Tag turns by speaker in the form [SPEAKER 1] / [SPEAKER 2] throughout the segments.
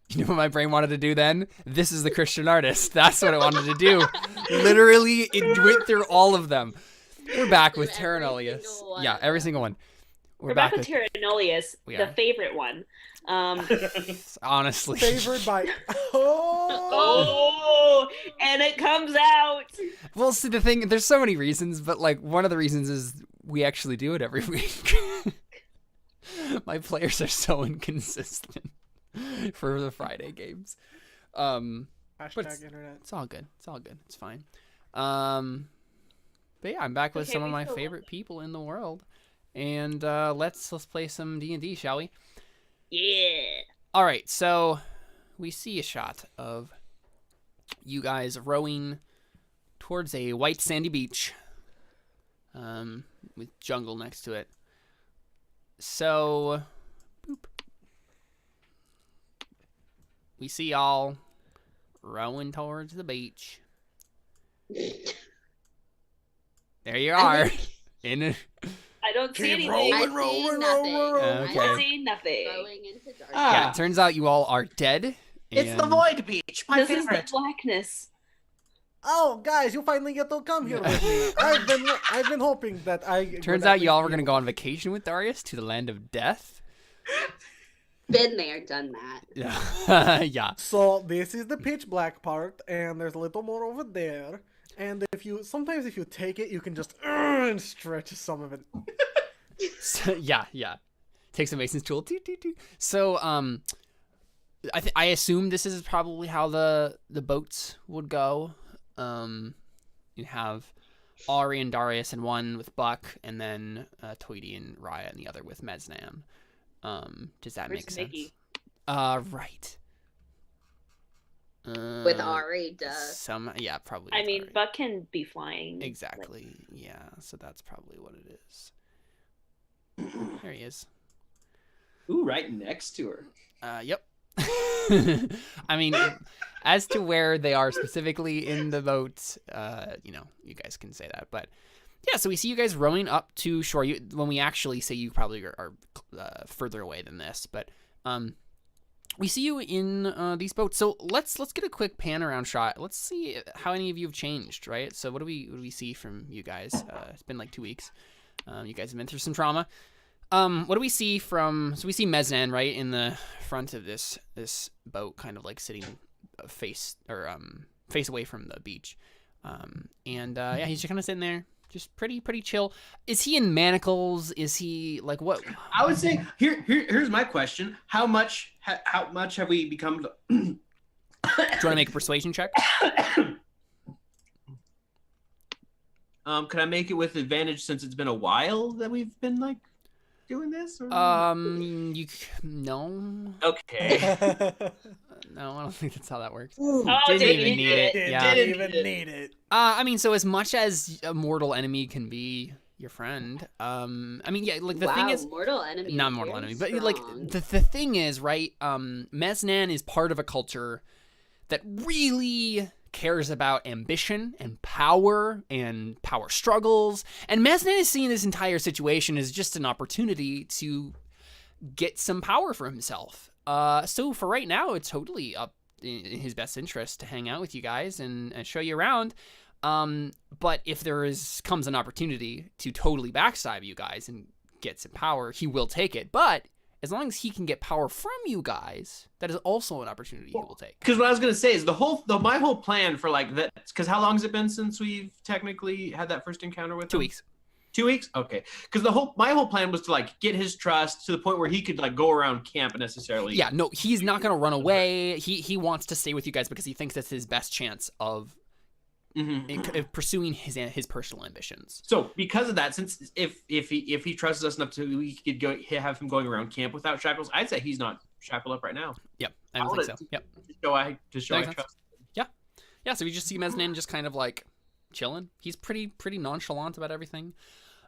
[SPEAKER 1] You know what my brain wanted to do then? This is the Christian artist. That's what I wanted to do. Literally, it went through all of them. We're back with Terra Nullius. Yeah, every single one.
[SPEAKER 2] We're back with Terra Nullius, the favorite one.
[SPEAKER 1] Honestly.
[SPEAKER 3] Favored by...
[SPEAKER 2] Oh, and it comes out.
[SPEAKER 1] Well, see, the thing, there's so many reasons, but like one of the reasons is we actually do it every week. My players are so inconsistent for the Friday games.
[SPEAKER 3] Hashtag internet.
[SPEAKER 1] It's all good. It's all good. It's fine. But yeah, I'm back with some of my favorite people in the world. And let's play some D&D, shall we?
[SPEAKER 2] Yeah.
[SPEAKER 1] All right, so we see a shot of you guys rowing towards a white sandy beach with jungle next to it. So, boop. We see y'all rowing towards the beach. There you are.
[SPEAKER 2] I don't see anything.
[SPEAKER 3] Rolling.
[SPEAKER 1] Okay.
[SPEAKER 2] I see nothing.
[SPEAKER 4] Going into darkness.
[SPEAKER 1] Yeah, it turns out you all are dead.
[SPEAKER 5] It's the Void Beach, my
[SPEAKER 2] This is the
[SPEAKER 5] favorite.
[SPEAKER 2] blackness.
[SPEAKER 3] Oh, guys, you finally get to come here with me. I've been hoping that I...
[SPEAKER 1] Turns out you all were going to go on vacation with Darius to the land of death.
[SPEAKER 4] Been there, done that.
[SPEAKER 1] Yeah. Yeah.
[SPEAKER 3] So this is the pitch black part, and there's a little more over there. And sometimes if you take it, you can just and stretch some of it.
[SPEAKER 1] So, yeah. Takes a mason's tool. So, I assume this is probably how the boats would go. You have Ari and Darius in one with Buck, and then Toity and Raya in the other with Meznan. Does that make sense?
[SPEAKER 2] Mickey?
[SPEAKER 1] Right.
[SPEAKER 4] With Ari, duh.
[SPEAKER 1] Yeah, probably.
[SPEAKER 2] I
[SPEAKER 1] with
[SPEAKER 2] mean,
[SPEAKER 1] Ari.
[SPEAKER 2] Buck can be flying.
[SPEAKER 1] Exactly. Yeah. So that's probably what it is. There he is.
[SPEAKER 5] Ooh, right next to her.
[SPEAKER 1] Yep. I mean, as to where they are specifically in the boat, you guys can say that. But yeah, so we see you guys rowing up to shore. When we actually say you probably are further away than this, but we see you in these boats. So let's get a quick pan around shot. Let's see how any of you have changed, right? So what do we see from you guys? It's been like 2 weeks. You guys have been through some trauma. What do we see from? So we see Meznan right in the front of this boat, kind of like sitting face away from the beach. Yeah, he's just kind of sitting there, just pretty chill. Is he in manacles? Is he like what?
[SPEAKER 5] I would say here's my question: How much have we become?
[SPEAKER 1] Do you want to make a persuasion check?
[SPEAKER 5] Could I make it with advantage since it's been a while that we've been like doing this? Or...
[SPEAKER 1] No.
[SPEAKER 5] Okay.
[SPEAKER 1] No, I don't think that's how that works.
[SPEAKER 2] Oh,
[SPEAKER 1] Didn't
[SPEAKER 2] didn't
[SPEAKER 1] even need it. Yeah.
[SPEAKER 3] Didn't even need it.
[SPEAKER 1] I mean, so as much as a mortal enemy can be your friend, I mean, yeah, like the thing is,
[SPEAKER 4] mortal enemy.
[SPEAKER 1] not mortal enemy, but like the thing is, right? Meznan is part of a culture that really cares about ambition and power struggles, and Meznan is seeing this entire situation as just an opportunity to get some power for himself. So for right now, it's totally up in his best interest to hang out with you guys and show you around. But if comes an opportunity to totally backstab you guys and get some power, he will take it. But as long as he can get power from you guys, that is also an opportunity he will take.
[SPEAKER 5] Because what I was gonna say is my whole plan for like that. Because how long has it been since we've technically had that first encounter with
[SPEAKER 1] 2
[SPEAKER 5] him?
[SPEAKER 1] weeks.
[SPEAKER 5] 2 weeks? Okay. Because my whole plan was to like get his trust to the point where he could like go around camp necessarily.
[SPEAKER 1] Yeah, no, he's not gonna run away. He wants to stay with you guys because he thinks that's his best chance of pursuing his personal ambitions.
[SPEAKER 5] So because of that, since if he trusts us enough to we could have him going around camp without shackles, I'd say he's not shackled up right now.
[SPEAKER 1] Yep, I don't think so. Yep.
[SPEAKER 5] To show I trust.
[SPEAKER 1] Yeah, so we just see Meznan just kind of like chilling. He's pretty nonchalant about everything.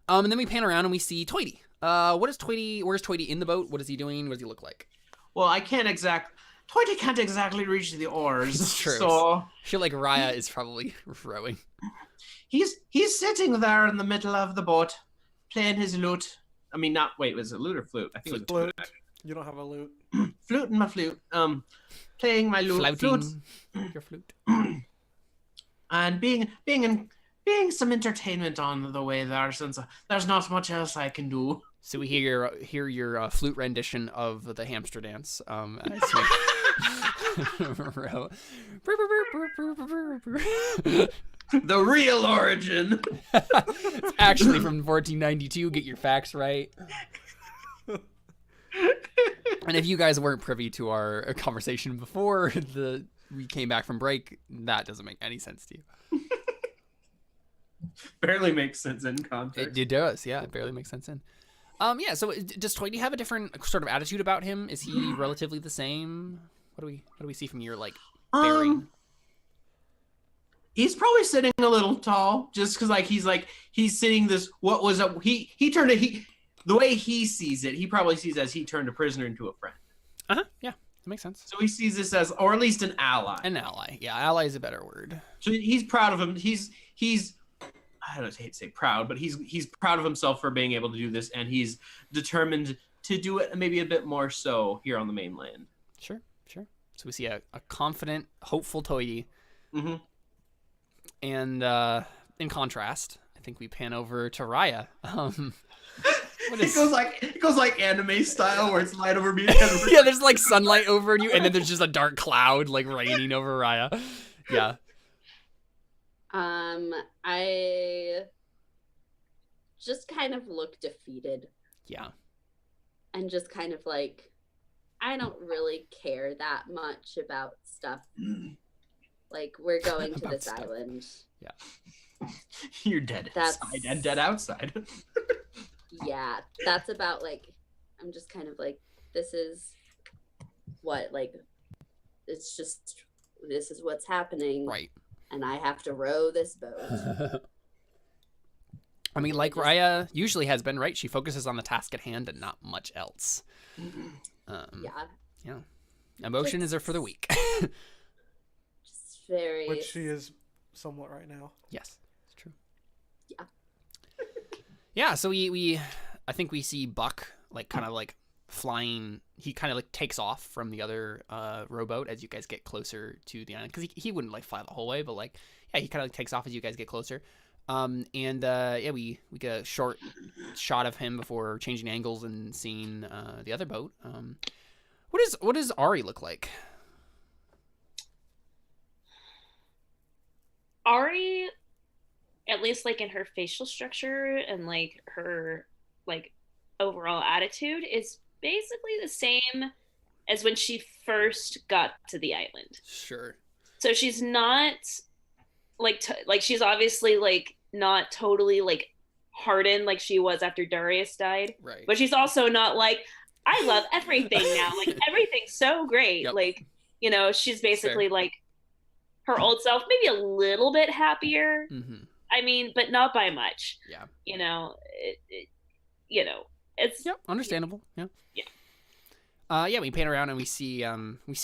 [SPEAKER 1] And then we pan around and we see Toity. Where's Toity in the boat? What is he doing? What does he look like?
[SPEAKER 5] Well, Toity can't exactly reach the oars.
[SPEAKER 1] It's true.
[SPEAKER 5] So
[SPEAKER 1] I feel like Raya is probably rowing.
[SPEAKER 5] he's sitting there in the middle of the boat, playing his lute. I mean, was it lute or flute? I think it was
[SPEAKER 3] Flute. You don't have a lute.
[SPEAKER 5] fluting my flute, playing my flute,
[SPEAKER 1] your flute,
[SPEAKER 5] and being some entertainment on the way there, since there's not much else I can do.
[SPEAKER 1] So we hear your flute rendition of the hamster dance. As
[SPEAKER 5] The real origin.
[SPEAKER 1] It's actually from 1492. Get your facts right. And if you guys weren't privy to our conversation before we came back from break, that doesn't make any sense to you.
[SPEAKER 5] Barely makes sense in context.
[SPEAKER 1] It does, yeah. It barely makes sense in. Yeah. So does Toity have a different sort of attitude about him? Is he relatively the same? What do we see from your bearing?
[SPEAKER 5] He's probably sitting a little tall, just because he's sitting this. What was up? He turned it. The way he sees it, he probably sees as he turned a prisoner into a friend.
[SPEAKER 1] Yeah, that makes sense.
[SPEAKER 5] So he sees this as, or at least an ally.
[SPEAKER 1] An ally, yeah. Ally is a better word.
[SPEAKER 5] So he's proud of him. He's I don't hate to say proud, but he's proud of himself for being able to do this, and he's determined to do it maybe a bit more so here on the mainland.
[SPEAKER 1] Sure. So we see a confident, hopeful Toity.
[SPEAKER 5] Mm-hmm.
[SPEAKER 1] And in contrast, I think we pan over to Raya.
[SPEAKER 5] It goes like anime style, where it's light over me.
[SPEAKER 1] Yeah, there's sunlight over you, and then there's just a dark cloud raining over Raya. Yeah.
[SPEAKER 4] I just kind of look defeated.
[SPEAKER 1] Yeah.
[SPEAKER 4] And just kind of I don't really care that much about stuff. We're going to this island.
[SPEAKER 1] Yeah.
[SPEAKER 5] You're dead inside and dead outside.
[SPEAKER 4] Yeah, that's about I'm just kind of this is what it's just, this is what's happening.
[SPEAKER 1] Right.
[SPEAKER 4] And I have to row this boat.
[SPEAKER 1] I mean, Raya usually has been, right? She focuses on the task at hand and not much else.
[SPEAKER 4] Yeah.
[SPEAKER 1] Emotion is there for the weak.
[SPEAKER 4] Just very.
[SPEAKER 3] Which she is somewhat right now.
[SPEAKER 1] Yes, it's true.
[SPEAKER 4] Yeah.
[SPEAKER 1] Yeah, so I think we see Buck flying. He kind of takes off from the other rowboat as you guys get closer to the island, because he wouldn't fly the whole way, but he kind of takes off as you guys get closer. We get a short shot of him before changing angles and seeing the other boat. What does Ari look like?
[SPEAKER 2] Ari, at least in her facial structure and her overall attitude, is basically the same as when she first got to the island.
[SPEAKER 1] Sure.
[SPEAKER 2] So she's not she's obviously not totally hardened like she was after Darius died.
[SPEAKER 1] Right.
[SPEAKER 2] But she's also not I love everything now. Everything's so great.
[SPEAKER 1] Yep.
[SPEAKER 2] She's basically her old self, maybe a little bit happier.
[SPEAKER 1] Mm-hmm.
[SPEAKER 2] I mean, but not by much.
[SPEAKER 1] Yeah.
[SPEAKER 2] It's
[SPEAKER 1] understandable. Yeah.
[SPEAKER 2] Yeah.
[SPEAKER 1] We pan around and we see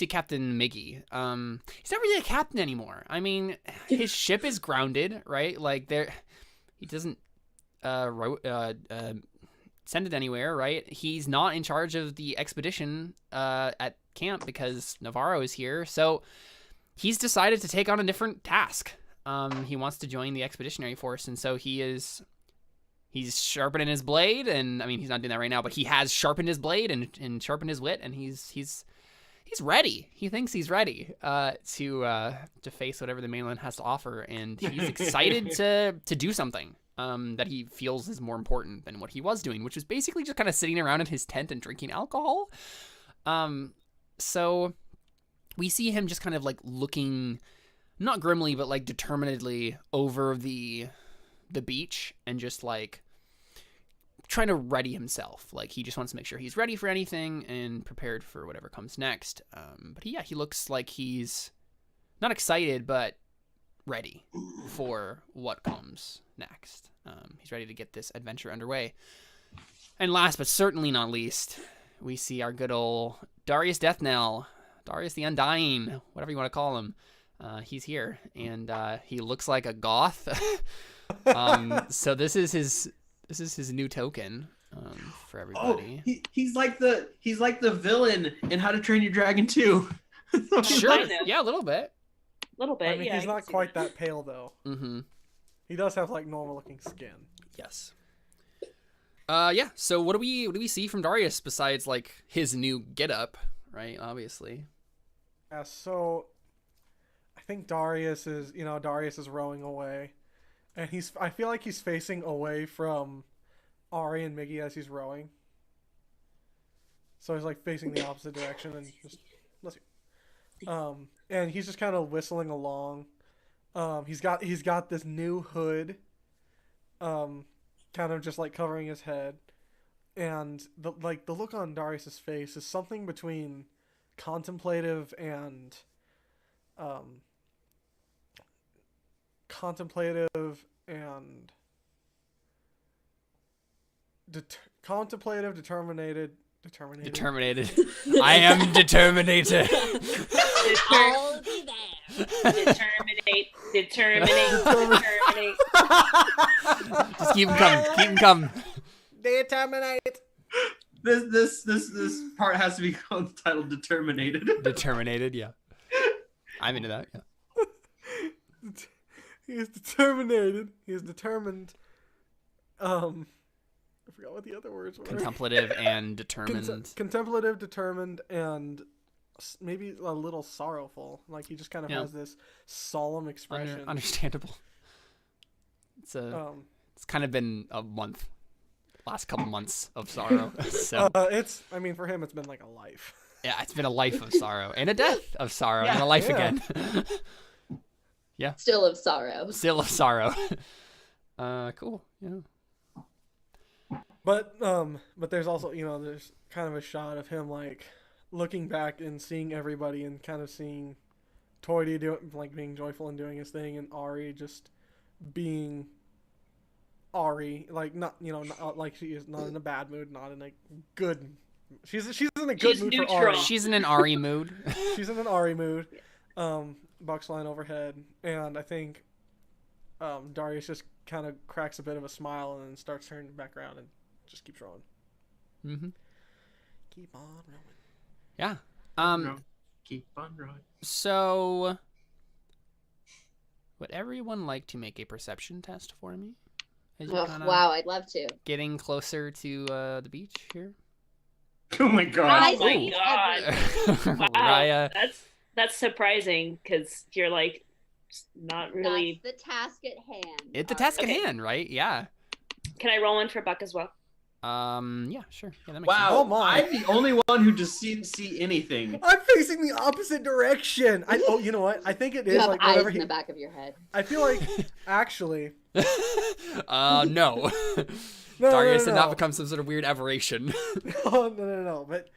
[SPEAKER 1] Captain Miggy. He's not really a captain anymore. I mean, his ship is grounded, right? He doesn't send it anywhere, right? He's not in charge of the expedition at camp because Navarro is here. So he's decided to take on a different task. He wants to join the expeditionary force, and so he's sharpening his blade, and I mean, he's not doing that right now, but he has sharpened his blade and sharpened his wit, and he's ready. He thinks he's ready to face whatever the mainland has to offer, and he's excited to do something that he feels is more important than what he was doing, which is basically just kind of sitting around in his tent and drinking alcohol. So we see him just kind of looking, not grimly, but determinedly over the beach and just trying to ready himself. He just wants to make sure he's ready for anything and prepared for whatever comes next. But he looks like he's not excited, but ready for what comes next. He's ready to get this adventure underway. And last but certainly not least, we see our good old Darius Deathnell, Darius the Undying, whatever you want to call him. He's here, and he looks like a goth. So this is his new token. for
[SPEAKER 5] Oh,
[SPEAKER 1] everybody.
[SPEAKER 5] he's like the villain in How to Train Your Dragon 2.
[SPEAKER 1] Sure.
[SPEAKER 2] Kind of.
[SPEAKER 1] Yeah, a little bit.
[SPEAKER 2] Little bit.
[SPEAKER 3] I mean,
[SPEAKER 2] yeah,
[SPEAKER 3] he's
[SPEAKER 2] I can
[SPEAKER 3] not
[SPEAKER 2] see
[SPEAKER 3] quite that pale though.
[SPEAKER 1] Mm-hmm.
[SPEAKER 3] He does have like normal looking skin.
[SPEAKER 1] Yes. Yeah. So what do we see from Darius besides like his new getup, right? Obviously.
[SPEAKER 3] Yeah, so I think Darius is rowing away, and I feel like he's facing away from Ari and Miggy as he's rowing. So he's like facing the opposite direction and just and he's just kind of whistling along. He's got this new hood, kind of just like covering his head, and the look on Darius's face is something between contemplative and determinated.
[SPEAKER 1] I am determinated.
[SPEAKER 4] I'll be there.
[SPEAKER 2] Determinate.
[SPEAKER 1] Just keep him coming. Keep him coming.
[SPEAKER 3] Determinate.
[SPEAKER 5] This part has to be titled Determinated.
[SPEAKER 1] Determinated, yeah. I'm into that, yeah.
[SPEAKER 3] He is determinated. He is determined. I forgot what the other words were.
[SPEAKER 1] Contemplative and determined.
[SPEAKER 3] Contemplative, determined, and maybe a little sorrowful. Like he just kind of has this solemn expression.
[SPEAKER 1] Understandable. It's kind of been a month. Last couple months of sorrow. So
[SPEAKER 3] for him, it's been like a life.
[SPEAKER 1] yeah, it's been a life of sorrow and a death of sorrow and a life again. Yeah.
[SPEAKER 4] Still of sorrow.
[SPEAKER 1] Still of sorrow. Cool. Yeah.
[SPEAKER 3] But there's also there's kind of a shot of him like looking back and seeing everybody and kind of seeing Toity being joyful and doing his thing, and Ari just being Ari, like not like she is not in a bad mood, not in a good. She's in a good mood
[SPEAKER 2] neutral.
[SPEAKER 3] for Ari.
[SPEAKER 1] She's in an Ari mood.
[SPEAKER 3] She's in an Ari mood. Buck's flying overhead, and I think Darius just kind of cracks a bit of a smile and then starts turning back around and just keeps rowing.
[SPEAKER 1] Mm-hmm.
[SPEAKER 3] Keep on rowing.
[SPEAKER 1] Yeah.
[SPEAKER 5] Keep on rowing.
[SPEAKER 1] So, would everyone like to make a perception test for me? As you're kinda
[SPEAKER 4] Wow, I'd love to.
[SPEAKER 1] getting closer to the beach here.
[SPEAKER 5] Oh my god.
[SPEAKER 2] Oh my god. Wow.
[SPEAKER 1] Raya.
[SPEAKER 2] That's surprising because you're like not really.
[SPEAKER 4] That's the task at hand.
[SPEAKER 1] It's the task at
[SPEAKER 2] Okay.
[SPEAKER 1] hand, right? Yeah.
[SPEAKER 2] Can I roll one for Buck as well?
[SPEAKER 1] Yeah, sure. Yeah, that makes
[SPEAKER 5] Wow,
[SPEAKER 3] Oh my.
[SPEAKER 5] I'm the only one who just didn't see anything.
[SPEAKER 3] I'm facing the opposite direction. You know what? I think it
[SPEAKER 4] You
[SPEAKER 3] is
[SPEAKER 4] have
[SPEAKER 3] like
[SPEAKER 4] eyes
[SPEAKER 3] whatever
[SPEAKER 4] in the back of your head.
[SPEAKER 3] I feel like actually.
[SPEAKER 1] sense. No.
[SPEAKER 3] No,
[SPEAKER 1] Darius did not
[SPEAKER 3] no.
[SPEAKER 1] become some sort of weird aberration.
[SPEAKER 3] No. But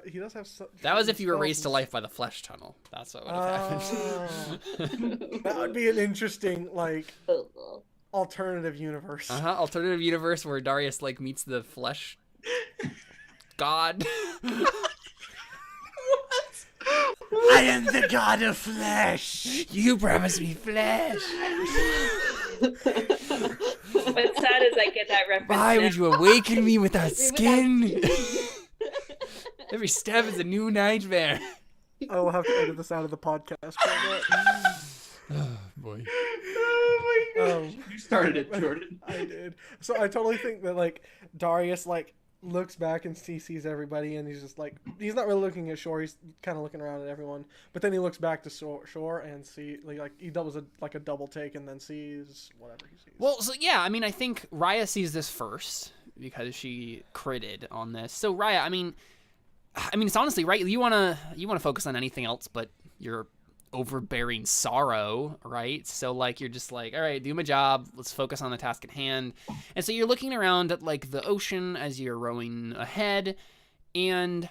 [SPEAKER 3] he does have.
[SPEAKER 1] That was if you were raised to life by the flesh tunnel. That's what would have happened.
[SPEAKER 3] That would be an interesting
[SPEAKER 4] Oh.
[SPEAKER 3] alternative universe.
[SPEAKER 1] Alternative universe where Darius meets the flesh god.
[SPEAKER 3] I am the god of flesh.
[SPEAKER 1] You promised me flesh.
[SPEAKER 2] What's sad is I get that reference.
[SPEAKER 1] Why
[SPEAKER 2] now.
[SPEAKER 1] would you awaken me without skin? Every step is a new nightmare.
[SPEAKER 3] I will have to edit this out of the podcast.
[SPEAKER 1] Oh boy.
[SPEAKER 5] Oh my gosh. You started it, Jordan.
[SPEAKER 3] I did. So I totally think that Darius looks back and sees everybody, and he's just he's not really looking at shore. He's kind of looking around at everyone, but then he looks back to shore and he does a double take and then sees whatever he sees.
[SPEAKER 1] Well, so yeah, I think Raya sees this first because she critted on this. So Raya, I mean, it's honestly right. You wanna focus on anything else but your overbearing sorrow, right? So you're just all right, do my job. Let's focus on the task at hand. And so you're looking around at the ocean as you're rowing ahead, and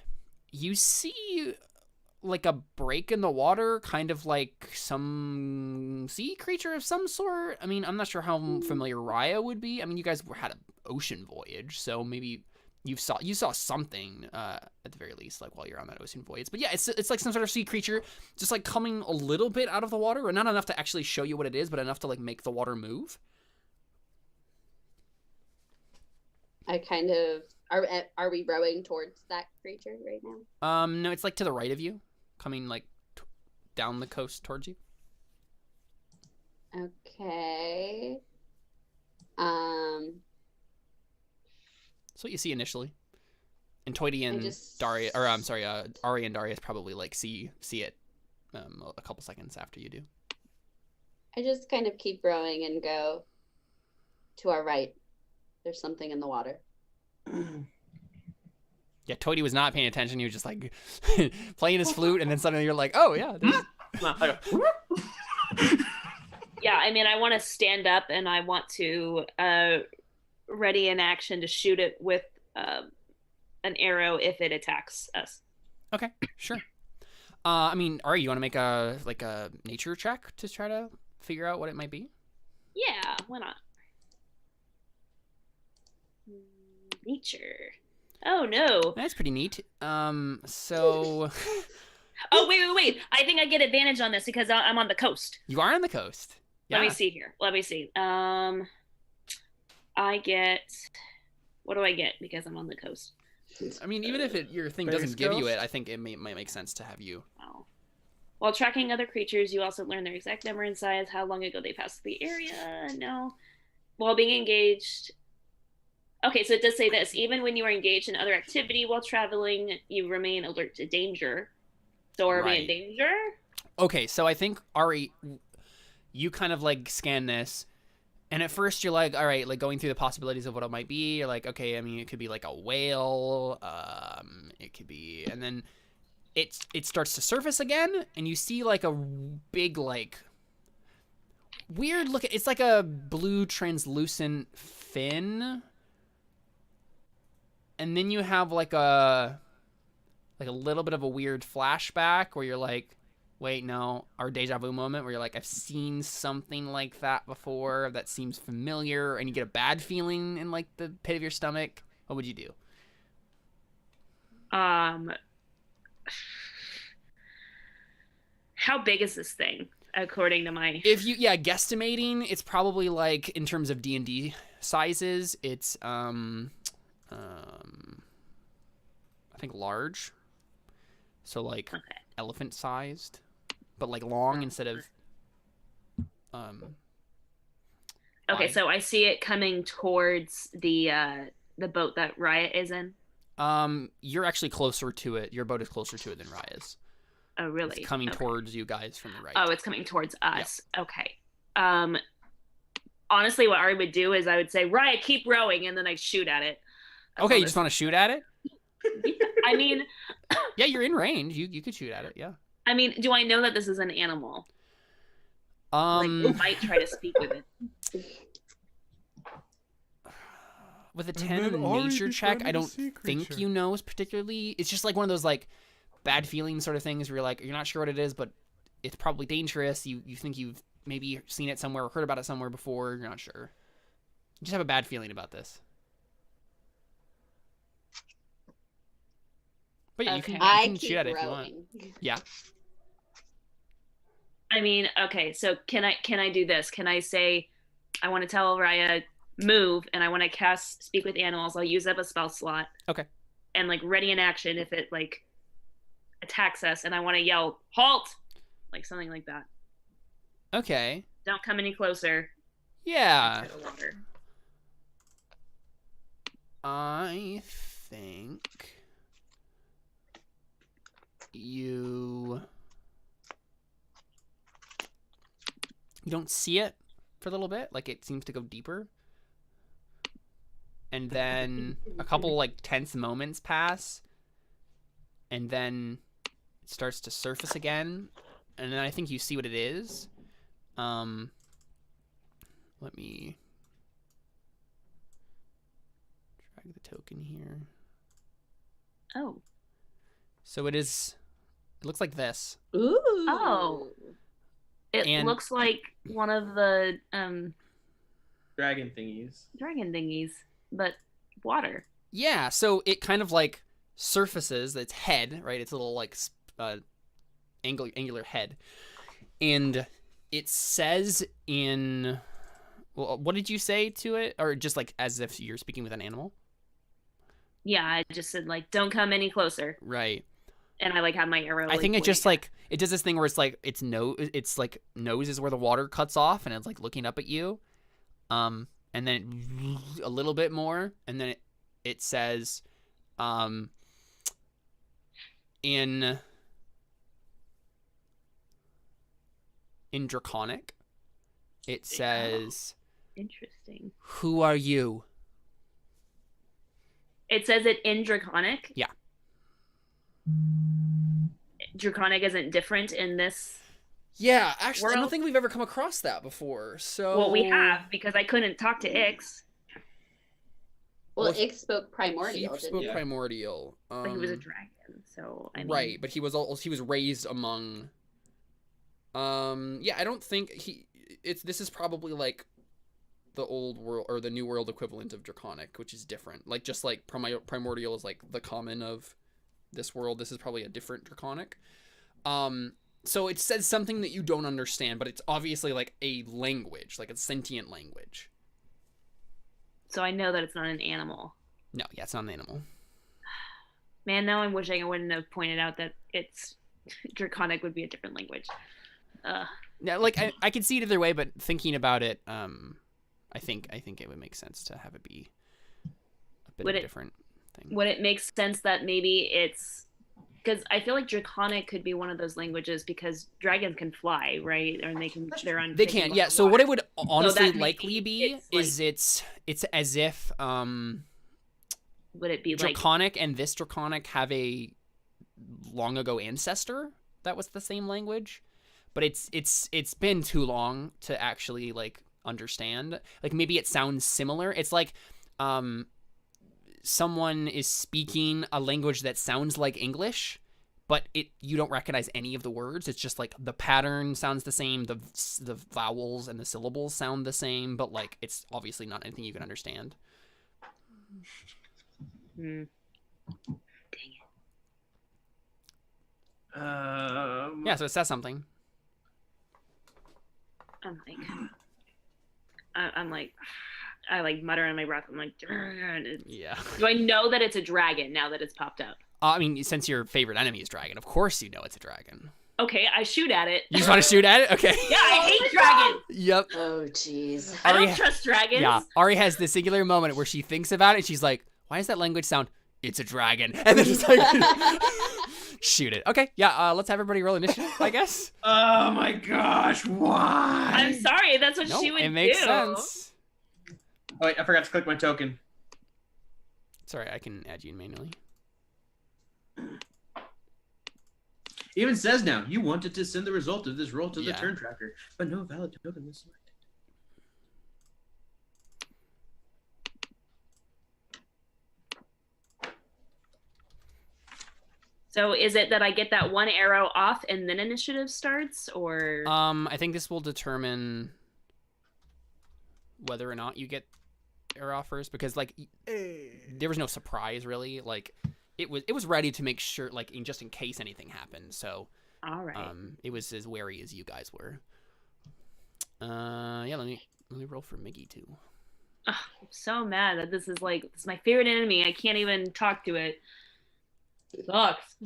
[SPEAKER 1] you see a break in the water, kind of like some sea creature of some sort. I mean, I'm not sure how familiar Raya would be. I mean, you guys had an ocean voyage, so maybe you saw something at the very least while you're on that ocean voyage. But yeah, it's like some sort of sea creature just coming a little bit out of the water, or not enough to actually show you what it is, but enough to make the water move.
[SPEAKER 4] I kind of are we rowing towards that creature right now?
[SPEAKER 1] No, it's like to the right of you, coming like down the coast towards you.
[SPEAKER 4] Okay.
[SPEAKER 1] That's what you see initially. And Toity and
[SPEAKER 4] just...
[SPEAKER 1] Daria, or I'm sorry, Ari and Darius probably like see it a couple seconds after you do.
[SPEAKER 4] I just kind of keep rowing and go to our right. There's something in the water.
[SPEAKER 1] Yeah, Toity was not paying attention. He was just like playing his flute, and then suddenly you're like, oh yeah.
[SPEAKER 2] Yeah, I mean, I want to stand up and I want to ready an action to shoot it with an arrow if it attacks us.
[SPEAKER 1] Okay, sure. I mean, Ari, you want to make a nature check to try to figure out what it might be?
[SPEAKER 2] Yeah, why not? Nature. Oh no.
[SPEAKER 1] That's pretty neat. So.
[SPEAKER 2] Oh wait! I think I get advantage on this because I'm on the coast.
[SPEAKER 1] You are on the coast. Yeah.
[SPEAKER 2] Let me see here. I get. What do I get because I'm on the coast?
[SPEAKER 1] I mean, even if your thing doesn't give you it, I think it might make sense to have you.
[SPEAKER 2] Oh. While tracking other creatures, you also learn their exact number and size, how long ago they passed the area. No. While being engaged. Okay, so it does say this. Even when you are engaged in other activity while traveling, you remain alert to danger. So are we in danger?
[SPEAKER 1] Okay, so I think, Ari, you kind of like scan this. And at first you're like, all right, like going through the possibilities of what it might be. You're like, okay, I mean, it could be like a whale. It could be, and then it starts to surface again, and you see like a big, like weird look. It's like a blue translucent fin, and then you have like a little bit of a weird flashback where you're like, wait, no, our deja vu moment where you're like, I've seen something like that before that seems familiar, and you get a bad feeling in like the pit of your stomach. What would you do?
[SPEAKER 2] How big is this thing according to my...
[SPEAKER 1] If you, guesstimating, it's probably like in terms of D&D sizes, it's I think large. So like elephant sized. But like long instead of
[SPEAKER 2] Okay,
[SPEAKER 1] wide.
[SPEAKER 2] so I see it coming towards the boat that Riot is in.
[SPEAKER 1] You're actually closer to it. Your boat is closer to it than Raya's.
[SPEAKER 2] Oh, really?
[SPEAKER 1] It's coming towards you guys from the right.
[SPEAKER 2] Oh, it's coming towards us. Yep. Okay. Honestly, what I would do is I would say, Riot, keep rowing, and then I shoot at it.
[SPEAKER 1] Okay, you just want to shoot at it?
[SPEAKER 2] I mean...
[SPEAKER 1] Yeah, you're in range. You could shoot at it, yeah.
[SPEAKER 2] I mean, do I know that this is an animal? Like, I might try to speak with it.
[SPEAKER 1] With a 10 in a nature check, I don't think you know particularly. It's just like one of those like bad feeling sort of things where you're like, you're not sure what it is, but it's probably dangerous. You think you've maybe seen it somewhere or heard about it somewhere before. You're not sure. You just have a bad feeling about this. But yeah,
[SPEAKER 2] okay.
[SPEAKER 1] you can shoot at it if you want. Yeah.
[SPEAKER 2] I mean, okay, so can I do this? Can I say, I want to tell Raya, move, and I want to cast Speak with Animals. I'll use up a spell slot.
[SPEAKER 1] Okay.
[SPEAKER 2] And like ready in action if it like attacks us, and I want to yell, halt! Like something like that.
[SPEAKER 1] Okay.
[SPEAKER 2] Don't come any closer.
[SPEAKER 1] Yeah. I think you don't see it for a little bit, like it seems to go deeper, and then a couple like tense moments pass, and then it starts to surface again, and then I think you see what it is. Let me drag the token here.
[SPEAKER 2] Oh.
[SPEAKER 1] So it looks like this.
[SPEAKER 4] Ooh.
[SPEAKER 2] Oh. It looks like one of the
[SPEAKER 5] dragon thingies,
[SPEAKER 2] but water.
[SPEAKER 1] Yeah, so it kind of like surfaces its head, right? Its little like angular head, and it says in, well, what did you say to it, or just like as if you're speaking with an animal?
[SPEAKER 2] Yeah, I just said like, don't come any closer,
[SPEAKER 1] Right.
[SPEAKER 2] and I like have my arrow.
[SPEAKER 1] I
[SPEAKER 2] like,
[SPEAKER 1] think it just
[SPEAKER 2] pointing
[SPEAKER 1] like it does this thing where it's like it's like nose is where the water cuts off, and it's like looking up at you, and then a little bit more, and then it says, in Draconic, it says,
[SPEAKER 2] Interesting.
[SPEAKER 1] "Who are you?"
[SPEAKER 2] It says it in Draconic.
[SPEAKER 1] Yeah.
[SPEAKER 2] Draconic isn't different in this.
[SPEAKER 1] Yeah, actually, I don't
[SPEAKER 2] World?
[SPEAKER 1] think we've ever come across that before. So
[SPEAKER 2] Well, we have because I couldn't talk to Ix,
[SPEAKER 4] Well,
[SPEAKER 1] Well,
[SPEAKER 4] Ix spoke
[SPEAKER 1] He
[SPEAKER 4] primordial,
[SPEAKER 1] spoke
[SPEAKER 4] didn't he?
[SPEAKER 1] primordial.
[SPEAKER 2] but he was a dragon. So I mean,
[SPEAKER 1] Right, but he was raised among. Yeah, I don't think this is probably like the old world or the new world equivalent of Draconic, which is different. Like just like primordial is like the common of this world. This is probably a different Draconic. So it says something that you don't understand, but it's obviously like a language, like a sentient language.
[SPEAKER 2] So I know that it's not an animal.
[SPEAKER 1] No, yeah, it's not an animal.
[SPEAKER 2] Man, now I'm wishing I wouldn't have pointed out that it's Draconic would be a different language.
[SPEAKER 1] Yeah, like I could see it either way, but thinking about it, I think it would make sense to have it be a bit
[SPEAKER 2] Would
[SPEAKER 1] of a
[SPEAKER 2] it-
[SPEAKER 1] different thing.
[SPEAKER 2] Would it make sense that maybe it's because I feel like Draconic could be one of those languages because dragons can fly, right? Or they're on.
[SPEAKER 1] They can, yeah. So what it would honestly
[SPEAKER 2] that
[SPEAKER 1] likely be
[SPEAKER 2] it's like-
[SPEAKER 1] is it's as if
[SPEAKER 2] would it be like
[SPEAKER 1] Draconic and this Draconic have a long ago ancestor that was the same language, but it's been too long to actually like understand. Like maybe it sounds similar. It's like someone is speaking a language that sounds like English, but you don't recognize any of the words. It's just like the pattern sounds the same, the vowels and the syllables sound the same, but like it's obviously not anything you can understand.
[SPEAKER 2] Dang it.
[SPEAKER 1] Yeah, so it says something.
[SPEAKER 2] I'm like, I like mutter in my breath. I'm like,
[SPEAKER 1] Yeah.
[SPEAKER 2] do I know that it's a dragon now that it's popped up?
[SPEAKER 1] I mean, since your favorite enemy is dragon, of course you know it's a dragon.
[SPEAKER 2] Okay, I shoot at it.
[SPEAKER 1] You just want to shoot at it? Okay.
[SPEAKER 2] Yeah, I hate dragons.
[SPEAKER 1] Yep.
[SPEAKER 4] Oh, jeez.
[SPEAKER 2] I
[SPEAKER 1] Ari-
[SPEAKER 2] don't trust dragons.
[SPEAKER 1] Yeah. Ari has this singular moment where she thinks about it and she's like, why does that language sound? It's a dragon. And then just like, shoot it. Okay. Yeah. Let's have everybody roll initiative, I guess.
[SPEAKER 5] Oh my gosh, why?
[SPEAKER 2] I'm sorry. That's what
[SPEAKER 1] No,
[SPEAKER 2] she would do.
[SPEAKER 1] it makes sense.
[SPEAKER 5] Oh, wait, I forgot to click my token.
[SPEAKER 1] Sorry, I can add you manually.
[SPEAKER 5] It even says now, you wanted to send the result of this roll to the
[SPEAKER 1] Yeah.
[SPEAKER 5] turn tracker, but no valid token was selected.
[SPEAKER 2] So is it that I get that one arrow off and then initiative starts, or
[SPEAKER 1] I think this will determine whether or not you get air offers, because like there was no surprise really. Like it was ready to make sure, like just in case anything happened. So
[SPEAKER 2] all right?
[SPEAKER 1] it was as wary as you guys were. Yeah, let me roll for Miggy too.
[SPEAKER 2] Ugh, I'm so mad that this is my favorite enemy. I can't even talk to it. It sucks.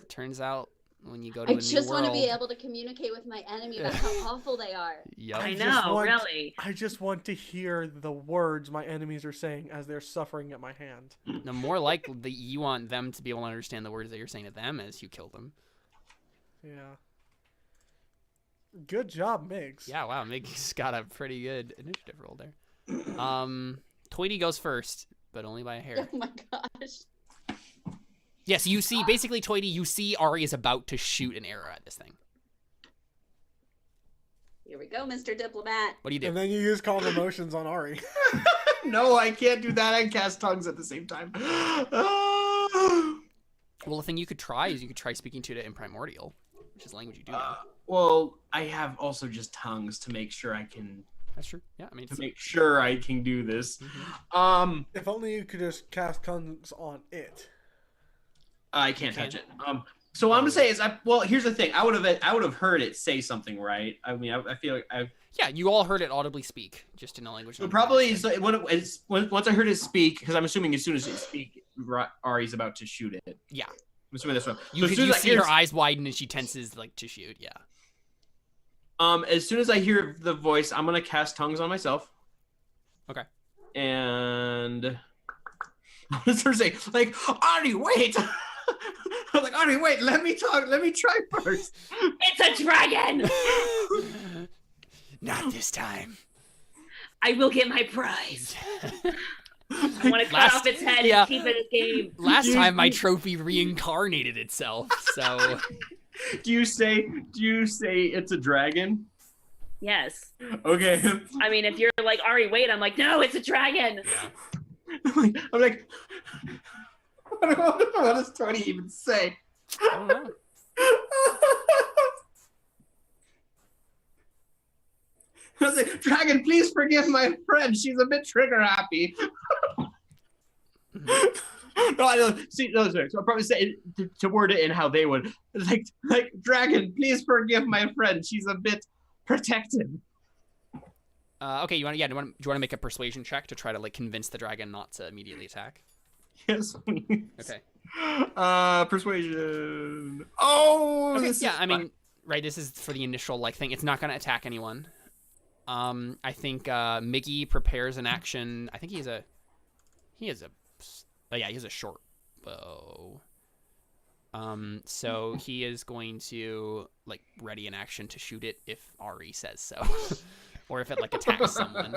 [SPEAKER 1] It turns out when you go to
[SPEAKER 4] I
[SPEAKER 1] a new
[SPEAKER 4] just want to be
[SPEAKER 1] world-
[SPEAKER 4] able to communicate with my enemy about how awful they are.
[SPEAKER 1] Yep.
[SPEAKER 2] I
[SPEAKER 3] just
[SPEAKER 2] know,
[SPEAKER 3] want-
[SPEAKER 2] really.
[SPEAKER 3] I just want to hear the words my enemies are saying as they're suffering at my hand.
[SPEAKER 1] The more likely that you want them to be able to understand the words that you're saying to them as you kill them.
[SPEAKER 3] Yeah. Good job, Migs.
[SPEAKER 1] Yeah, wow, Miggy's got a pretty good initiative roll there. Tweety goes first, but only by a hair.
[SPEAKER 4] Oh my gosh.
[SPEAKER 1] Yes, you see, basically, Tweety, you see Ari is about to shoot an arrow at this thing.
[SPEAKER 4] Here we go, Mr. Diplomat.
[SPEAKER 1] What do you do?
[SPEAKER 3] And then you use calm emotions on Ari.
[SPEAKER 5] No, I can't do that and cast tongues at the same time.
[SPEAKER 1] Well, the thing you could try is you could try speaking to it in Primordial, which is a language you do know.
[SPEAKER 5] Well, I have also just tongues to make sure I can
[SPEAKER 1] That's true. Yeah, I mean,
[SPEAKER 5] to
[SPEAKER 1] it's,
[SPEAKER 5] make sure I can do this.
[SPEAKER 1] Mhm.
[SPEAKER 3] If only you could just cast tongues on it.
[SPEAKER 5] I can't touch it. So what I'm gonna say is, well, here's the thing. I would have heard it say something, right? I mean, I feel like
[SPEAKER 1] Yeah, you all heard it audibly speak, just in a language.
[SPEAKER 5] So probably once I heard it speak, because I'm assuming as soon as it speak, Ari's about to shoot it.
[SPEAKER 1] Yeah.
[SPEAKER 5] I'm assuming this one.
[SPEAKER 1] You see her eyes widen and she tenses like to shoot. Yeah.
[SPEAKER 5] As soon as I hear the voice, I'm gonna cast tongues on myself.
[SPEAKER 1] Okay.
[SPEAKER 5] And I'm gonna start saying, like, Ari, wait. I'm like, Ari, wait, let me talk. Let me try first.
[SPEAKER 2] It's a dragon.
[SPEAKER 1] Not this time.
[SPEAKER 2] I will get my prize. I want to cut off its head and keep it a game.
[SPEAKER 1] Last time my trophy reincarnated itself, so.
[SPEAKER 5] Do you say it's a dragon?
[SPEAKER 2] Yes.
[SPEAKER 5] Okay.
[SPEAKER 2] I mean, if you're like, Ari, wait, I'm like, no, it's a dragon.
[SPEAKER 5] I'm like, what does Tony even say?
[SPEAKER 1] I don't know.
[SPEAKER 5] I was like, dragon, please forgive my friend. She's a bit trigger happy. No, I don't. See, no, sorry. So I'll probably say to word it in how they would. Like, dragon, please forgive my friend. She's a bit protective.
[SPEAKER 1] Okay, do you want to make a persuasion check to try to like convince the dragon not to immediately attack?
[SPEAKER 5] Yes, please.
[SPEAKER 1] Okay.
[SPEAKER 5] Persuasion. Oh.
[SPEAKER 1] Okay, yeah, I mean, right. This is for the initial like thing. It's not going to attack anyone. I think Miggy prepares an action. I think he has a short bow. So he is going to like ready an action to shoot it if Ari says so, or if it like attacks someone.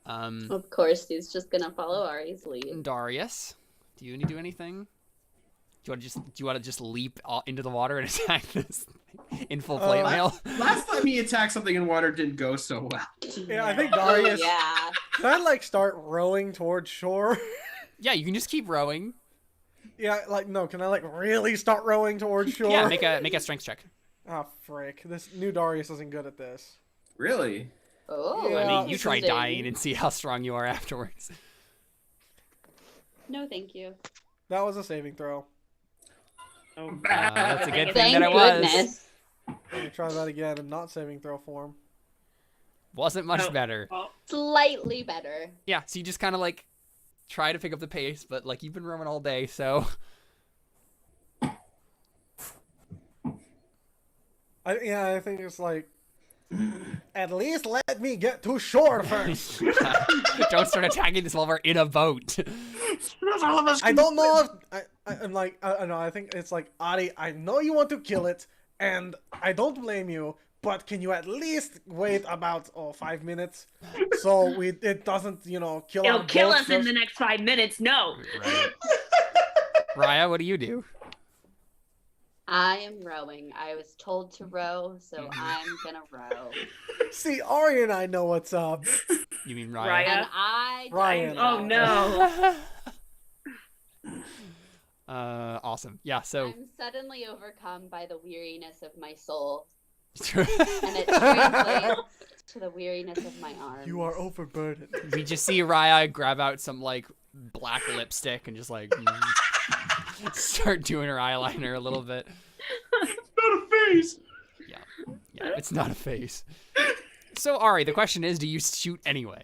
[SPEAKER 4] Of course, he's just gonna follow Ari's lead.
[SPEAKER 1] Darius, do you need to do anything? Do you want to just leap into the water and attack this in full plate mail?
[SPEAKER 5] Last time he attacked something in water didn't go so well.
[SPEAKER 3] Yeah, I think Darius.
[SPEAKER 4] Yeah.
[SPEAKER 3] Can I like start rowing towards shore?
[SPEAKER 1] Yeah, you can just keep rowing.
[SPEAKER 3] Yeah, like no. Can I like really start rowing towards shore?
[SPEAKER 1] Yeah, make a strength check.
[SPEAKER 3] Oh frick! This new Darius isn't good at this.
[SPEAKER 5] Really?
[SPEAKER 4] Oh.
[SPEAKER 3] Yeah.
[SPEAKER 1] I mean, you try
[SPEAKER 4] interesting.
[SPEAKER 1] dying and see how strong you are afterwards.
[SPEAKER 4] No, thank you.
[SPEAKER 3] That was a saving throw.
[SPEAKER 1] That's a good thing
[SPEAKER 4] Thank
[SPEAKER 1] that it was.
[SPEAKER 4] goodness.
[SPEAKER 3] Let me try that again in not saving throw form.
[SPEAKER 1] Wasn't much better.
[SPEAKER 4] Slightly better.
[SPEAKER 1] Yeah, so you just kind of like try to pick up the pace, but like you've been rowing all day, so.
[SPEAKER 3] I think it's like, at least let me get to shore first.
[SPEAKER 1] Don't start attacking this while we're in a boat.
[SPEAKER 3] I don't know if I'm like I think it's like Ari. I know you want to kill it, and I don't blame you. But can you at least wait about 5 minutes, so it doesn't kill.
[SPEAKER 2] It'll kill us in
[SPEAKER 3] first?
[SPEAKER 2] the next 5 minutes. No.
[SPEAKER 1] Right. Raya, what do you do?
[SPEAKER 4] I am rowing. I was told to row, so I'm gonna row.
[SPEAKER 3] See, Ari and I know what's up.
[SPEAKER 1] You mean Raya?
[SPEAKER 2] Raya.
[SPEAKER 4] And I
[SPEAKER 3] Ryan.
[SPEAKER 2] Oh no.
[SPEAKER 1] Awesome. Yeah, so.
[SPEAKER 4] I'm suddenly overcome by the weariness of my soul,
[SPEAKER 1] True.
[SPEAKER 4] and it translates to the weariness of my arms.
[SPEAKER 3] You are overburdened.
[SPEAKER 1] We just see Raya grab out some like black lipstick and just like start doing her eyeliner a little bit.
[SPEAKER 5] Not a face.
[SPEAKER 1] Yeah, it's not a face. So Ari, the question is, do you shoot anyway?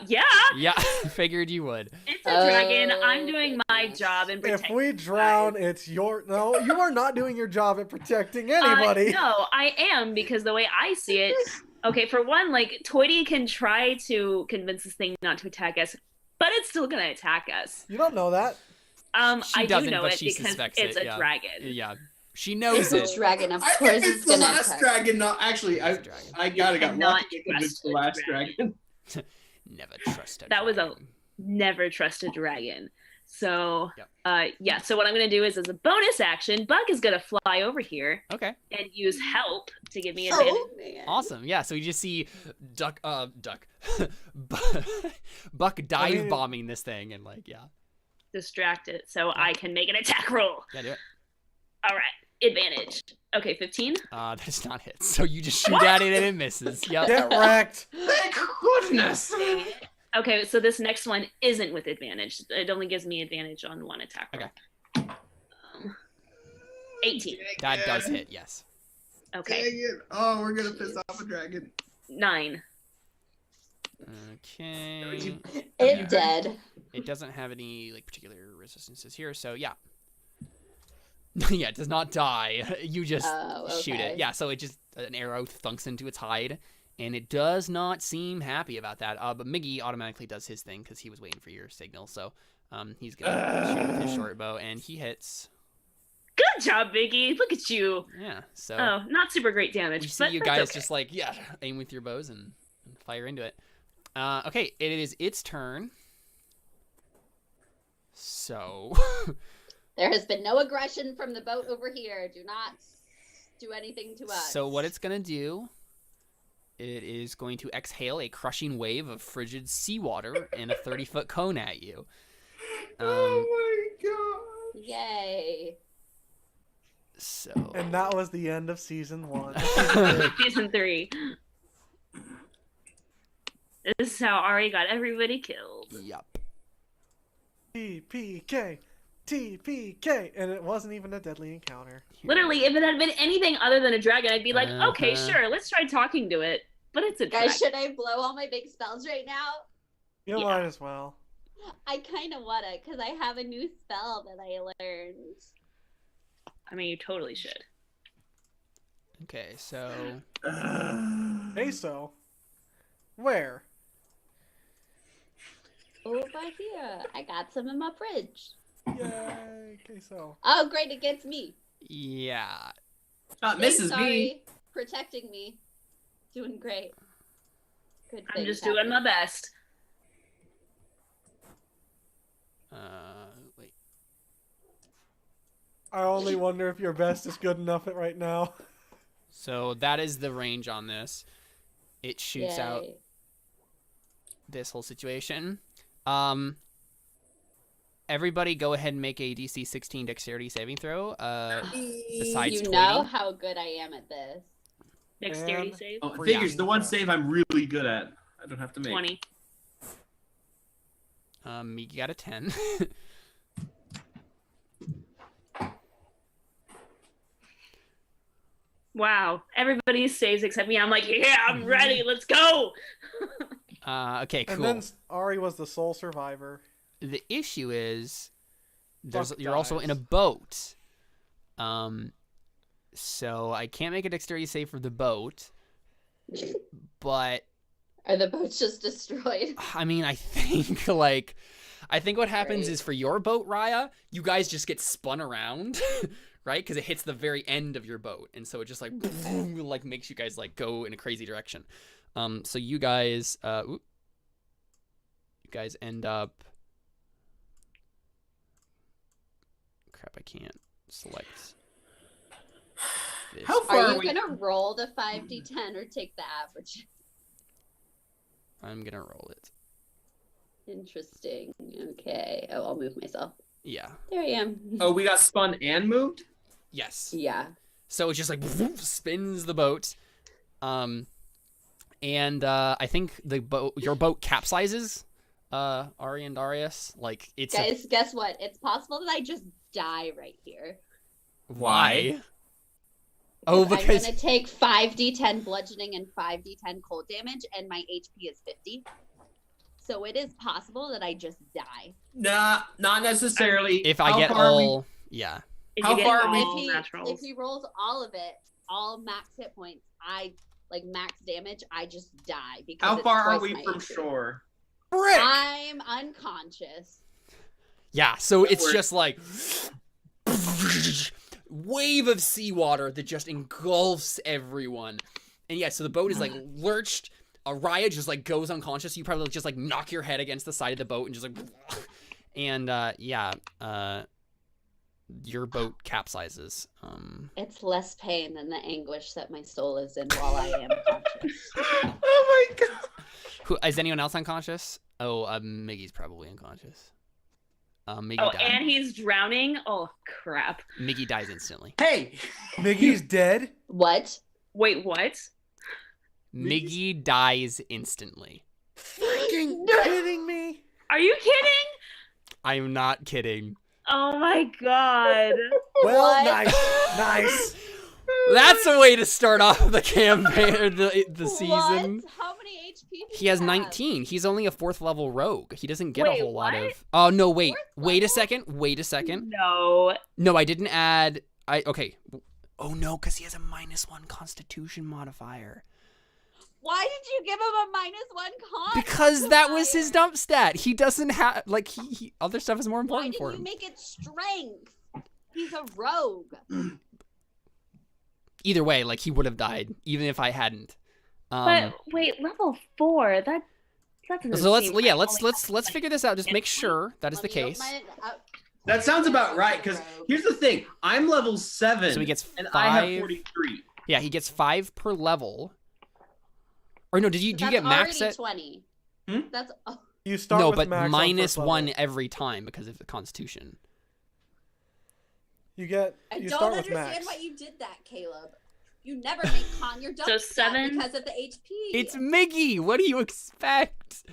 [SPEAKER 2] Yeah.
[SPEAKER 1] Yeah, figured you would.
[SPEAKER 2] It's a dragon. I'm doing my job and
[SPEAKER 3] If
[SPEAKER 2] protecting.
[SPEAKER 3] we drown, it's your. No, you are not doing your job at protecting anybody.
[SPEAKER 2] No, I am, because the way I see it, okay, for one, like Toity can try to convince this thing not to attack us, but it's still gonna attack us.
[SPEAKER 3] You don't know that.
[SPEAKER 1] She
[SPEAKER 2] I
[SPEAKER 1] doesn't,
[SPEAKER 2] do know
[SPEAKER 1] but
[SPEAKER 2] it
[SPEAKER 1] she
[SPEAKER 2] because
[SPEAKER 1] suspects
[SPEAKER 2] it's
[SPEAKER 1] it,
[SPEAKER 2] a
[SPEAKER 1] yeah.
[SPEAKER 2] dragon.
[SPEAKER 1] Yeah, she knows
[SPEAKER 4] It's
[SPEAKER 1] it.
[SPEAKER 4] a dragon, of
[SPEAKER 5] I
[SPEAKER 4] course
[SPEAKER 5] think
[SPEAKER 4] it's
[SPEAKER 5] it's the
[SPEAKER 4] gonna
[SPEAKER 5] last
[SPEAKER 4] attack.
[SPEAKER 5] dragon. No, actually, I got
[SPEAKER 2] cannot
[SPEAKER 5] lucky to convince the
[SPEAKER 2] trust
[SPEAKER 5] last
[SPEAKER 2] a dragon.
[SPEAKER 5] dragon.
[SPEAKER 1] Never trust a
[SPEAKER 2] That was a
[SPEAKER 1] dragon.
[SPEAKER 2] never trust a dragon. So,
[SPEAKER 1] Yep.
[SPEAKER 2] yeah. So what I'm gonna do is, as a bonus action, Buck is gonna fly over here
[SPEAKER 1] Okay.
[SPEAKER 2] and use help to give me advantage.
[SPEAKER 4] Oh, man.
[SPEAKER 1] Awesome. Yeah, so you just see Buck dive bombing this thing and like, yeah.
[SPEAKER 2] Distract it so I can make an attack roll.
[SPEAKER 1] Yeah, do it.
[SPEAKER 2] All right, advantage. Okay, 15.
[SPEAKER 1] That does not hit. So you just shoot at it and it misses. Yep.
[SPEAKER 3] Get wrecked.
[SPEAKER 5] Thank goodness.
[SPEAKER 2] Okay, so this next one isn't with advantage. It only gives me advantage on one attack roll.
[SPEAKER 1] Okay.
[SPEAKER 2] 18.
[SPEAKER 1] That does hit, yes.
[SPEAKER 2] Okay.
[SPEAKER 5] Dang it. Oh, we're gonna piss off a dragon.
[SPEAKER 2] 9.
[SPEAKER 1] Okay.
[SPEAKER 4] It
[SPEAKER 1] Yeah.
[SPEAKER 4] dead.
[SPEAKER 1] It doesn't have any like particular resistances here, so yeah. Yeah, it does not die. You just shoot it.
[SPEAKER 4] Okay.
[SPEAKER 1] Yeah, so it just an arrow thunks into its hide, and it does not seem happy about that. But Miggy automatically does his thing because he was waiting for your signal. So he's gonna shoot with his short bow, and he hits.
[SPEAKER 2] Good job, Biggie. Look at you.
[SPEAKER 1] Yeah. So
[SPEAKER 2] Oh, not super great damage.
[SPEAKER 1] we see
[SPEAKER 2] but
[SPEAKER 1] you
[SPEAKER 2] that's
[SPEAKER 1] guys
[SPEAKER 2] okay.
[SPEAKER 1] just like aim with your bows and fire into it. Okay, it is its turn. So.
[SPEAKER 4] There has been no aggression from the boat over here. Do not do anything to us.
[SPEAKER 1] So what it's going to do, it is going to exhale a crushing wave of frigid seawater in a 30-foot cone at you.
[SPEAKER 5] Oh my god.
[SPEAKER 4] Yay.
[SPEAKER 1] So.
[SPEAKER 3] And that was the end of season 1.
[SPEAKER 2] Season 3. This is how Ari got everybody killed.
[SPEAKER 1] Yup.
[SPEAKER 3] TPK, TPK, and it wasn't even a deadly encounter.
[SPEAKER 2] Literally, if it had been anything other than a dragon, I'd be like, okay,
[SPEAKER 1] Uh-huh.
[SPEAKER 2] sure, let's try talking to it. But it's a dragon.
[SPEAKER 4] Guys, should I blow all my big spells right now?
[SPEAKER 3] You
[SPEAKER 2] Yeah.
[SPEAKER 3] might as well.
[SPEAKER 4] I kind of want to, because I have a new spell that I learned.
[SPEAKER 2] I mean, you totally should.
[SPEAKER 1] Okay, so.
[SPEAKER 3] Hey, so where?
[SPEAKER 4] Over here. I got some in my fridge.
[SPEAKER 3] Yay, okay, so.
[SPEAKER 4] Oh, great, it gets me.
[SPEAKER 1] Yeah.
[SPEAKER 5] Misses
[SPEAKER 4] Sorry.
[SPEAKER 5] me.
[SPEAKER 4] Protecting me. Doing great. Good
[SPEAKER 2] I'm
[SPEAKER 4] things
[SPEAKER 2] just doing my
[SPEAKER 4] happening.
[SPEAKER 2] best.
[SPEAKER 1] Wait.
[SPEAKER 3] I only wonder if your best is good enough right now.
[SPEAKER 1] So that is the range on this. It shoots out
[SPEAKER 4] Yay.
[SPEAKER 1] this whole situation. Everybody go ahead and make a DC 16 dexterity saving throw. Besides
[SPEAKER 4] You
[SPEAKER 1] Tweety.
[SPEAKER 4] know how good I am at this.
[SPEAKER 2] Dexterity
[SPEAKER 3] And-
[SPEAKER 2] save.
[SPEAKER 5] Oh, it
[SPEAKER 3] For
[SPEAKER 5] figures
[SPEAKER 3] you.
[SPEAKER 5] the one save I'm really good at. I don't have to make.
[SPEAKER 2] 20.
[SPEAKER 1] Miki got a 10.
[SPEAKER 2] Wow. Everybody saves except me. I'm like, yeah, I'm ready. Let's go.
[SPEAKER 1] Okay,
[SPEAKER 3] And
[SPEAKER 1] cool.
[SPEAKER 3] then Ari was the sole survivor.
[SPEAKER 1] The issue is
[SPEAKER 3] Buck
[SPEAKER 1] you're also
[SPEAKER 3] dies.
[SPEAKER 1] in a boat. So I can't make a dexterity save for the boat. But
[SPEAKER 4] Are the boats just destroyed?
[SPEAKER 1] I mean, I think what happens
[SPEAKER 4] Great.
[SPEAKER 1] is for your boat, Raya, you guys just get spun around, right? Because it hits the very end of your boat, and so it just like makes you guys like go in a crazy direction. So you guys, end up. Crap! I can't select. This.
[SPEAKER 5] How far
[SPEAKER 4] Are
[SPEAKER 5] are
[SPEAKER 4] you
[SPEAKER 5] we?
[SPEAKER 4] gonna roll the 5d10 or take the average?
[SPEAKER 1] I'm gonna roll it.
[SPEAKER 4] Interesting. Okay. Oh, I'll move myself.
[SPEAKER 1] Yeah.
[SPEAKER 4] There I am.
[SPEAKER 5] Oh, we got spun and moved?
[SPEAKER 1] Yes.
[SPEAKER 4] Yeah.
[SPEAKER 1] So it just like spins the boat, and I think your boat capsizes. Ari and Darius, like it's
[SPEAKER 4] Guys, guess what? It's possible that I just die right here.
[SPEAKER 1] why? Oh, because
[SPEAKER 4] I'm gonna take 5d10 bludgeoning and 5d10 cold damage, and my HP is 50. So it is possible that I just die.
[SPEAKER 5] Nah, not necessarily.
[SPEAKER 1] if I
[SPEAKER 5] How
[SPEAKER 1] get
[SPEAKER 5] far are we-
[SPEAKER 1] all, yeah.
[SPEAKER 2] If
[SPEAKER 5] How
[SPEAKER 2] you get
[SPEAKER 5] far are we-
[SPEAKER 2] all
[SPEAKER 4] If
[SPEAKER 2] naturals.
[SPEAKER 4] he rolls all of it, all max hit points, I like max damage, I just die because
[SPEAKER 5] How
[SPEAKER 4] it's
[SPEAKER 5] far are
[SPEAKER 4] twice
[SPEAKER 5] we
[SPEAKER 4] my
[SPEAKER 5] from
[SPEAKER 4] HP.
[SPEAKER 5] shore?
[SPEAKER 1] Frick!
[SPEAKER 4] I'm unconscious.
[SPEAKER 1] Yeah, so it's
[SPEAKER 5] We're-
[SPEAKER 1] just like wave of seawater that just engulfs everyone. And yeah, so the boat is like lurched. Araya just like goes unconscious. You probably just like knock your head against the side of the boat and just like and your boat capsizes.
[SPEAKER 4] It's less pain than the anguish that my soul is in while I am conscious.
[SPEAKER 5] Oh my god.
[SPEAKER 1] Who is anyone else unconscious? Oh, Miggy's probably unconscious. Miggy
[SPEAKER 2] Oh,
[SPEAKER 1] died.
[SPEAKER 2] and he's drowning? Oh, crap.
[SPEAKER 1] Miggy dies instantly.
[SPEAKER 5] Hey.
[SPEAKER 3] Miggy's dead?
[SPEAKER 4] What?
[SPEAKER 2] Wait, what?
[SPEAKER 1] Miggy dies instantly.
[SPEAKER 3] Freaking kidding me?
[SPEAKER 2] Are you kidding?
[SPEAKER 1] I'm not kidding.
[SPEAKER 2] Oh my god.
[SPEAKER 3] Well,
[SPEAKER 4] What?
[SPEAKER 3] nice.
[SPEAKER 1] That's a way to start off the campaign or the season.
[SPEAKER 4] What? How many HP does
[SPEAKER 1] He has
[SPEAKER 4] have?
[SPEAKER 1] 19. He's only a 4th level rogue. He doesn't get
[SPEAKER 2] Wait,
[SPEAKER 1] a whole lot
[SPEAKER 2] what?
[SPEAKER 1] of. Oh no, wait.
[SPEAKER 4] 4th
[SPEAKER 1] Wait a
[SPEAKER 4] level?
[SPEAKER 1] second. Wait a second.
[SPEAKER 2] No.
[SPEAKER 1] No, I didn't add okay. Oh no, cuz he has a -1 constitution modifier.
[SPEAKER 4] Why did you give him a -1 con?
[SPEAKER 1] Because that was his
[SPEAKER 4] modifier?
[SPEAKER 1] dump stat. He doesn't have like he other stuff is more
[SPEAKER 4] Why
[SPEAKER 1] important
[SPEAKER 4] did
[SPEAKER 1] for
[SPEAKER 4] you
[SPEAKER 1] him.
[SPEAKER 4] make it strength? He's a rogue.
[SPEAKER 1] Either way, like he would have died even if I hadn't.
[SPEAKER 2] But wait, level 4. That doesn't
[SPEAKER 1] So let's
[SPEAKER 2] seem
[SPEAKER 1] yeah,
[SPEAKER 2] right.
[SPEAKER 1] let's figure this out. Just make sure that is the
[SPEAKER 4] Let me open
[SPEAKER 1] case.
[SPEAKER 5] That sounds about right. Because here's the thing: I'm level 7,
[SPEAKER 1] So he gets
[SPEAKER 5] and
[SPEAKER 1] 5.
[SPEAKER 5] I have 43.
[SPEAKER 1] Yeah, he gets 5 per level. Or no, do you
[SPEAKER 4] That's
[SPEAKER 1] get max
[SPEAKER 4] already
[SPEAKER 1] at
[SPEAKER 4] 20.
[SPEAKER 5] Hmm?
[SPEAKER 4] That's
[SPEAKER 3] You start
[SPEAKER 1] no,
[SPEAKER 3] with
[SPEAKER 1] but
[SPEAKER 3] max on first
[SPEAKER 1] -1
[SPEAKER 3] level.
[SPEAKER 1] every time because of the constitution.
[SPEAKER 3] You get.
[SPEAKER 4] I
[SPEAKER 3] You
[SPEAKER 4] don't
[SPEAKER 3] start with
[SPEAKER 4] understand
[SPEAKER 3] max.
[SPEAKER 4] why you did that, Caleb. You never make con your dump
[SPEAKER 2] So
[SPEAKER 4] stat
[SPEAKER 2] 7?
[SPEAKER 4] because of the HP.
[SPEAKER 1] It's Miggy. What do you expect?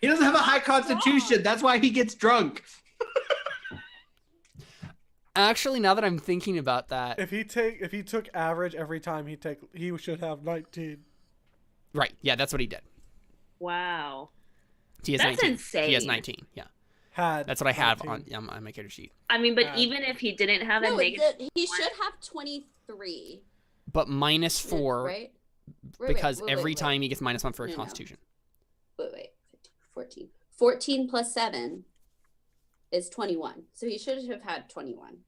[SPEAKER 5] He doesn't have a high constitution.
[SPEAKER 4] wrong.
[SPEAKER 5] That's why he gets drunk.
[SPEAKER 1] Actually, now that I'm thinking about that,
[SPEAKER 3] If he took average every time he should have 19.
[SPEAKER 1] right? Yeah, that's what he did.
[SPEAKER 2] Wow.
[SPEAKER 1] He has
[SPEAKER 2] That's
[SPEAKER 1] 19. He has
[SPEAKER 2] insane.
[SPEAKER 1] 19. Yeah,
[SPEAKER 3] Had.
[SPEAKER 1] that's what I have
[SPEAKER 3] 19.
[SPEAKER 1] on my character sheet.
[SPEAKER 2] I mean, but
[SPEAKER 3] Yeah.
[SPEAKER 2] even if he didn't have a
[SPEAKER 4] No,
[SPEAKER 2] negative,
[SPEAKER 4] he should have 23.
[SPEAKER 1] But -4
[SPEAKER 4] Right?
[SPEAKER 1] because
[SPEAKER 4] Wait,
[SPEAKER 1] every
[SPEAKER 4] wait.
[SPEAKER 1] time he gets -1 for a
[SPEAKER 4] No, no.
[SPEAKER 1] constitution.
[SPEAKER 4] Wait. 14. 14 plus 7 is 21. So he should have had 21.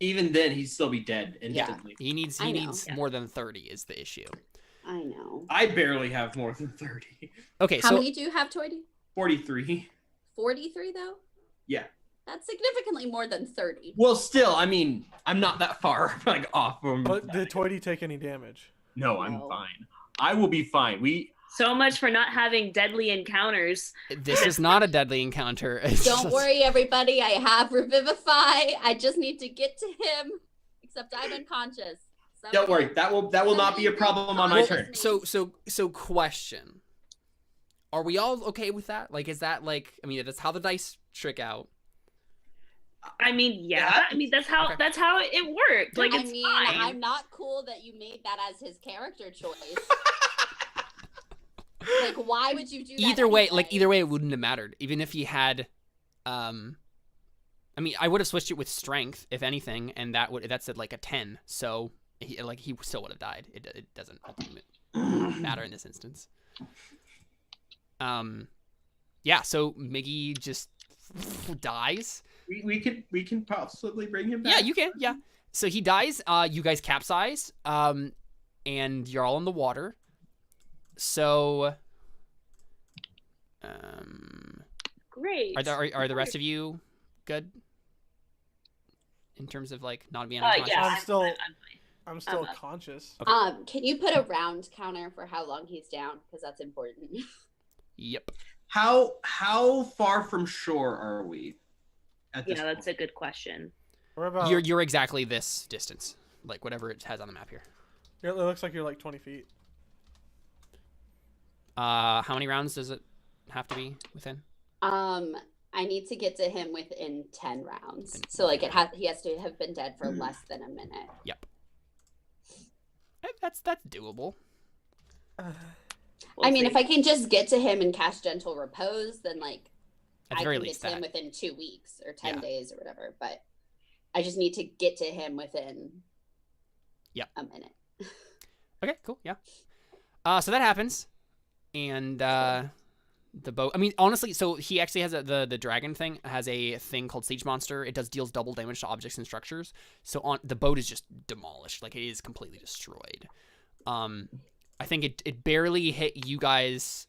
[SPEAKER 5] Even then, he'd still be dead instantly.
[SPEAKER 1] He needs
[SPEAKER 4] I know.
[SPEAKER 1] more than 30 is the issue.
[SPEAKER 4] I know.
[SPEAKER 5] I barely have more than 30.
[SPEAKER 1] Okay,
[SPEAKER 4] How
[SPEAKER 1] so
[SPEAKER 4] many do you have, Toity?
[SPEAKER 5] 43.
[SPEAKER 4] 43, though?
[SPEAKER 5] Yeah.
[SPEAKER 4] That's significantly more than 30.
[SPEAKER 5] Well, still, I mean, I'm not that far like off from.
[SPEAKER 3] But did Toity take any damage?
[SPEAKER 5] No, I'm
[SPEAKER 4] No.
[SPEAKER 5] fine. I will be fine.
[SPEAKER 2] so much for not having deadly encounters.
[SPEAKER 1] this is not a deadly encounter. It's
[SPEAKER 4] Don't
[SPEAKER 1] just-
[SPEAKER 4] worry, everybody. I have Revivify. I just need to get to him. Except I'm unconscious.
[SPEAKER 5] Don't worry. That will not be a problem on my
[SPEAKER 1] Well,
[SPEAKER 5] turn.
[SPEAKER 1] So question. Are we all okay with that? Like, is that like? I mean, that's how the dice trick out.
[SPEAKER 2] I mean, yeah.
[SPEAKER 5] Yeah.
[SPEAKER 2] I mean, that's how it worked. Like,
[SPEAKER 4] I
[SPEAKER 2] it's
[SPEAKER 4] mean,
[SPEAKER 2] fine.
[SPEAKER 4] I'm not cool that you made that as his character choice. Like, why would you do that?
[SPEAKER 1] Either way,
[SPEAKER 4] anyway?
[SPEAKER 1] it wouldn't have mattered. Even if he had, I mean, I would have switched it with strength, if anything, and that's at like a 10. So he still would have died. It doesn't ultimately matter in this instance. Yeah. So Miggy just dies.
[SPEAKER 5] We can possibly bring him back.
[SPEAKER 1] Yeah, you can. Yeah. So he dies. You guys capsize. And you're all in the water. So,
[SPEAKER 2] Great.
[SPEAKER 1] are the rest of you good? In terms of like not being
[SPEAKER 2] Yeah,
[SPEAKER 1] unconscious?
[SPEAKER 3] I'm still
[SPEAKER 2] up.
[SPEAKER 3] conscious.
[SPEAKER 1] Okay.
[SPEAKER 4] Can you put a round counter for how long he's down? Because that's important.
[SPEAKER 1] Yep.
[SPEAKER 5] How far from shore are we? At this
[SPEAKER 2] Yeah, that's a
[SPEAKER 5] point?
[SPEAKER 2] good question.
[SPEAKER 3] We're about.
[SPEAKER 1] You're exactly this distance, like whatever it has on the map here.
[SPEAKER 3] It looks like you're like 20 feet.
[SPEAKER 1] How many rounds does it have to be within?
[SPEAKER 4] I need to get to him within 10 rounds.
[SPEAKER 1] Within-
[SPEAKER 4] So like he has to have been dead for less than a minute.
[SPEAKER 1] Yep. That's doable.
[SPEAKER 2] We'll
[SPEAKER 4] I mean,
[SPEAKER 2] see.
[SPEAKER 4] if I can just get to him and cast Gentle Repose, then like
[SPEAKER 1] At the
[SPEAKER 4] I
[SPEAKER 1] very
[SPEAKER 4] can
[SPEAKER 1] least,
[SPEAKER 4] get to him
[SPEAKER 1] that.
[SPEAKER 4] within 2 weeks or 10
[SPEAKER 1] Yeah.
[SPEAKER 4] days or whatever. But I just need to get to him within a minute.
[SPEAKER 1] Okay, cool. Yeah. So that happens, and the boat. I mean, honestly, so he actually has the dragon thing has a thing called Siege Monster. It deals double damage to objects and structures. So the boat is just demolished. Like it is completely destroyed. I think it barely hit you guys,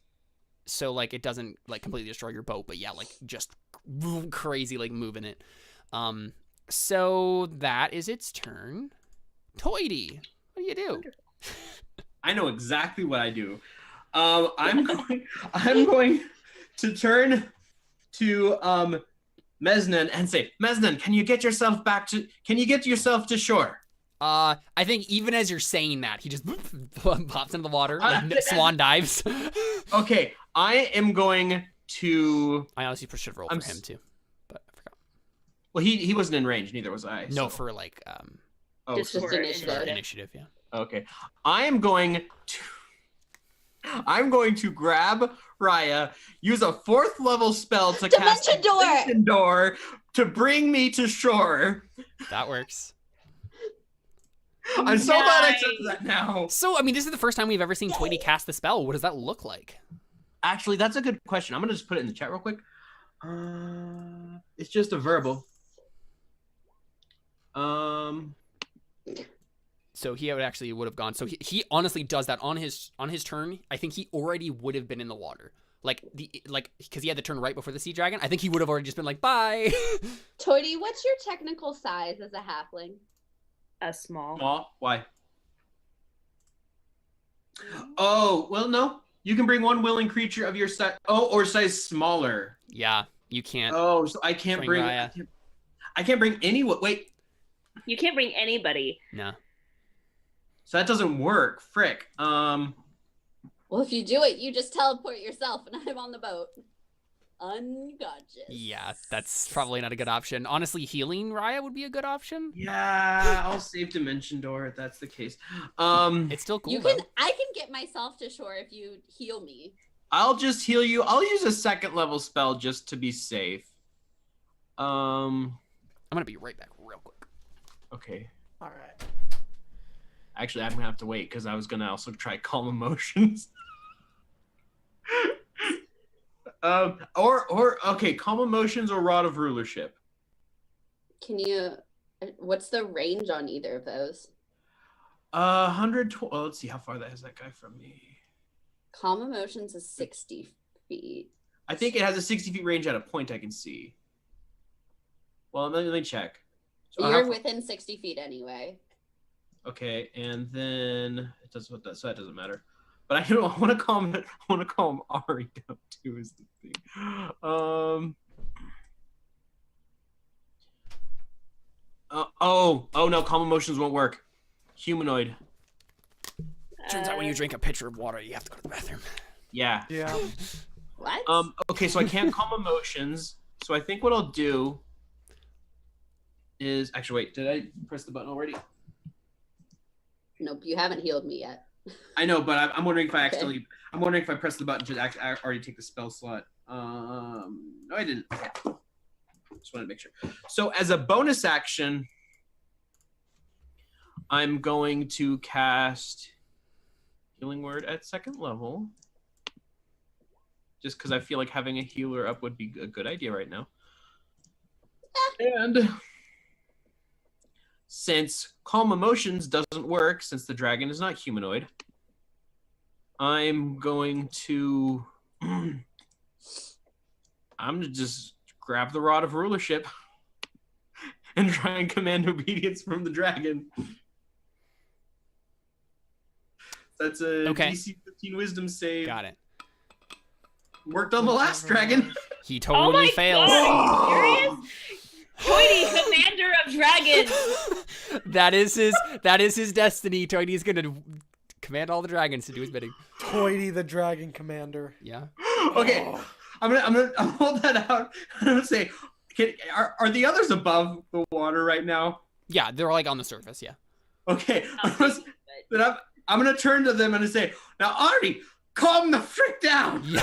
[SPEAKER 1] so like it doesn't like completely destroy your boat, but yeah, like just crazy like moving it. So that is its turn. Toity, what do you do?
[SPEAKER 5] I know exactly what I do. I'm going to turn to Mesnan and say, Mesnan, can you get yourself to shore?
[SPEAKER 1] I think even as you're saying that, he just pops into the water, like swan dives.
[SPEAKER 5] Okay, I am going to.
[SPEAKER 1] I honestly should have rolled for him too, but I forgot.
[SPEAKER 5] Well, he wasn't in range, neither was I.
[SPEAKER 1] No,
[SPEAKER 5] so-
[SPEAKER 1] for like
[SPEAKER 5] Oh,
[SPEAKER 4] Just
[SPEAKER 5] so-
[SPEAKER 4] initiative.
[SPEAKER 1] initiative, yeah.
[SPEAKER 5] Okay. I'm going to grab Raya, use a 4th level spell to cast
[SPEAKER 4] Dimension door!
[SPEAKER 5] Dimension Door to bring me to shore.
[SPEAKER 1] That works.
[SPEAKER 5] I'm so glad I took that now.
[SPEAKER 1] So, I mean, this is the first time we've ever seen Toity cast the spell. What does that look like?
[SPEAKER 5] Actually, that's a good question. I'm going to just put it in the chat real quick. It's just a verbal.
[SPEAKER 1] So he would have gone. So he honestly does that on his turn. I think he already would have been in the water. Because he had the turn right before the sea dragon. I think he would have already just been like, bye.
[SPEAKER 4] Toity, what's your technical size as a halfling?
[SPEAKER 2] A small.
[SPEAKER 5] Small? Why? Oh, well, no. You can bring one willing creature of your size. Oh, or size smaller.
[SPEAKER 1] Yeah, you can't.
[SPEAKER 5] Oh, so I can't bring. I can't bring anyone. Wait.
[SPEAKER 2] You can't bring anybody.
[SPEAKER 1] No.
[SPEAKER 5] So that doesn't work. Frick.
[SPEAKER 4] Well, if you do it, you just teleport yourself, and I'm on the boat, unconscious.
[SPEAKER 1] Yeah, that's probably not a good option. Honestly, healing Raya would be a good option.
[SPEAKER 5] Yeah, I'll save Dimension Door if that's the case.
[SPEAKER 1] It's still cool.
[SPEAKER 4] I can get myself to shore if you heal me.
[SPEAKER 5] I'll just heal you. I'll use a 2nd level spell just to be safe.
[SPEAKER 1] I'm gonna be right back real quick.
[SPEAKER 5] Okay.
[SPEAKER 3] All right.
[SPEAKER 5] Actually, I'm gonna have to wait because I was gonna also try Calm Emotions. Okay, Calm Emotions or Rod of Rulership.
[SPEAKER 4] Can you? What's the range on either of those?
[SPEAKER 5] 120. Let's see how far that is that guy from me.
[SPEAKER 4] Calm Emotions is 60 feet.
[SPEAKER 5] I think it has a 60 feet range at a point I can see. Well, let me check. So
[SPEAKER 4] You're within 60 feet anyway.
[SPEAKER 5] Okay, and then it does what that, so that doesn't matter. But I want to calm Ari down too. Is the thing. Oh no, calm emotions won't work. Humanoid.
[SPEAKER 1] Turns out when you drink a pitcher of water, you have to go to the bathroom.
[SPEAKER 5] Yeah.
[SPEAKER 3] Yeah.
[SPEAKER 4] What?
[SPEAKER 5] Okay, so I can't calm emotions. So I think what I'll do is actually wait. Did I press the button already?
[SPEAKER 4] Nope, you haven't healed me yet.
[SPEAKER 5] I know, but I'm wondering if I accidentally. I'm wondering if I press the button to already take the spell slot. No, I didn't. Okay. Just wanted to make sure. So as a bonus action, I'm going to cast Healing Word at 2nd level. Just because I feel like having a healer up would be a good idea right now. And since Calm Emotions doesn't work, since the dragon is not humanoid, I'm going to just grab the Rod of Rulership and try and command obedience from the dragon. That's a DC 15 Wisdom save.
[SPEAKER 1] Got it.
[SPEAKER 5] Worked on the last dragon.
[SPEAKER 1] He totally fails.
[SPEAKER 2] God, are you serious? Toity, commander of dragons.
[SPEAKER 1] That is his destiny. Toity's gonna command all the dragons to do his bidding.
[SPEAKER 3] Toity, the dragon commander.
[SPEAKER 1] Yeah.
[SPEAKER 5] Okay, I'm gonna hold that out. I'm gonna say, are the others above the water right now?
[SPEAKER 1] Yeah, they're like on the surface. Yeah.
[SPEAKER 5] Okay, then I'm gonna turn to them and say, now Ari, calm the frick down.
[SPEAKER 1] Yeah.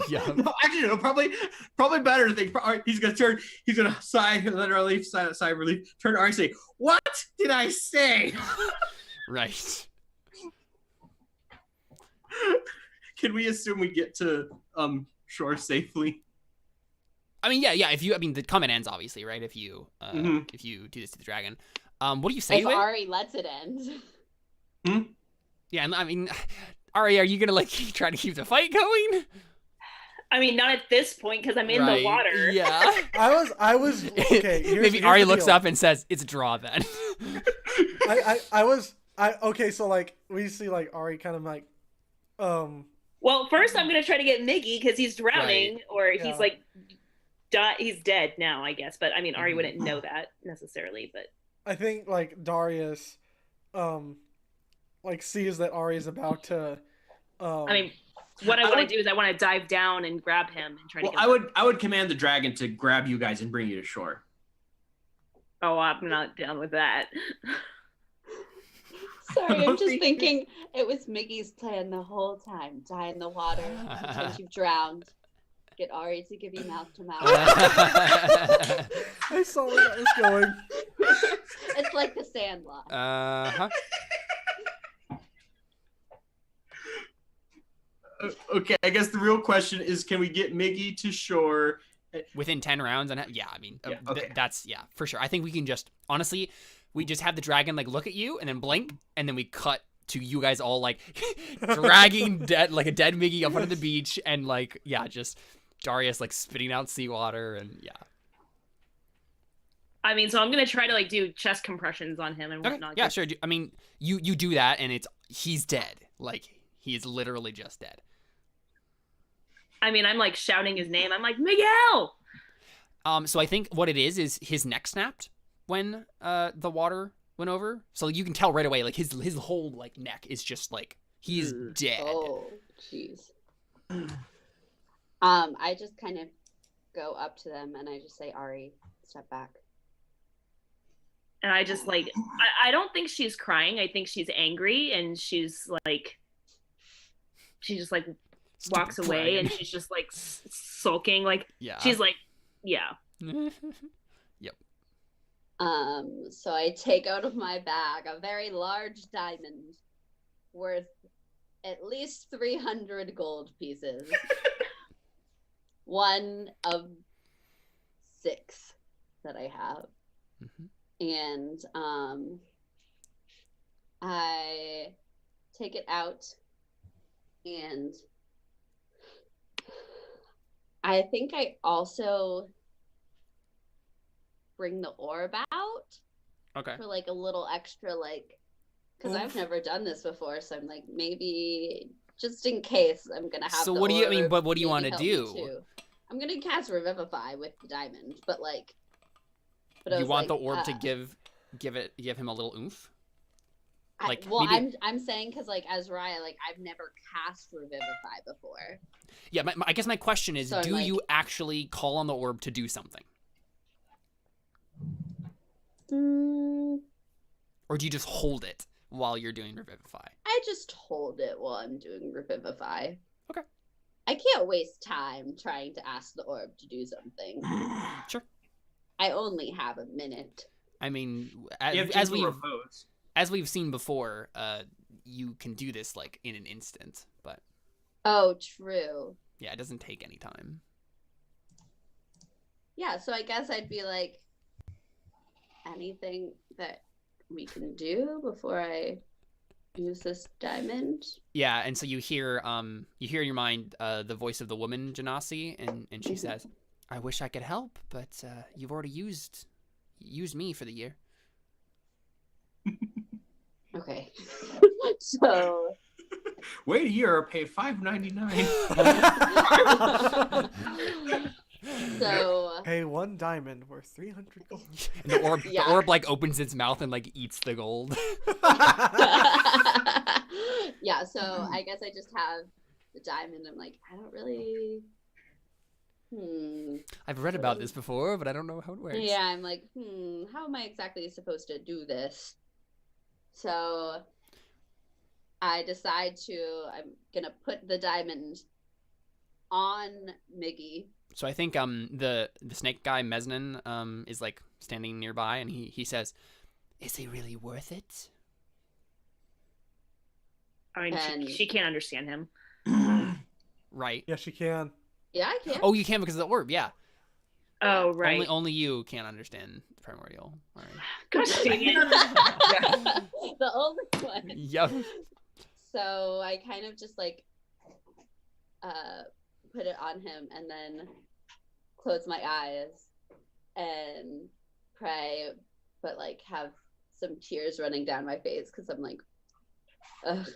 [SPEAKER 1] Yeah.
[SPEAKER 5] No, actually, no, probably better to think. He's gonna turn. He's gonna sigh, literally sigh of relief. Turn to Ari and say, "What did I say?"
[SPEAKER 1] Right.
[SPEAKER 5] Can we assume we get to shore safely?
[SPEAKER 1] I mean, yeah. The comment ends obviously, right? If you do this to the dragon, what do you say?
[SPEAKER 4] If Ari lets it end.
[SPEAKER 1] Yeah, and I mean, Ari, are you gonna try to keep the fight going?
[SPEAKER 2] I mean, not at this point because I'm in the water.
[SPEAKER 1] Yeah.
[SPEAKER 3] I was okay.
[SPEAKER 1] Maybe Ari looks up and says, "It's a draw then."
[SPEAKER 3] Okay, so we see Ari kind of
[SPEAKER 2] Well, first I'm gonna try to get Miggy because he's drowning, or he's he's dead now, I guess. But I mean, Ari wouldn't know that necessarily. But
[SPEAKER 3] I think Darius, sees that Ari is about to.
[SPEAKER 2] I mean, what I want to do is I want to dive down and grab him and try to.
[SPEAKER 5] I would command the dragon to grab you guys and bring you to shore.
[SPEAKER 2] Oh, I'm not down with that.
[SPEAKER 4] Sorry, I'm
[SPEAKER 5] don't
[SPEAKER 4] just
[SPEAKER 5] think-
[SPEAKER 4] thinking it was Miggy's plan the whole time. Die in the water, pretend you've drowned. Get Ari to give you mouth to mouth.
[SPEAKER 3] I saw where that was going.
[SPEAKER 4] It's like the Sandlot.
[SPEAKER 1] Uh-huh.
[SPEAKER 5] Okay, I guess the real question is, can we get Miggy to shore?
[SPEAKER 1] Within 10 rounds, and yeah, I mean,
[SPEAKER 5] Yeah, okay.
[SPEAKER 1] that's for sure. I think we can just honestly, we just have the dragon like look at you and then blink, and then we cut to you guys all like dragging dead like a dead Miggy up onto the beach, and like just Darius like spitting out seawater, and yeah.
[SPEAKER 2] I mean, so I'm gonna try to like do chest compressions on him and
[SPEAKER 1] Okay,
[SPEAKER 2] whatnot.
[SPEAKER 1] yeah,
[SPEAKER 2] 'cause-
[SPEAKER 1] sure. I mean, you do that, and he's dead. Like he is literally just dead.
[SPEAKER 2] I mean, I'm like shouting his name. I'm like, Miguel!
[SPEAKER 1] So I think what it is his neck snapped when the water went over. So you can tell right away, like his whole like neck is just like he's dead.
[SPEAKER 4] Oh, jeez. I just kind of go up to them and I just say, Ari, step back.
[SPEAKER 2] And I just like, I don't think she's crying. I think she's angry and she's like, she just like walks away and she's just like sulking. Like,
[SPEAKER 1] Yeah.
[SPEAKER 2] she's like, yeah.
[SPEAKER 1] Yep.
[SPEAKER 4] So I take out of my bag a very large diamond worth at least 300 gold pieces. One of 6 that I have. And I take it out and I think I also bring the orb out
[SPEAKER 1] Okay.
[SPEAKER 4] for like a little extra like because I've never done this before, so I'm like maybe just in case I'm gonna have
[SPEAKER 1] So
[SPEAKER 4] the
[SPEAKER 1] what do you- I mean,
[SPEAKER 4] orb
[SPEAKER 1] but what do you
[SPEAKER 4] maybe
[SPEAKER 1] wanna
[SPEAKER 4] help me
[SPEAKER 1] do?
[SPEAKER 4] too. I'm gonna cast Revivify with the diamond, but like but I
[SPEAKER 1] You
[SPEAKER 4] was
[SPEAKER 1] want
[SPEAKER 4] like,
[SPEAKER 1] the orb to give him a little oomph? Like,
[SPEAKER 4] well,
[SPEAKER 1] maybe-
[SPEAKER 4] I'm saying because like as Raya, like I've never cast Revivify before.
[SPEAKER 1] Yeah, I guess my question is,
[SPEAKER 4] So I'm
[SPEAKER 1] do
[SPEAKER 4] like-
[SPEAKER 1] you actually call on the orb to do something? Or do you just hold it while you're doing Revivify?
[SPEAKER 4] I just hold it while I'm doing Revivify.
[SPEAKER 1] Okay.
[SPEAKER 4] I can't waste time trying to ask the orb to do something.
[SPEAKER 1] Sure.
[SPEAKER 4] I only have a minute.
[SPEAKER 1] I mean,
[SPEAKER 5] You have
[SPEAKER 1] as
[SPEAKER 5] gentle
[SPEAKER 1] we've
[SPEAKER 5] repose.
[SPEAKER 1] as we've seen before, you can do this like in an instant, but
[SPEAKER 4] Oh, true.
[SPEAKER 1] yeah, it doesn't take any time.
[SPEAKER 4] Yeah, so I guess I'd be like, anything that we can do before I use this diamond?
[SPEAKER 1] Yeah, and so you hear in your mind the voice of the woman Janasi, and she says, "I wish I could help, but you've already used me for the year."
[SPEAKER 4] Okay. So
[SPEAKER 5] Wait a year or pay $5.99.
[SPEAKER 4] so
[SPEAKER 3] Pay 1 diamond worth 300 gold.
[SPEAKER 1] And the orb
[SPEAKER 4] Yeah.
[SPEAKER 1] the orb like opens its mouth and like eats the gold.
[SPEAKER 4] yeah, so I guess I just have the diamond. I'm like, I don't really
[SPEAKER 1] I've read about this before, but I don't know how it works.
[SPEAKER 4] Yeah, I'm like, how am I exactly supposed to do this? So I decide I'm gonna put the diamond on Miggy.
[SPEAKER 1] So I think the snake guy Mesnan is like standing nearby, and he says, "Is he really worth it?"
[SPEAKER 2] I mean,
[SPEAKER 4] And-
[SPEAKER 2] she can't understand him.
[SPEAKER 1] Right.
[SPEAKER 3] Yes, you can.
[SPEAKER 4] Yeah, I can.
[SPEAKER 1] Oh, you can because of the orb. Yeah.
[SPEAKER 2] Oh, right.
[SPEAKER 1] Only you can't understand primordial. All right.
[SPEAKER 2] Gosh dang it.
[SPEAKER 4] The only one.
[SPEAKER 1] Yep.
[SPEAKER 4] So I kind of just like put it on him and then close my eyes and pray, but like have some tears running down my face because I'm like, ugh,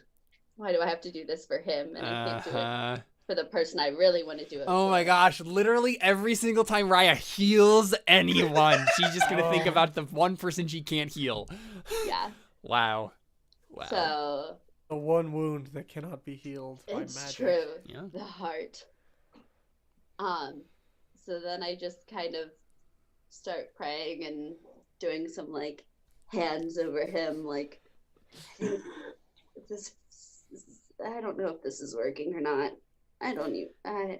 [SPEAKER 4] why do I have to do this for him? And I can't do it for the person I really want to do it
[SPEAKER 1] Oh
[SPEAKER 4] for.
[SPEAKER 1] my gosh, literally every single time Raya heals anyone, she's just going to think about the one person she can't heal.
[SPEAKER 4] Yeah.
[SPEAKER 1] Wow.
[SPEAKER 4] So
[SPEAKER 3] The one wound that cannot be healed by
[SPEAKER 4] it's
[SPEAKER 3] magic.
[SPEAKER 4] true.
[SPEAKER 1] Yeah.
[SPEAKER 4] The heart. So then I just kind of start praying and doing some like hands over him, like This, I don't know if this is working or not. I don't even.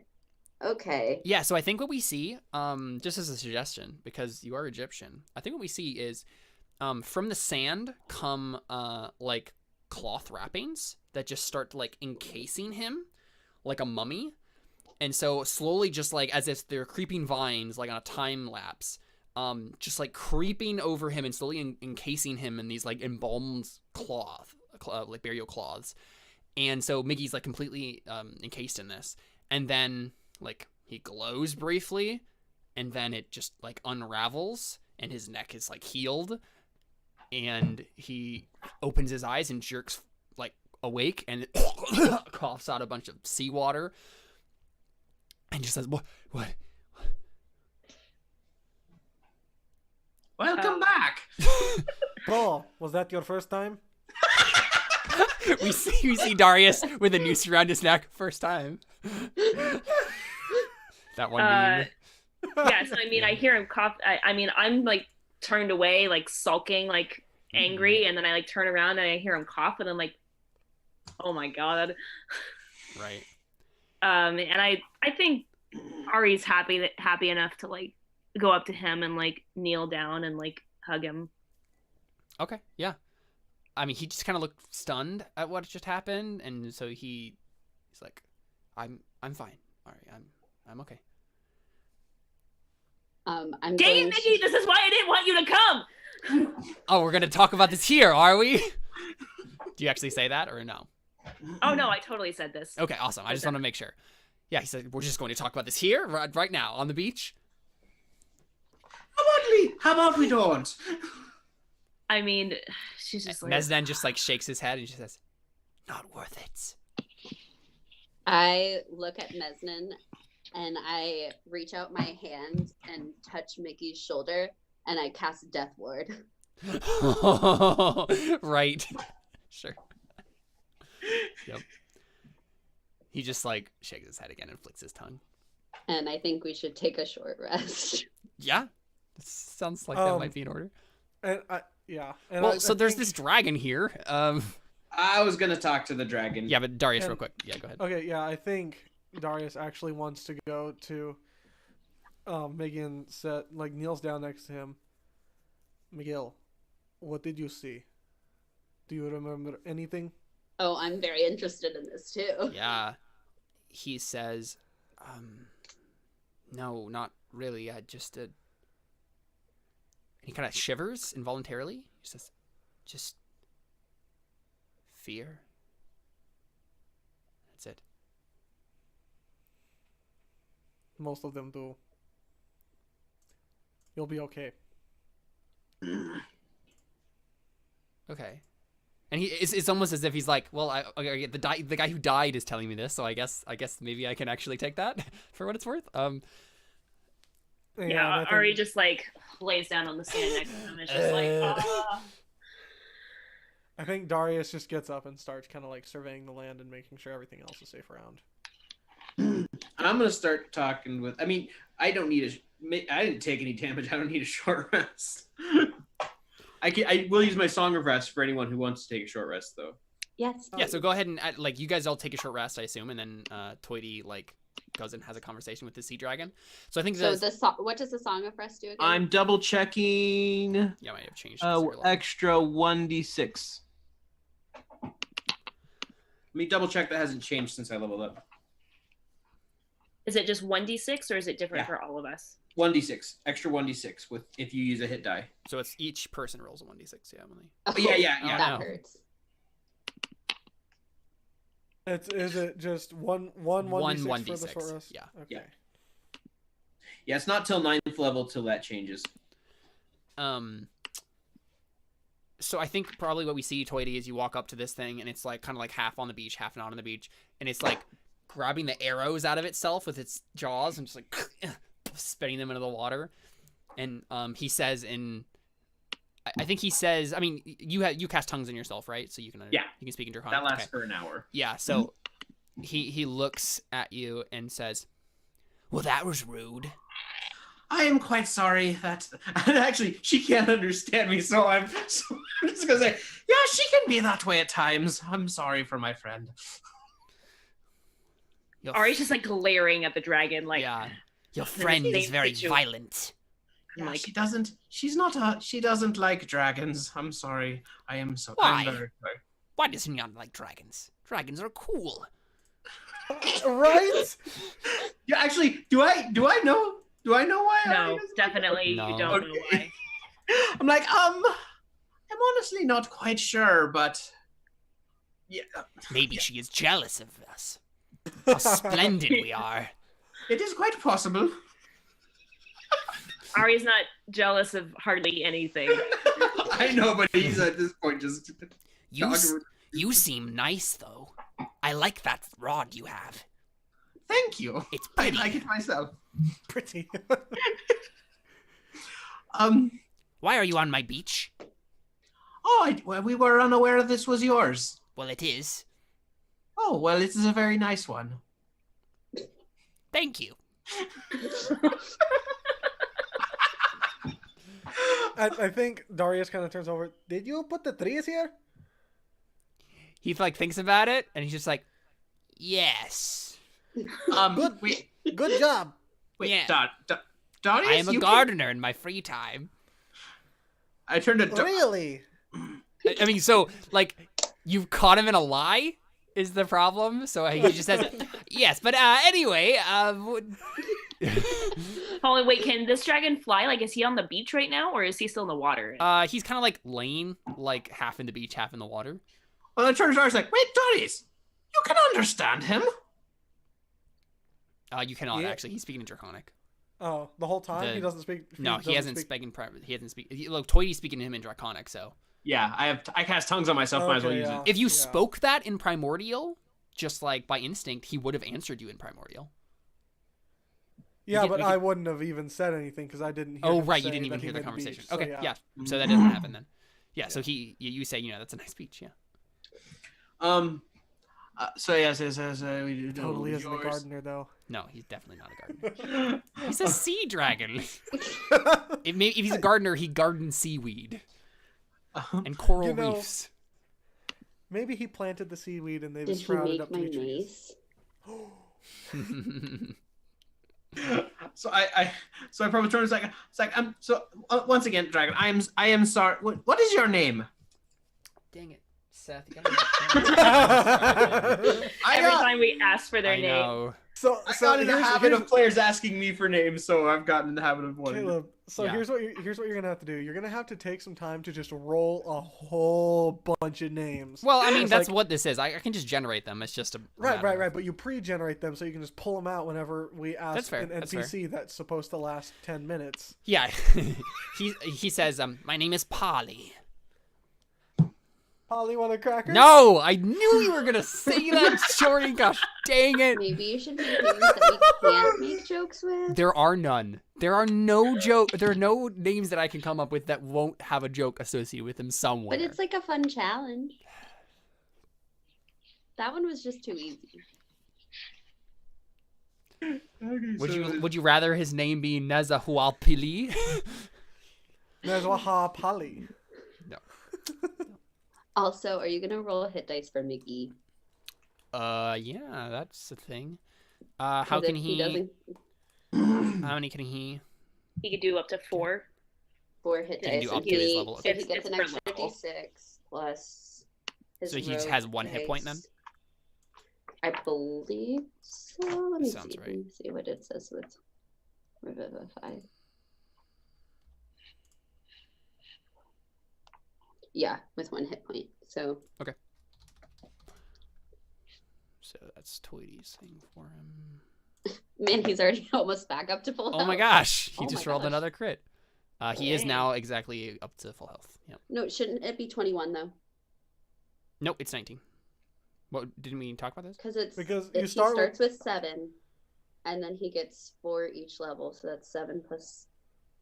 [SPEAKER 4] Okay.
[SPEAKER 1] Yeah, so I think what we see, just as a suggestion, because you are Egyptian, I think what we see is from the sand come like cloth wrappings that just start like encasing him like a mummy. And so slowly, just like as if they're creeping vines, like on a time lapse, just like creeping over him and slowly encasing him in these like embalmed cloth, like burial cloths. And so Miggy's like completely encased in this. And then like he glows briefly, and then it just like unravels, and his neck is like healed, and he opens his eyes and jerks like awake and coughs out a bunch of seawater, and just says, "What?
[SPEAKER 5] Welcome back.
[SPEAKER 3] Paul, was that your first time?
[SPEAKER 1] we see Darius with a noose around his neck, first time." That one meme.
[SPEAKER 2] Yeah, so I mean, I hear him cough. I mean, I'm like turned away, like sulking, like angry, and then I like turn around and I hear him cough, and I'm like, oh my god.
[SPEAKER 1] Right.
[SPEAKER 2] And I think Ari's happy enough to like go up to him and like kneel down and like hug him.
[SPEAKER 1] Okay, yeah. I mean, he just kind of looked stunned at what just happened, and so he's like, "I'm fine. All right, I'm okay."
[SPEAKER 4] I'm
[SPEAKER 2] Dang
[SPEAKER 4] going
[SPEAKER 2] it, Mickey! This is why I didn't want you to come.
[SPEAKER 1] Oh, we're gonna talk about this here, are we? Do you actually say that or no?
[SPEAKER 2] Oh no, I totally said this.
[SPEAKER 1] Okay, awesome. I just want to make sure. Yeah, he said we're just going to talk about this here, right now, on the beach.
[SPEAKER 5] How about we don't?
[SPEAKER 2] I mean, she's just like,
[SPEAKER 1] Mesnan just like shakes his head and she says, "Not worth it."
[SPEAKER 4] I look at Mesnan and I reach out my hand and touch Mickey's shoulder and I cast Death Ward.
[SPEAKER 1] Right. Sure. Yep. He just like shakes his head again and flicks his tongue.
[SPEAKER 4] And I think we should take a short rest.
[SPEAKER 1] Yeah. Sounds like that might be in order.
[SPEAKER 3] And yeah. And
[SPEAKER 1] Well, so there's this dragon here.
[SPEAKER 5] I was gonna talk to the dragon.
[SPEAKER 1] Yeah, but Darius, real quick. Yeah, go ahead.
[SPEAKER 3] Okay, yeah, I think Darius actually wants to go to Megan kneels down next to him. Miguel, what did you see? Do you remember anything?
[SPEAKER 4] Oh, I'm very interested in this too.
[SPEAKER 1] Yeah. He says, no, not really. I just he kind of shivers involuntarily. He says, just fear. That's it.
[SPEAKER 3] Most of them do. You'll be okay.
[SPEAKER 1] Okay. And it's almost as if he's like, well, the guy who died is telling me this, so I guess maybe I can actually take that for what it's worth.
[SPEAKER 2] Yeah, Ari just like lays down on the sand next to him and is just like, ah.
[SPEAKER 3] I think Darius just gets up and starts kind of like surveying the land and making sure everything else is safe around.
[SPEAKER 5] I'm gonna start talking with. I mean, I didn't take any damage. I don't need a short rest. I will use my Song of Rest for anyone who wants to take a short rest, though.
[SPEAKER 4] Yes.
[SPEAKER 1] Yeah, so go ahead and like you guys all take a short rest, I assume, and then Toity like goes and has a conversation with the sea dragon. So I think
[SPEAKER 4] what does the Song of Rest do again?
[SPEAKER 5] I'm double checking.
[SPEAKER 1] Yeah, I might have changed.
[SPEAKER 5] Extra 1d6. Let me double check that hasn't changed since I leveled up.
[SPEAKER 2] Is it just 1d6 or is it different
[SPEAKER 5] Yeah.
[SPEAKER 2] for all of us?
[SPEAKER 5] 1d6, extra 1d6 with if you use a hit die.
[SPEAKER 1] So it's each person rolls a 1d6. Yeah, Emily.
[SPEAKER 4] Oh,
[SPEAKER 5] yeah.
[SPEAKER 4] That
[SPEAKER 1] no.
[SPEAKER 4] hurts.
[SPEAKER 3] Is it just one
[SPEAKER 1] 1d6
[SPEAKER 3] for the short rest?
[SPEAKER 1] Yeah.
[SPEAKER 3] Okay.
[SPEAKER 5] Yeah. Yeah, it's not till 9th level till that changes.
[SPEAKER 1] So I think probably what we see, Toity, is you walk up to this thing and it's like kind of like half on the beach, half not on the beach, and it's like grabbing the arrows out of itself with its jaws and just like spitting them into the water. And he says I think he says, I mean, you cast tongues in yourself, right? So you can you can speak in Draconic.
[SPEAKER 5] That lasts for an hour.
[SPEAKER 1] Yeah. So he looks at you and says, "Well, that was rude."
[SPEAKER 5] I am quite sorry that actually she can't understand me, so I'm just gonna say, Yeah, she can be that way at times. I'm sorry for my friend.
[SPEAKER 2] Ari's just like glaring at the dragon, like,
[SPEAKER 1] yeah. Your friend is very violent.
[SPEAKER 5] Yeah,
[SPEAKER 2] like,
[SPEAKER 5] she doesn't. She doesn't like dragons. I'm sorry. I'm
[SPEAKER 1] Why?
[SPEAKER 5] very sorry.
[SPEAKER 1] Why does he not like dragons? Dragons are cool.
[SPEAKER 3] Right?
[SPEAKER 5] Yeah, actually, do I know? Do I know why?
[SPEAKER 2] no,
[SPEAKER 5] Ari doesn't like
[SPEAKER 2] definitely
[SPEAKER 1] No.
[SPEAKER 2] you don't know why.
[SPEAKER 5] I'm like, I'm honestly not quite sure, but yeah,
[SPEAKER 1] Maybe she is jealous of us. How splendid we are.
[SPEAKER 5] it is quite possible.
[SPEAKER 2] Ari's not jealous of hardly anything.
[SPEAKER 5] I know, but he's at this point just.
[SPEAKER 1] You seem nice, though. I like that rod you have.
[SPEAKER 5] Thank you.
[SPEAKER 1] It's
[SPEAKER 5] I
[SPEAKER 1] pretty.
[SPEAKER 5] like it myself.
[SPEAKER 3] Pretty.
[SPEAKER 1] Why are you on my beach?
[SPEAKER 5] Oh, well, we were unaware this was yours.
[SPEAKER 1] Well, it is.
[SPEAKER 5] Oh, well, it is a very nice one.
[SPEAKER 1] Thank you.
[SPEAKER 3] I think Darius kind of turns over. Did you put the trees here?
[SPEAKER 1] He like thinks about it, and he's just like, yes.
[SPEAKER 3] Good.
[SPEAKER 5] Wait,
[SPEAKER 3] Good job.
[SPEAKER 1] Yeah.
[SPEAKER 5] Darius,
[SPEAKER 1] I am a
[SPEAKER 5] you
[SPEAKER 1] gardener in my free time.
[SPEAKER 5] I turned to
[SPEAKER 3] Really?
[SPEAKER 1] I mean, so like, you've caught him in a lie is the problem. So he just says, yes. But anyway,
[SPEAKER 2] Hold on, wait, can this dragon fly? Like, is he on the beach right now, or is he still in the water?
[SPEAKER 1] he's kind of like laying like half in the beach, half in the water.
[SPEAKER 5] Well, I turned to Darius like, wait, Darius, you can understand him.
[SPEAKER 1] You cannot
[SPEAKER 3] Yeah.
[SPEAKER 1] actually. He's speaking in Draconic.
[SPEAKER 3] Oh, the whole time he doesn't speak.
[SPEAKER 1] No, he
[SPEAKER 3] doesn't
[SPEAKER 1] hasn't
[SPEAKER 3] speak.
[SPEAKER 1] spoken private. He hasn't speak. Look, Toidy's speaking to him in Draconic. So
[SPEAKER 5] Yeah, I cast tongues on myself. Might as well
[SPEAKER 3] Okay,
[SPEAKER 5] use
[SPEAKER 3] yeah.
[SPEAKER 5] it.
[SPEAKER 1] if you
[SPEAKER 3] Yeah.
[SPEAKER 1] spoke that in Primordial, just like by instinct, he would have answered you in Primordial.
[SPEAKER 3] Yeah,
[SPEAKER 1] We
[SPEAKER 3] but
[SPEAKER 1] could-
[SPEAKER 3] I wouldn't have even said anything because I didn't hear.
[SPEAKER 1] Oh
[SPEAKER 3] him
[SPEAKER 1] right, you
[SPEAKER 3] say
[SPEAKER 1] didn't even
[SPEAKER 3] that he
[SPEAKER 1] hear the
[SPEAKER 3] meant
[SPEAKER 1] conversation.
[SPEAKER 3] beach, so
[SPEAKER 1] Okay,
[SPEAKER 3] yeah.
[SPEAKER 1] yeah. So that doesn't happen then. Yeah. So you say, that's a nice beach. Yeah.
[SPEAKER 5] So yes, we do
[SPEAKER 3] Totally isn't a
[SPEAKER 5] yours.
[SPEAKER 3] gardener though.
[SPEAKER 1] No, he's definitely not a gardener. He's a sea dragon. If he's a gardener, he gardens seaweed and coral
[SPEAKER 3] You know,
[SPEAKER 1] reefs.
[SPEAKER 3] Maybe he planted the seaweed and they've
[SPEAKER 4] Did he
[SPEAKER 3] sprouted
[SPEAKER 4] make
[SPEAKER 3] up
[SPEAKER 4] my
[SPEAKER 3] to be trees.
[SPEAKER 4] mace?
[SPEAKER 5] So I probably turn it's like so once again, dragon. I am sorry. What is your name?
[SPEAKER 1] Dang it, Seth.
[SPEAKER 2] Every time we ask for their
[SPEAKER 1] I
[SPEAKER 2] name.
[SPEAKER 1] know.
[SPEAKER 3] So
[SPEAKER 5] I got in the habit of players asking me for names, so I've gotten in the habit of one.
[SPEAKER 3] Caleb. So
[SPEAKER 1] Yeah.
[SPEAKER 3] here's what you're gonna have to do. You're gonna have to take some time to just roll a whole bunch of names.
[SPEAKER 1] Well, I mean,
[SPEAKER 3] It's
[SPEAKER 1] that's
[SPEAKER 3] like-
[SPEAKER 1] what this is. I can just generate them. It's just a
[SPEAKER 3] Right.
[SPEAKER 1] matter of-
[SPEAKER 3] But you pre-generate them so you can just pull them out whenever we
[SPEAKER 1] That's
[SPEAKER 3] ask
[SPEAKER 1] fair,
[SPEAKER 3] an
[SPEAKER 1] that's
[SPEAKER 3] NPC that's supposed to last 10 minutes.
[SPEAKER 1] Yeah. he says, my name is Polly.
[SPEAKER 3] Polly, want a cracker?
[SPEAKER 1] No, I knew you were gonna say that, Shorty. Gosh, dang it.
[SPEAKER 4] Maybe you should make names that we can't make jokes with.
[SPEAKER 1] There are none. There are no names that I can come up with that won't have a joke associated with them somewhere.
[SPEAKER 4] But it's like a fun challenge. That one was just too easy.
[SPEAKER 1] Would you rather his name be Nezahualpili?
[SPEAKER 3] Nezwaha Polly.
[SPEAKER 1] No.
[SPEAKER 4] Also, are you gonna roll a hit dice for Mickey?
[SPEAKER 1] Yeah, that's the thing. How
[SPEAKER 4] 'Cause
[SPEAKER 1] can
[SPEAKER 4] if
[SPEAKER 1] he?
[SPEAKER 4] doesn't
[SPEAKER 1] How many can he?
[SPEAKER 2] He could do up to 4.
[SPEAKER 4] 4 hit
[SPEAKER 1] He can
[SPEAKER 4] dice,
[SPEAKER 1] do up
[SPEAKER 4] and
[SPEAKER 1] to his
[SPEAKER 4] he,
[SPEAKER 1] level,
[SPEAKER 4] so
[SPEAKER 1] okay.
[SPEAKER 4] he gets an
[SPEAKER 2] It's per
[SPEAKER 4] extra
[SPEAKER 2] level.
[SPEAKER 4] d6 plus. His
[SPEAKER 1] So he just
[SPEAKER 4] rogue
[SPEAKER 1] has 1 hit point then?
[SPEAKER 4] dice. I believe so. Let me
[SPEAKER 1] Sounds
[SPEAKER 4] see.
[SPEAKER 1] right.
[SPEAKER 4] Let me see what it says with Revivify. Yeah, with 1 hit point. So
[SPEAKER 1] So that's Toidy's thing for him.
[SPEAKER 4] man, he's already almost back up to full
[SPEAKER 1] Oh
[SPEAKER 4] health.
[SPEAKER 1] my gosh, he
[SPEAKER 4] Oh
[SPEAKER 1] just
[SPEAKER 4] my
[SPEAKER 1] rolled
[SPEAKER 4] gosh.
[SPEAKER 1] another crit. He is
[SPEAKER 2] Dang.
[SPEAKER 1] now exactly up to full health. Yeah.
[SPEAKER 4] No, shouldn't it be 21 though?
[SPEAKER 1] Nope, it's 19. What didn't we talk about this?
[SPEAKER 3] Because
[SPEAKER 4] he
[SPEAKER 3] you start
[SPEAKER 4] starts with 7, and then he gets 4 each level, so that's 7 plus.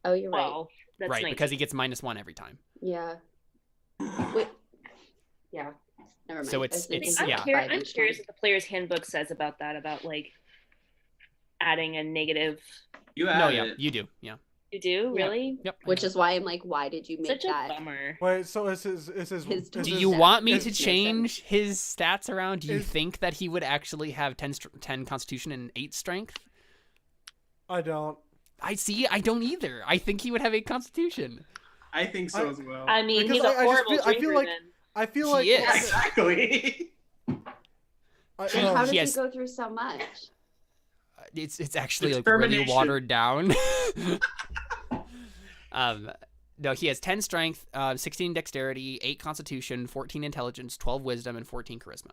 [SPEAKER 4] Oh, you're right.
[SPEAKER 2] Well, that's
[SPEAKER 1] Right,
[SPEAKER 2] 19.
[SPEAKER 1] because he gets -1 every time.
[SPEAKER 4] Yeah. Wait. Yeah. Never mind.
[SPEAKER 1] So
[SPEAKER 4] I
[SPEAKER 1] it's-
[SPEAKER 4] was thinking
[SPEAKER 1] it's-
[SPEAKER 2] I'm,
[SPEAKER 1] yeah.
[SPEAKER 4] 5
[SPEAKER 2] I'm
[SPEAKER 4] each
[SPEAKER 2] curious
[SPEAKER 4] time.
[SPEAKER 2] what the player's handbook says about that, about like adding a negative.
[SPEAKER 5] You
[SPEAKER 1] No,
[SPEAKER 5] added
[SPEAKER 1] yeah,
[SPEAKER 5] it.
[SPEAKER 1] you do. Yeah.
[SPEAKER 2] You do really?
[SPEAKER 1] Yep. I
[SPEAKER 4] Which
[SPEAKER 1] know.
[SPEAKER 4] is why I'm like, why did you make
[SPEAKER 2] Such a
[SPEAKER 4] that?
[SPEAKER 2] bummer.
[SPEAKER 3] Wait, so is his
[SPEAKER 4] His
[SPEAKER 1] Do
[SPEAKER 4] His
[SPEAKER 1] you
[SPEAKER 4] stats
[SPEAKER 1] want me
[SPEAKER 4] makes
[SPEAKER 1] to
[SPEAKER 4] no
[SPEAKER 1] change his stats around? Do you
[SPEAKER 3] Is-
[SPEAKER 1] think that he would actually have 10 Constitution and 8 Strength?
[SPEAKER 3] I don't.
[SPEAKER 1] I see. I don't either. I think he would have 8 Constitution.
[SPEAKER 5] I think so as well.
[SPEAKER 2] I mean,
[SPEAKER 3] Because
[SPEAKER 2] he's a
[SPEAKER 3] I just
[SPEAKER 2] horrible
[SPEAKER 3] feel- I
[SPEAKER 2] drinker
[SPEAKER 3] feel like-
[SPEAKER 2] then.
[SPEAKER 3] I feel
[SPEAKER 1] He
[SPEAKER 3] like
[SPEAKER 1] is.
[SPEAKER 5] Yeah, exactly.
[SPEAKER 4] Then how
[SPEAKER 1] He
[SPEAKER 4] did
[SPEAKER 1] has-
[SPEAKER 4] he go through so much?
[SPEAKER 1] It's actually like really
[SPEAKER 5] Determination.
[SPEAKER 1] watered down. No, he has 10 Strength, 16 Dexterity, 8 Constitution, 14 Intelligence, 12 Wisdom, and 14 Charisma.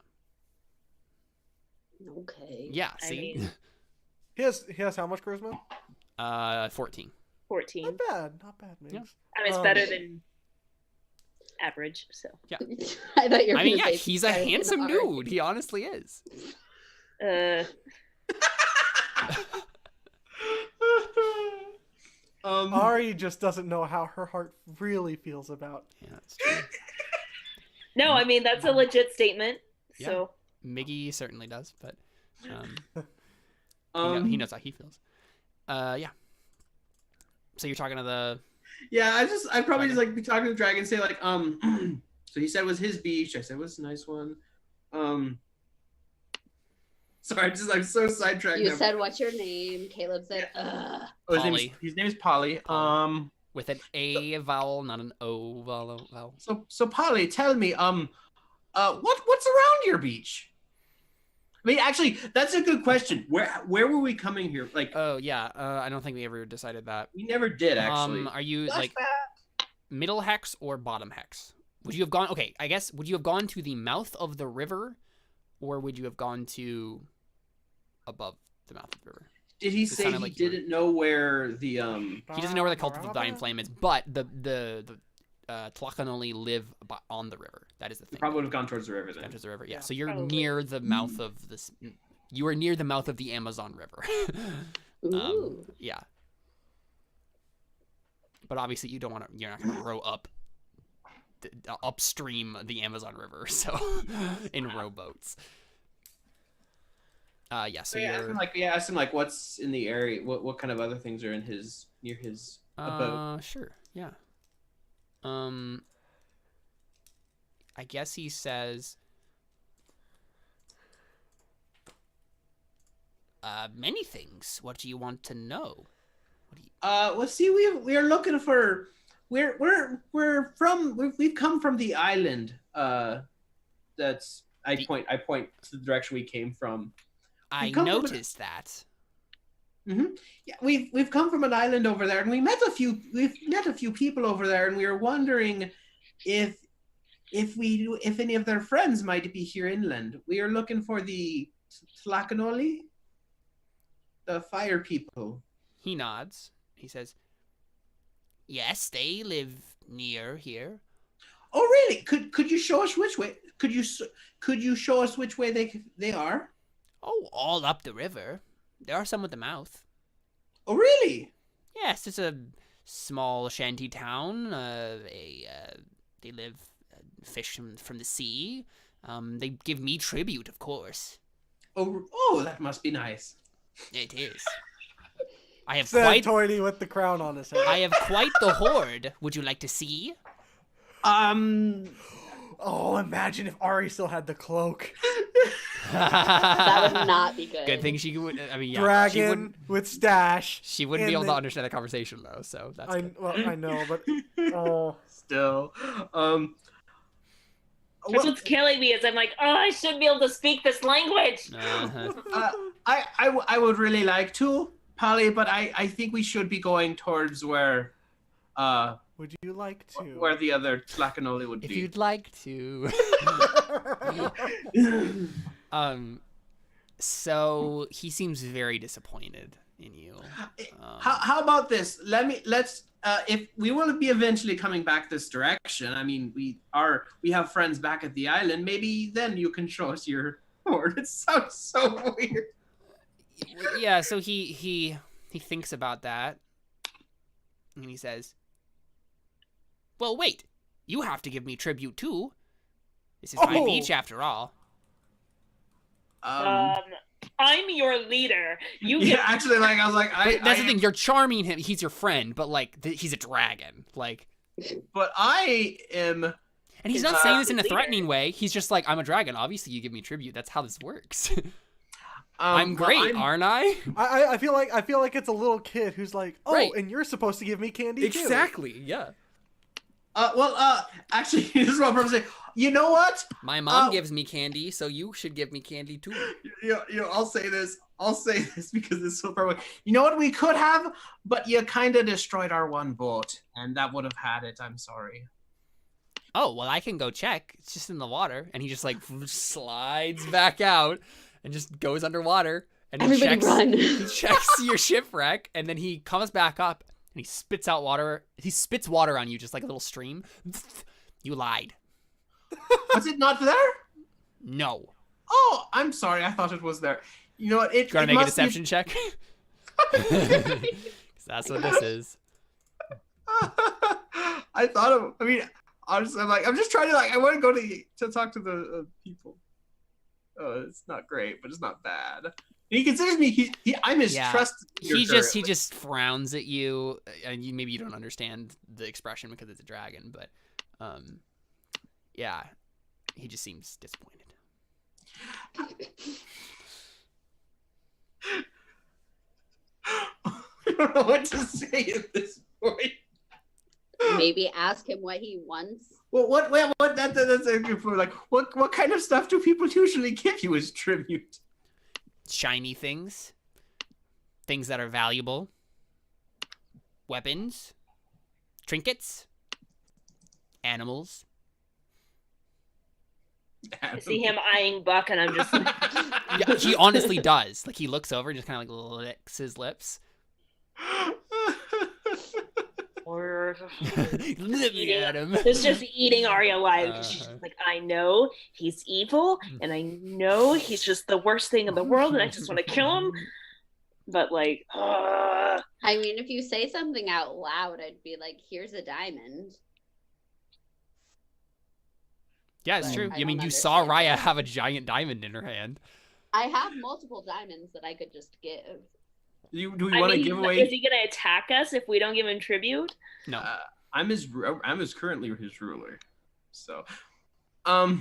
[SPEAKER 4] Okay.
[SPEAKER 1] Yeah,
[SPEAKER 2] I
[SPEAKER 1] see?
[SPEAKER 2] mean-
[SPEAKER 3] he has how much charisma?
[SPEAKER 1] 14.
[SPEAKER 2] 14.
[SPEAKER 3] Not bad, Migs.
[SPEAKER 1] Yeah.
[SPEAKER 2] I mean, it's better than average, so.
[SPEAKER 4] I thought you were
[SPEAKER 1] I mean,
[SPEAKER 4] gonna
[SPEAKER 1] yeah,
[SPEAKER 4] say
[SPEAKER 1] he's a
[SPEAKER 4] better than
[SPEAKER 1] handsome
[SPEAKER 4] Ari.
[SPEAKER 1] dude. He honestly is.
[SPEAKER 3] Ari just doesn't know how her heart really feels about.
[SPEAKER 1] Yeah, that's true.
[SPEAKER 2] No, I mean, that's a legit statement. So,
[SPEAKER 1] Miggy certainly does, but
[SPEAKER 5] Um,
[SPEAKER 1] he knows how he feels. Yeah. So you're talking to the...
[SPEAKER 5] Yeah, I'd probably just like be talking to the dragon and say like, so he said it was his beach. I said it was a nice one. Sorry, I'm so sidetracked.
[SPEAKER 4] You
[SPEAKER 5] now.
[SPEAKER 4] said, "What's your name?" Caleb said, "Ugh."
[SPEAKER 5] Oh,
[SPEAKER 1] Polly.
[SPEAKER 5] his name is Polly.
[SPEAKER 1] Polly. With an A vowel, not an O vowel.
[SPEAKER 5] So Polly, tell me, what's around your beach? I mean, actually, that's a good question. Where were we coming here? Like,
[SPEAKER 1] Oh, yeah. I don't think we ever decided that.
[SPEAKER 5] we never did actually.
[SPEAKER 1] Are you
[SPEAKER 5] That's
[SPEAKER 1] like middle hex or bottom hex? Would you have gone... Okay, I guess, would you have gone to the mouth of the river, or would you have gone to above the mouth of the river?
[SPEAKER 5] Did he
[SPEAKER 1] It
[SPEAKER 5] say
[SPEAKER 1] sounded
[SPEAKER 5] he
[SPEAKER 1] like you were-
[SPEAKER 5] didn't know where the
[SPEAKER 1] He doesn't know where the cult of the dying flame is, but the Tlachanoli live on the river. That is the thing.
[SPEAKER 5] probably would have gone towards the river then?
[SPEAKER 1] Enters the river. Yeah.
[SPEAKER 3] Yeah.
[SPEAKER 1] So you're
[SPEAKER 2] Probably.
[SPEAKER 1] near the mouth of this. You are near the mouth of the Amazon River.
[SPEAKER 4] Ooh.
[SPEAKER 1] Yeah. But obviously, you don't want to. You're not going to row up upstream the Amazon River. So in rowboats. Yeah. So
[SPEAKER 5] So yeah, ask him like what's in the area, what kind of other things are in near his abode.
[SPEAKER 1] Sure. Yeah. I guess he says. Many things. What do you want to know?
[SPEAKER 5] Well, see, we are looking for. We've come from the island. That's I point to the direction we came from.
[SPEAKER 1] I
[SPEAKER 5] come from
[SPEAKER 1] noticed that.
[SPEAKER 5] Yeah, we've come from an island over there, and we've met a few people over there, and we were wondering if any of their friends might be here inland. We are looking for the Tlachanoli, the fire people.
[SPEAKER 1] He nods. He says, "Yes, they live near here."
[SPEAKER 5] Oh, really? Could you show us which way? Could you show us which way they are?
[SPEAKER 1] Oh, all up the river. There are some at the mouth.
[SPEAKER 5] Oh, really?
[SPEAKER 1] Yes, it's a small shanty town. They live fish from the sea. They give me tribute, of course.
[SPEAKER 5] Oh, that must be nice.
[SPEAKER 1] It is. I have
[SPEAKER 3] Said
[SPEAKER 1] quite.
[SPEAKER 3] Toity with the crown on his head.
[SPEAKER 1] I have quite the hoard. Would you like to see?
[SPEAKER 3] Oh, imagine if Ari still had the cloak.
[SPEAKER 4] That would not be good.
[SPEAKER 1] Good thing she would. I mean, yeah, she
[SPEAKER 3] Dragon
[SPEAKER 1] wouldn't.
[SPEAKER 3] with stash.
[SPEAKER 1] She wouldn't be
[SPEAKER 3] and
[SPEAKER 1] able to
[SPEAKER 3] then-
[SPEAKER 1] understand the conversation though. So that's good.
[SPEAKER 3] I know, but oh,
[SPEAKER 5] Still,
[SPEAKER 2] that's what's killing me is I'm like, oh, I should be able to speak this language.
[SPEAKER 1] Uh-huh.
[SPEAKER 5] I would really like to, Polly, but I think we should be going towards where
[SPEAKER 3] would you like to?
[SPEAKER 5] where the other Tlachanoli would
[SPEAKER 1] If
[SPEAKER 5] be.
[SPEAKER 1] you'd like to. So he seems very disappointed in you.
[SPEAKER 5] How about this? Let's if we will be eventually coming back this direction. I mean, we have friends back at the island. Maybe then you can show us your hoard. It sounds so weird.
[SPEAKER 1] Yeah, so he thinks about that, and he says, "Well, wait. You have to give me tribute too. This is my
[SPEAKER 3] Oh.
[SPEAKER 1] beach after all."
[SPEAKER 2] I'm your leader. You
[SPEAKER 5] Yeah,
[SPEAKER 2] get
[SPEAKER 5] actually, like I was like,
[SPEAKER 1] But that's the thing. You're charming him. He's your friend, but like he's a dragon. Like,
[SPEAKER 5] but I am.
[SPEAKER 1] and he's not saying this in a
[SPEAKER 2] leader.
[SPEAKER 1] threatening way. He's just like, I'm a dragon. Obviously, you give me tribute. That's how this works. I'm
[SPEAKER 5] well,
[SPEAKER 1] great, aren't I?
[SPEAKER 3] I feel like it's a little kid who's like, oh,
[SPEAKER 1] Right.
[SPEAKER 3] and you're supposed to give me candy too.
[SPEAKER 1] Exactly. Yeah.
[SPEAKER 5] Actually, this is what I'm going to say. You know what?
[SPEAKER 1] My mom gives me candy, so you should give me candy too.
[SPEAKER 5] I'll say this. I'll say this because it's so far away. You know what we could have, but you kind of destroyed our one boat, and that would have had it. I'm sorry.
[SPEAKER 1] Oh, well, I can go check. It's just in the water. And he just like slides back out and just goes underwater. And he
[SPEAKER 4] Everybody
[SPEAKER 1] checks,
[SPEAKER 4] run.
[SPEAKER 1] he checks your shipwreck, and then he comes back up and he spits out water. He spits water on you, just like a little stream. You lied.
[SPEAKER 5] Was it not there?
[SPEAKER 1] No.
[SPEAKER 5] Oh, I'm sorry. I thought it was there. You know what?
[SPEAKER 1] You gotta make a deception check? 'Cause that's what this is.
[SPEAKER 5] I thought of. I mean, honestly, I'm just trying to I want to go to talk to the people. Oh, it's not great, but it's not bad. He considers me. I'm his trusted leader.
[SPEAKER 1] He just frowns at you, and maybe you don't understand the expression because it's a dragon, but yeah, he just seems disappointed.
[SPEAKER 5] I don't know what to say at this point.
[SPEAKER 4] Maybe ask him what he wants.
[SPEAKER 5] Well, that's a good point. Like, what kind of stuff do people usually give you as tribute?
[SPEAKER 1] Shiny things, things that are valuable, weapons, trinkets, animals.
[SPEAKER 2] I see him eyeing Buck, and I'm just like,
[SPEAKER 1] Yeah, he honestly does. Like, he looks over and just kind of like licks his lips. Looking at him.
[SPEAKER 2] It's just eating Arya alive. She's like, I know he's evil, and I know he's just the worst thing in the world, and I just want to kill him. But like,
[SPEAKER 4] I mean, if you say something out loud, I'd be like, "Here's a diamond."
[SPEAKER 1] Yeah, it's
[SPEAKER 4] But
[SPEAKER 1] true.
[SPEAKER 4] I
[SPEAKER 1] I mean,
[SPEAKER 4] don't
[SPEAKER 1] you saw
[SPEAKER 4] understand
[SPEAKER 1] Raya
[SPEAKER 4] that.
[SPEAKER 1] have a giant diamond in her hand.
[SPEAKER 4] I have multiple diamonds that I could just give.
[SPEAKER 5] Do we want to give away?
[SPEAKER 2] Is he gonna attack us if we don't give him tribute?
[SPEAKER 1] No.
[SPEAKER 5] I'm currently his ruler. So,
[SPEAKER 3] I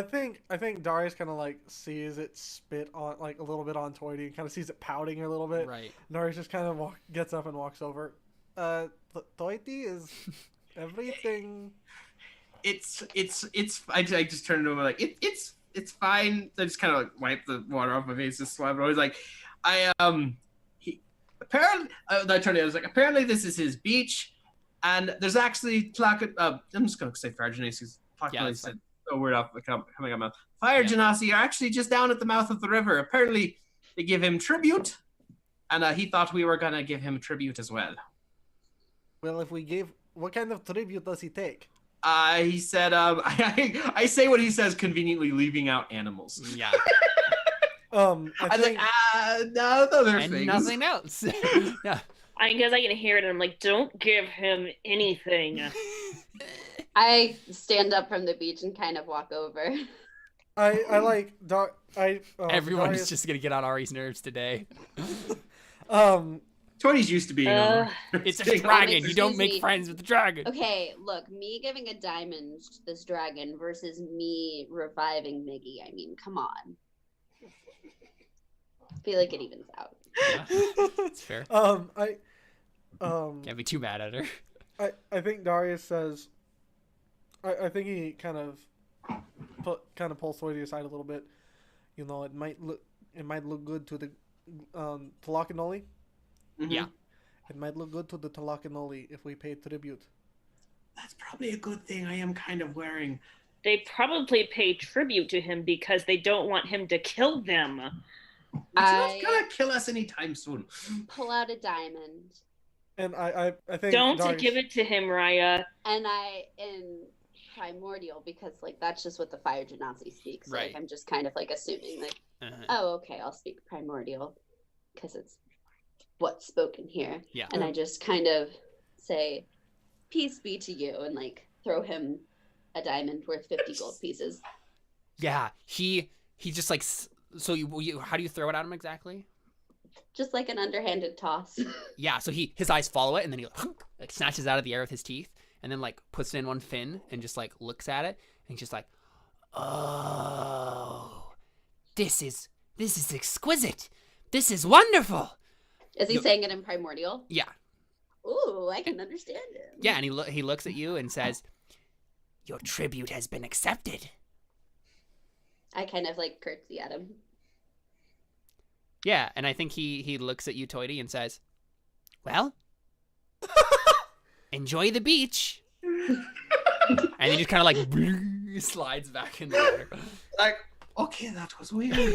[SPEAKER 3] think Darius kind of like sees it spit on like a little bit on Toity and kind of sees it pouting a little bit.
[SPEAKER 1] Right.
[SPEAKER 3] Darius just kind of gets up and walks over. Toity is everything.
[SPEAKER 5] it's I just turned it over like it's fine. I just kind of like wipe the water off my face, just swab it. I was like, he apparently I turned it. I was like, apparently this is his beach, and there's actually I'm just gonna say Fire Genasi.
[SPEAKER 1] Yeah,
[SPEAKER 5] Said a word off coming out of my mouth. Fire Genasi are actually just down at the mouth of the river. Apparently they give him tribute, and he thought we were gonna give him tribute as well.
[SPEAKER 3] Well, if we gave, what kind of tribute does he take?
[SPEAKER 5] He said, I say what he says, conveniently leaving out animals.
[SPEAKER 1] Yeah.
[SPEAKER 3] I
[SPEAKER 5] was
[SPEAKER 3] think
[SPEAKER 5] like, no, other
[SPEAKER 1] And
[SPEAKER 5] things.
[SPEAKER 1] nothing else. Yeah.
[SPEAKER 2] I guess I can hear it, and I'm like, don't give him anything.
[SPEAKER 4] I stand up from the beach and kind of walk over.
[SPEAKER 3] I like
[SPEAKER 1] Everyone's
[SPEAKER 3] Darius,
[SPEAKER 1] just gonna get on Ari's nerves today.
[SPEAKER 5] Toity's used to being over.
[SPEAKER 1] It's a
[SPEAKER 5] Big
[SPEAKER 1] dragon.
[SPEAKER 4] Excuse
[SPEAKER 1] You don't make
[SPEAKER 4] me.
[SPEAKER 1] friends with the dragon.
[SPEAKER 4] Okay, look, me giving a diamond to this dragon versus me reviving Miggy. I mean, come on. I feel like it evens out.
[SPEAKER 1] Yeah, that's fair. Can't be too mad at her.
[SPEAKER 3] I think Darius says, I think he kind of pulls Toity aside a little bit. You know, it might look good to the Talakanoli.
[SPEAKER 5] Mhm.
[SPEAKER 1] Yeah.
[SPEAKER 3] It might look good to the Talakanoli if we pay tribute.
[SPEAKER 5] That's probably a good thing. I am kind of wearing.
[SPEAKER 2] They probably pay tribute to him because they don't want him to kill them.
[SPEAKER 5] He's not gonna kill us anytime soon.
[SPEAKER 4] Pull out a diamond.
[SPEAKER 3] And I think
[SPEAKER 2] Don't
[SPEAKER 3] Darius,
[SPEAKER 2] give it to him, Raya.
[SPEAKER 4] And in primordial, because like that's just what the Fire Genasi speaks. So,
[SPEAKER 1] Right.
[SPEAKER 4] like, I'm just kind of like assuming like,
[SPEAKER 1] Uh-huh.
[SPEAKER 4] oh, okay, I'll speak primordial because it's what's spoken here.
[SPEAKER 1] Yeah.
[SPEAKER 4] And I just kind of say, peace be to you, and like throw him a diamond worth 50 gold pieces.
[SPEAKER 1] Yeah. He just like So how do you throw it at him exactly?
[SPEAKER 4] Just like an underhanded toss.
[SPEAKER 1] Yeah, so his eyes follow it, and then he like snatches it out of the air with his teeth, and then like puts it in one fin and just like looks at it, and he's just like, "Oh, this is exquisite. This is wonderful."
[SPEAKER 4] Is he saying it in primordial?
[SPEAKER 1] Yeah,
[SPEAKER 4] Ooh, I can understand him.
[SPEAKER 1] yeah, and he looks at you and says, "Your tribute has been accepted."
[SPEAKER 4] I kind of like curtsy at him.
[SPEAKER 1] Yeah, and I think he looks at you, Toity, and says, "Well, enjoy the beach." And he just kind of like slides back in the water.
[SPEAKER 5] Like, okay, that was weird.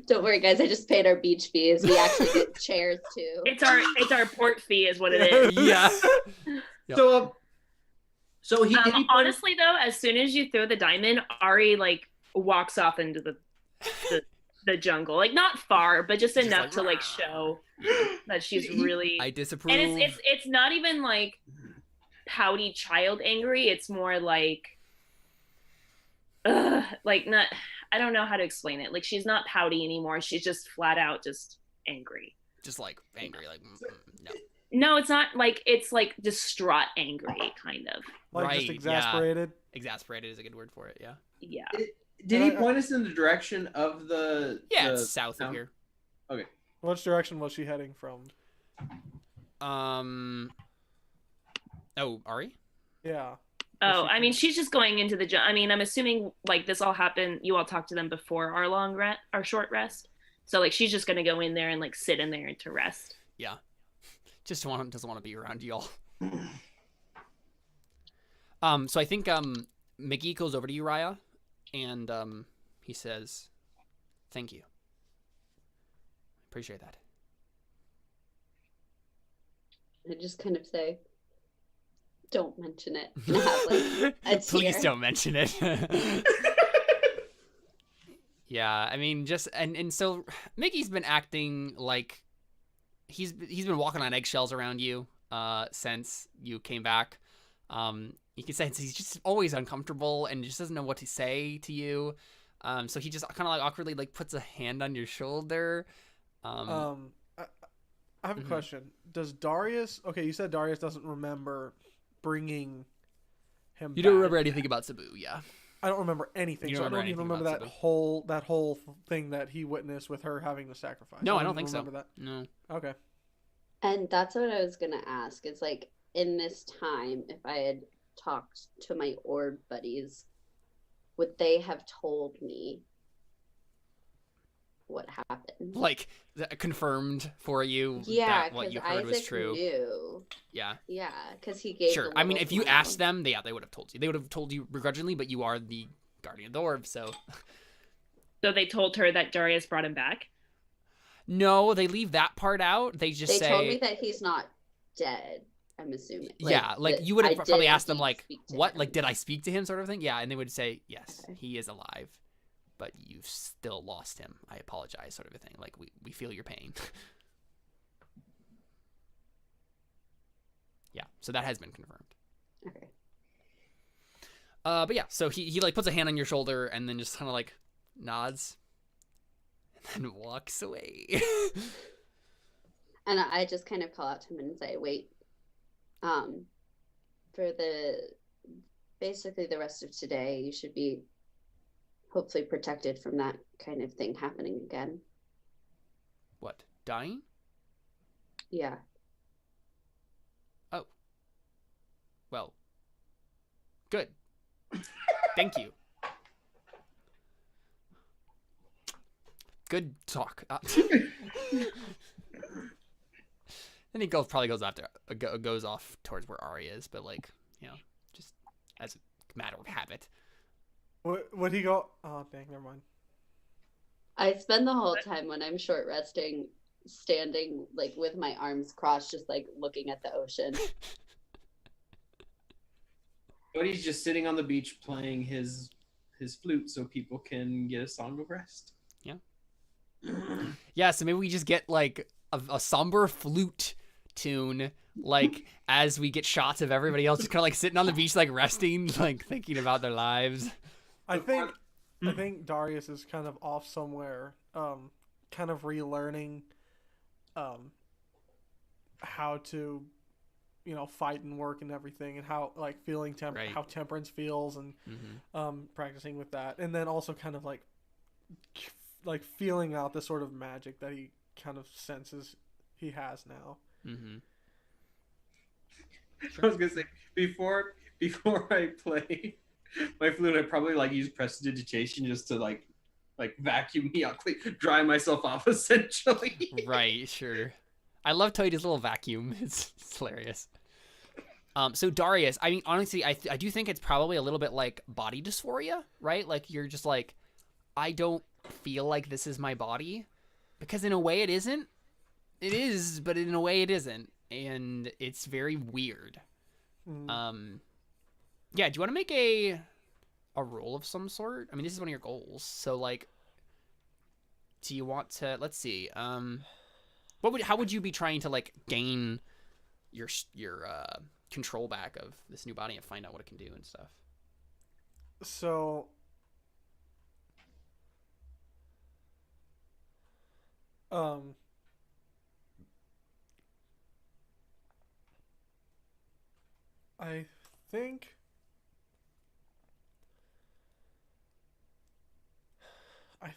[SPEAKER 4] Don't worry, guys. I just paid our beach fees. We actually get chairs too.
[SPEAKER 2] It's our port fee, is what it is.
[SPEAKER 1] Yeah. Yep.
[SPEAKER 5] So he
[SPEAKER 2] honestly though, as soon as you throw the diamond, Ari like walks off into the jungle, like not far, but just enough to like show that she's really.
[SPEAKER 1] I disapprove.
[SPEAKER 2] And it's not even like pouty child angry. It's more like, like not. I don't know how to explain it. Like she's not pouty anymore. She's just flat out just angry.
[SPEAKER 1] Just like angry, like no.
[SPEAKER 2] No, it's not like it's like distraught angry, kind of.
[SPEAKER 3] Like
[SPEAKER 1] Right,
[SPEAKER 3] just exasperated.
[SPEAKER 1] Yeah. Exasperated is a good word for it. Yeah.
[SPEAKER 2] Yeah.
[SPEAKER 5] Did he point us in the direction of the?
[SPEAKER 1] Yeah,
[SPEAKER 5] the
[SPEAKER 1] it's south of
[SPEAKER 5] town?
[SPEAKER 1] here.
[SPEAKER 5] Okay.
[SPEAKER 3] Which direction was she heading from?
[SPEAKER 1] Oh, Ari?
[SPEAKER 3] Yeah.
[SPEAKER 2] Oh, I mean, she's just going into the. I mean, I'm assuming like this all happened. You all talked to them before our short rest. So like she's just gonna go in there and like sit in there to rest.
[SPEAKER 1] Yeah. Just doesn't want to be around y'all. So I think Mickey goes over to Uriah, and he says, "Thank you. Appreciate that."
[SPEAKER 4] I just kind of say, "Don't mention it." And have, like, a
[SPEAKER 1] Please
[SPEAKER 4] tear.
[SPEAKER 1] don't mention it. Yeah, I mean, just and so Mickey's been acting like he's been walking on eggshells around you since you came back. You can sense he's just always uncomfortable and just doesn't know what to say to you. So he just kind of like awkwardly like puts a hand on your shoulder.
[SPEAKER 3] I have a question. Does Darius? Okay, you said Darius doesn't remember bringing him.
[SPEAKER 1] You don't
[SPEAKER 3] back.
[SPEAKER 1] remember anything about Cebu, yeah?
[SPEAKER 3] I don't remember anything.
[SPEAKER 1] You
[SPEAKER 3] So I
[SPEAKER 1] don't
[SPEAKER 3] don't even
[SPEAKER 1] remember
[SPEAKER 3] remember
[SPEAKER 1] anything
[SPEAKER 3] that whole thing that he witnessed with her having to sacrifice.
[SPEAKER 1] No, I don't
[SPEAKER 3] even
[SPEAKER 1] think so.
[SPEAKER 3] remember that.
[SPEAKER 1] No.
[SPEAKER 3] Okay.
[SPEAKER 4] And that's what I was gonna ask. It's like in this time, if I had talked to my orb buddies, would they have told me what happened?
[SPEAKER 1] Like confirmed for you
[SPEAKER 4] Yeah,
[SPEAKER 1] that what
[SPEAKER 4] because
[SPEAKER 1] you heard
[SPEAKER 4] Isaac
[SPEAKER 1] was true.
[SPEAKER 4] knew.
[SPEAKER 1] Yeah.
[SPEAKER 4] Yeah, because he gave.
[SPEAKER 1] Sure.
[SPEAKER 4] the
[SPEAKER 1] I mean,
[SPEAKER 4] little
[SPEAKER 1] if you
[SPEAKER 4] smile.
[SPEAKER 1] asked them, they would have told you. They would have told you begrudgingly, but you are the guardian of the orb, so.
[SPEAKER 2] So they told her that Darius brought him back.
[SPEAKER 1] No, they leave that part out. They just
[SPEAKER 4] They
[SPEAKER 1] say.
[SPEAKER 4] told me that he's not dead. I'm assuming.
[SPEAKER 1] Yeah, like
[SPEAKER 4] that
[SPEAKER 1] you would
[SPEAKER 4] I
[SPEAKER 1] have probably
[SPEAKER 4] did
[SPEAKER 1] asked them,
[SPEAKER 4] indeed
[SPEAKER 1] like,
[SPEAKER 4] speak to
[SPEAKER 1] what?
[SPEAKER 4] him.
[SPEAKER 1] Like, did I speak to him, sort of thing? Yeah, and they would say, yes,
[SPEAKER 4] Okay.
[SPEAKER 1] he is alive, but you've still lost him. I apologize, sort of a thing. Like, we feel your pain. Yeah, so that has been confirmed.
[SPEAKER 4] Okay.
[SPEAKER 1] But yeah, so he like puts a hand on your shoulder and then just kind of like nods, and then walks away.
[SPEAKER 4] And I just kind of call out to him and say, "Wait, for basically the rest of today, you should be hopefully protected from that kind of thing happening again."
[SPEAKER 1] What? Dying?
[SPEAKER 4] Yeah.
[SPEAKER 1] Oh. Well. Good. Thank you. Good talk. Then he probably goes off towards where Ari is, but like, you know, just as a matter of habit.
[SPEAKER 3] Would he go? Oh, dang, never mind.
[SPEAKER 4] I spend the whole time when I'm short resting, standing like with my arms crossed, just like looking at the ocean.
[SPEAKER 5] But he's just sitting on the beach playing his flute so people can get a song of rest.
[SPEAKER 1] Yeah. Yeah, so maybe we just get like a somber flute tune, like as we get shots of everybody else just kind of like sitting on the beach, like resting, like thinking about their lives.
[SPEAKER 3] I think I think Darius is kind of off somewhere, kind of relearning, how to, fight and work and everything, and how like feeling
[SPEAKER 1] Right.
[SPEAKER 3] how temperance feels, and practicing with that, and then also kind of like feeling out the sort of magic that he kind of senses he has now.
[SPEAKER 5] I was gonna say before I play my flute, I probably like use prestidigitation just to like vacuum me out, dry myself off essentially.
[SPEAKER 1] Right, sure. I love Toidy's little vacuum. It's hilarious. So Darius, I mean, honestly, I do think it's probably a little bit like body dysphoria, right? Like you're just like, I don't feel like this is my body, because in a way it isn't. It is, but in a way it isn't, and it's very weird. Yeah. Do you want to make a roll of some sort? I mean, this is one of your goals. So like, do you want to? Let's see. How would you be trying to like gain your control back of this new body and find out what it can do and stuff?
[SPEAKER 3] So I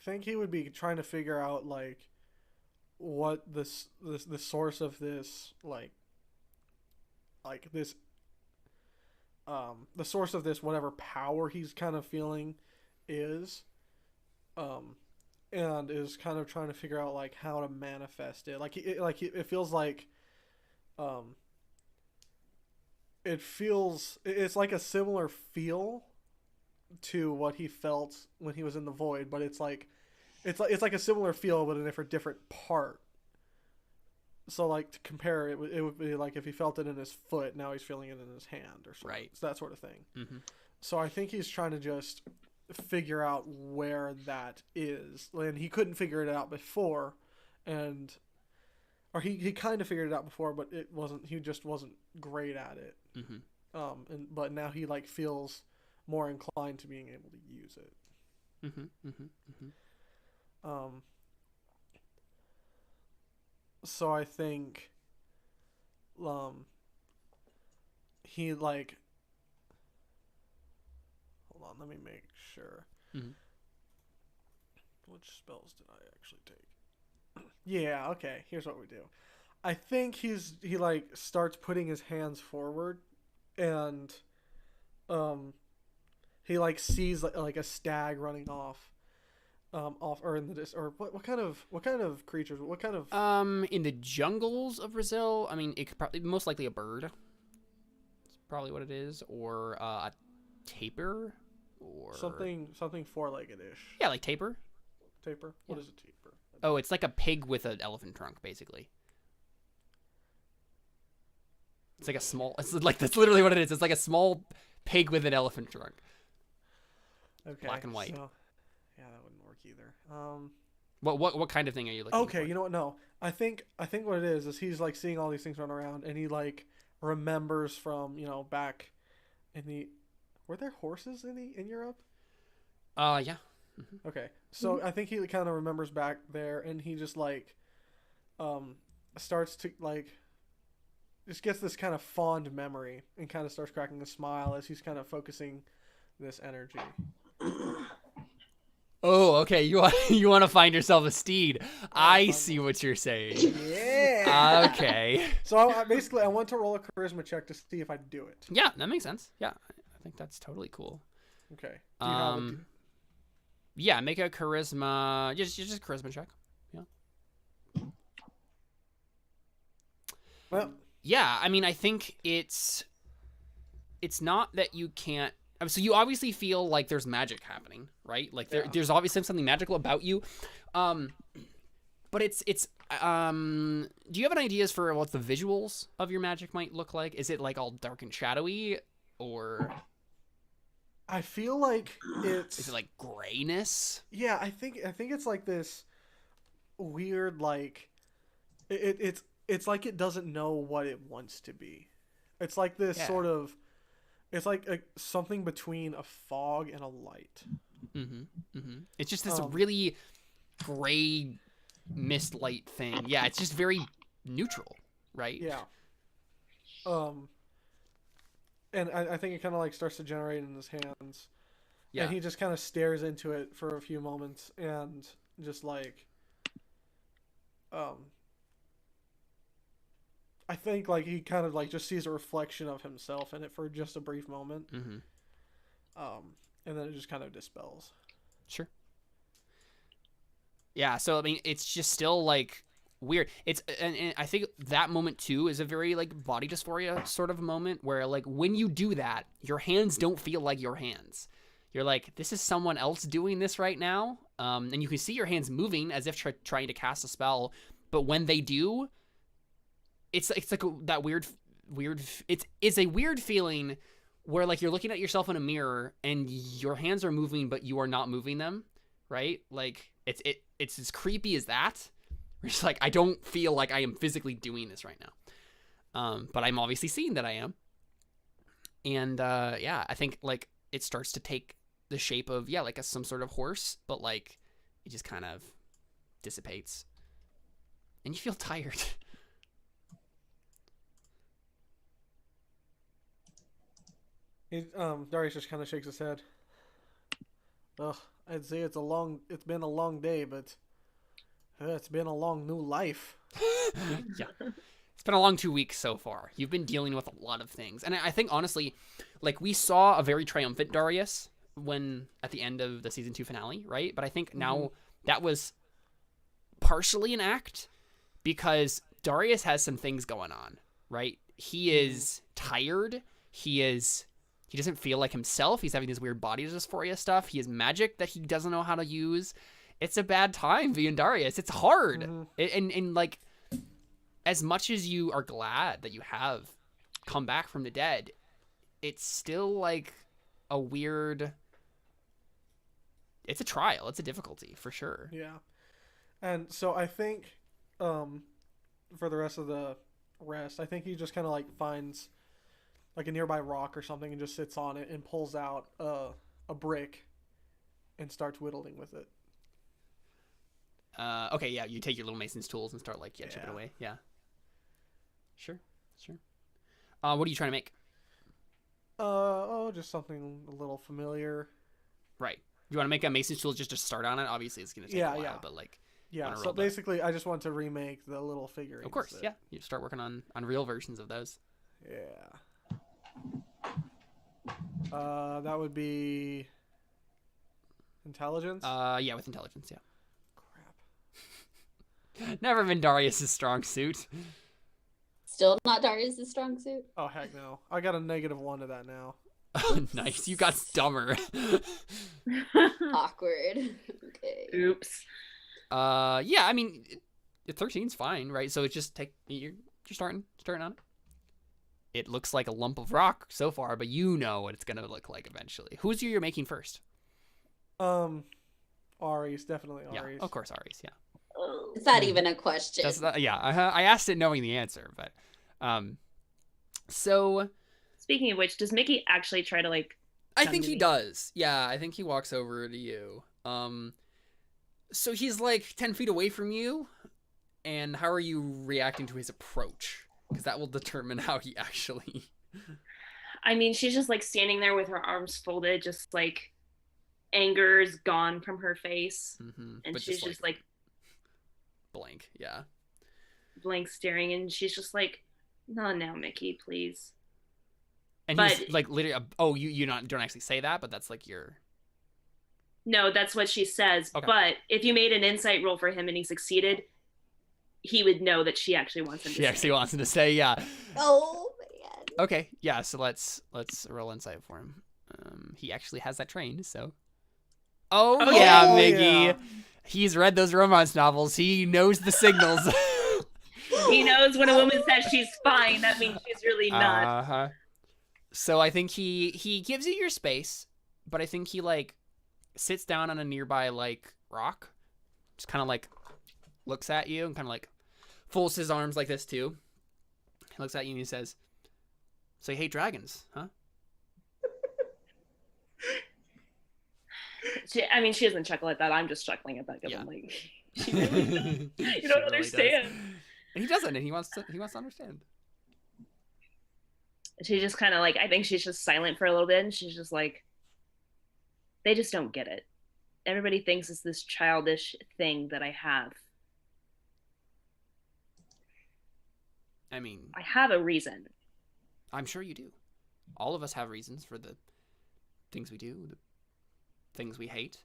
[SPEAKER 3] think he would be trying to figure out like what the source of this this the source of this whatever power he's kind of feeling is, and is kind of trying to figure out like how to manifest it. It feels like it's like a similar feel to what he felt when he was in the void, but it's like a similar feel but in a different part. So like to compare it would be like if he felt it in his foot, now he's feeling it in his hand or something.
[SPEAKER 1] Right.
[SPEAKER 3] It's that sort of thing. So I think he's trying to just figure out where that is, and he couldn't figure it out before, or he kind of figured it out before, but he just wasn't great at it. But now he like feels more inclined to being able to use it. So I think he like, hold on, let me make sure. Which spells did I actually take? Yeah, okay, here's what we do. I think he like starts putting his hands forward, and he like sees like a stag running off or in the or what kind of creatures, what kind of
[SPEAKER 1] in the jungles of Brazil, I mean, it could probably most likely a bird. It's probably what it is, or a tapir, or
[SPEAKER 3] something four-legged-ish.
[SPEAKER 1] Yeah, like tapir.
[SPEAKER 3] Tapir. What is a tapir?
[SPEAKER 1] Oh, it's like a pig with an elephant trunk, basically. It's like a small. It's like that's literally what it is. It's like a small pig with an elephant trunk.
[SPEAKER 3] Okay.
[SPEAKER 1] Black and white.
[SPEAKER 3] So, yeah, that wouldn't work either.
[SPEAKER 1] What kind of thing are you looking for?
[SPEAKER 3] Okay, you know what? No, I think what it is he's like seeing all these things run around, and he like remembers from back in the. Were there horses in Europe?
[SPEAKER 1] Yeah.
[SPEAKER 3] Okay, so I think he kind of remembers back there, and he just like, starts to like, just gets this kind of fond memory, and kind of starts cracking a smile as he's kind of focusing this energy.
[SPEAKER 1] Oh, okay. You want to find yourself a steed. I see what you're saying.
[SPEAKER 3] Yeah.
[SPEAKER 1] Okay.
[SPEAKER 3] So I want to roll a charisma check to see if I do it.
[SPEAKER 1] Yeah, that makes sense. Yeah, I think that's totally cool.
[SPEAKER 3] Okay. Do you have it?
[SPEAKER 1] Yeah, make a charisma. Just a charisma check. Yeah.
[SPEAKER 3] Well.
[SPEAKER 1] Yeah, I mean, I think it's not that you can't. So you obviously feel like there's magic happening, right? Like there's obviously something magical about you, but it's. Do you have any ideas for what the visuals of your magic might look like? Is it like all dark and shadowy, or?
[SPEAKER 3] I feel like it's.
[SPEAKER 1] Is it like grayness?
[SPEAKER 3] Yeah, I think it's like this weird like, it's like it doesn't know what it wants to be. It's like this sort of. It's like something between a fog and a light.
[SPEAKER 1] It's just this really gray mist light thing. Yeah, it's just very neutral, right?
[SPEAKER 3] Yeah. And I think it kind of like starts to generate in his hands.
[SPEAKER 1] Yeah.
[SPEAKER 3] And he just kind of stares into it for a few moments and just like, I think like he kind of like just sees a reflection of himself in it for just a brief moment.
[SPEAKER 1] Mm-hmm.
[SPEAKER 3] And then it just kind of dispels.
[SPEAKER 1] Sure. Yeah, so I mean, it's just still like weird. It's and I think that moment too is a very like body dysphoria sort of moment where like when you do that, your hands don't feel like your hands. You're like, this is someone else doing this right now, and you can see your hands moving as if trying to cast a spell, but when they do, it's like that weird. It's a weird feeling where like you're looking at yourself in a mirror and your hands are moving, but you are not moving them, right? Like it's as creepy as that. We're just like, I don't feel like I am physically doing this right now, but I'm obviously seeing that I am, and yeah, I think like it starts to take the shape of like some sort of horse, but like it just kind of dissipates, and you feel tired.
[SPEAKER 3] Darius just kind of shakes his head. Ugh, I'd say it's been a long day, but it's been a long new life.
[SPEAKER 1] Yeah. It's been a long 2 weeks so far. You've been dealing with a lot of things. And I think, honestly, like, we saw a very triumphant Darius at the end of the season 2 finale, right? But I think now that was partially an act because Darius has some things going on, right? He is tired. He doesn't feel like himself. He's having this weird body dysphoria stuff. He has magic that he doesn't know how to use. It's a bad time being Darius. It's hard. And like, as much as you are glad that you have come back from the dead, it's still like a weird... It's a trial. It's a difficulty, for sure.
[SPEAKER 3] Yeah. And so I think for the rest of the rest, I think he just kind of like finds like a nearby rock or something and just sits on it and pulls out a brick and starts whittling with it.
[SPEAKER 1] Okay, yeah, you take your little mason's tools and start like chipping away. Yeah. Sure. What are you trying to make?
[SPEAKER 3] Just something a little familiar.
[SPEAKER 1] Right. You want to make a mason's tool just to start on it? Obviously, it's going to take a while, but like...
[SPEAKER 3] Yeah, so basically, I just want to remake the little figurines.
[SPEAKER 1] Of course, yeah. You start working on real versions of those.
[SPEAKER 3] Yeah. That would be... Intelligence?
[SPEAKER 1] Yeah, with intelligence, yeah.
[SPEAKER 3] Crap.
[SPEAKER 1] Never been Darius' strong suit.
[SPEAKER 4] Still not Darius' strong suit?
[SPEAKER 3] Oh, heck no. I got a -1 to that now.
[SPEAKER 1] Nice, you got dumber.
[SPEAKER 4] Awkward. Okay.
[SPEAKER 2] Oops.
[SPEAKER 1] Yeah, I mean, 13's fine, right? So it's just you're starting on it. It looks like a lump of rock so far, but you know what it's gonna look like eventually. Who's you're making first?
[SPEAKER 3] Ares, definitely Ares.
[SPEAKER 1] Yeah, of course Ares, yeah.
[SPEAKER 4] Is that even a question?
[SPEAKER 1] That's not, yeah, I asked it knowing the answer, but so
[SPEAKER 2] Speaking of which, does Mickey actually try to like...
[SPEAKER 1] I think he does. Yeah, I think he walks over to you. So he's like 10 feet away from you, and how are you reacting to his approach? Because that will determine how he actually...
[SPEAKER 2] I mean, she's just like standing there with her arms folded, just like anger's gone from her face. And
[SPEAKER 1] but
[SPEAKER 2] she's just like
[SPEAKER 1] blank, yeah.
[SPEAKER 2] Blank staring, and she's just like, no, now, Mickey, please.
[SPEAKER 1] And he's like literally, you don't actually say that, but that's like your...
[SPEAKER 2] No, that's what she says.
[SPEAKER 1] Okay.
[SPEAKER 2] But if you made an insight roll for him and he succeeded, he would know that she actually wants him to say.
[SPEAKER 1] She actually wants him to say, yeah.
[SPEAKER 4] Oh, man.
[SPEAKER 1] Okay, yeah, so let's roll insight for him. He actually has that trained, so... Oh yeah, Miggy! Yeah. He's read those romance novels. He knows the signals.
[SPEAKER 2] He knows when a woman says she's fine, that means she's really not.
[SPEAKER 1] Uh-huh. So I think he gives you your space, but I think he like sits down on a nearby like rock, just kind of like looks at you and kind of like folds his arms like this too. He looks at you and he says, "So you hate dragons, huh?"
[SPEAKER 2] She doesn't chuckle at that. I'm just chuckling at that because I'm like, she really you
[SPEAKER 1] She
[SPEAKER 2] don't
[SPEAKER 1] really
[SPEAKER 2] understand.
[SPEAKER 1] does. And he doesn't, and he wants to understand.
[SPEAKER 2] She just kind of like, I think she's just silent for a little bit, and she's just like, they just don't get it. Everybody thinks it's this childish thing that I have.
[SPEAKER 1] I mean,
[SPEAKER 2] I have a reason.
[SPEAKER 1] I'm sure you do. All of us have reasons for the things we do, the things we hate.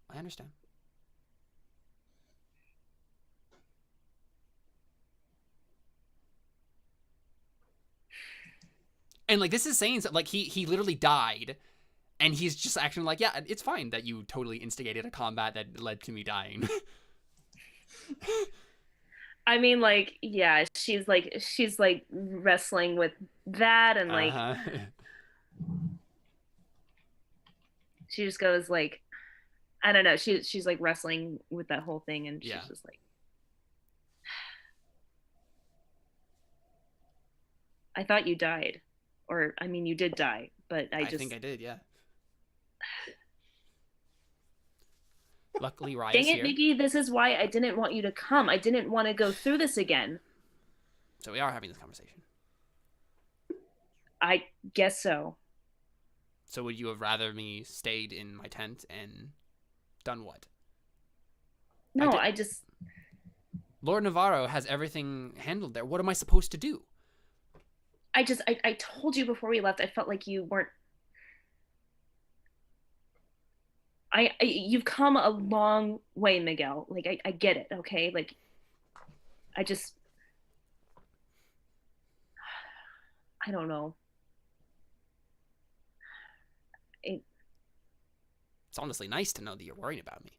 [SPEAKER 1] I understand. And like, this is saying like he literally died, and he's just acting like, yeah, it's fine that you totally instigated a combat that led to me dying.
[SPEAKER 2] I mean, like, yeah, she's like wrestling with that, and like she just goes like, I don't know, she's like wrestling with that whole thing, and she's just like, I thought you died, or I mean, you did die, but I think
[SPEAKER 1] I did, yeah. Luckily, Raya's
[SPEAKER 2] dang it,
[SPEAKER 1] here.
[SPEAKER 2] Nikki, this is why I didn't want you to come. I didn't want to go through this again.
[SPEAKER 1] So we are having this conversation.
[SPEAKER 2] I guess so.
[SPEAKER 1] So would you have rather me stayed in my tent and done what?
[SPEAKER 2] No, I just...
[SPEAKER 1] Lord Navarro has everything handled there. What am I supposed to do?
[SPEAKER 2] I told you before we left, I felt like you weren't... You've come a long way, Miguel. Like, I get it, okay? Like, I don't know. It's
[SPEAKER 1] honestly nice to know that you're worried about me.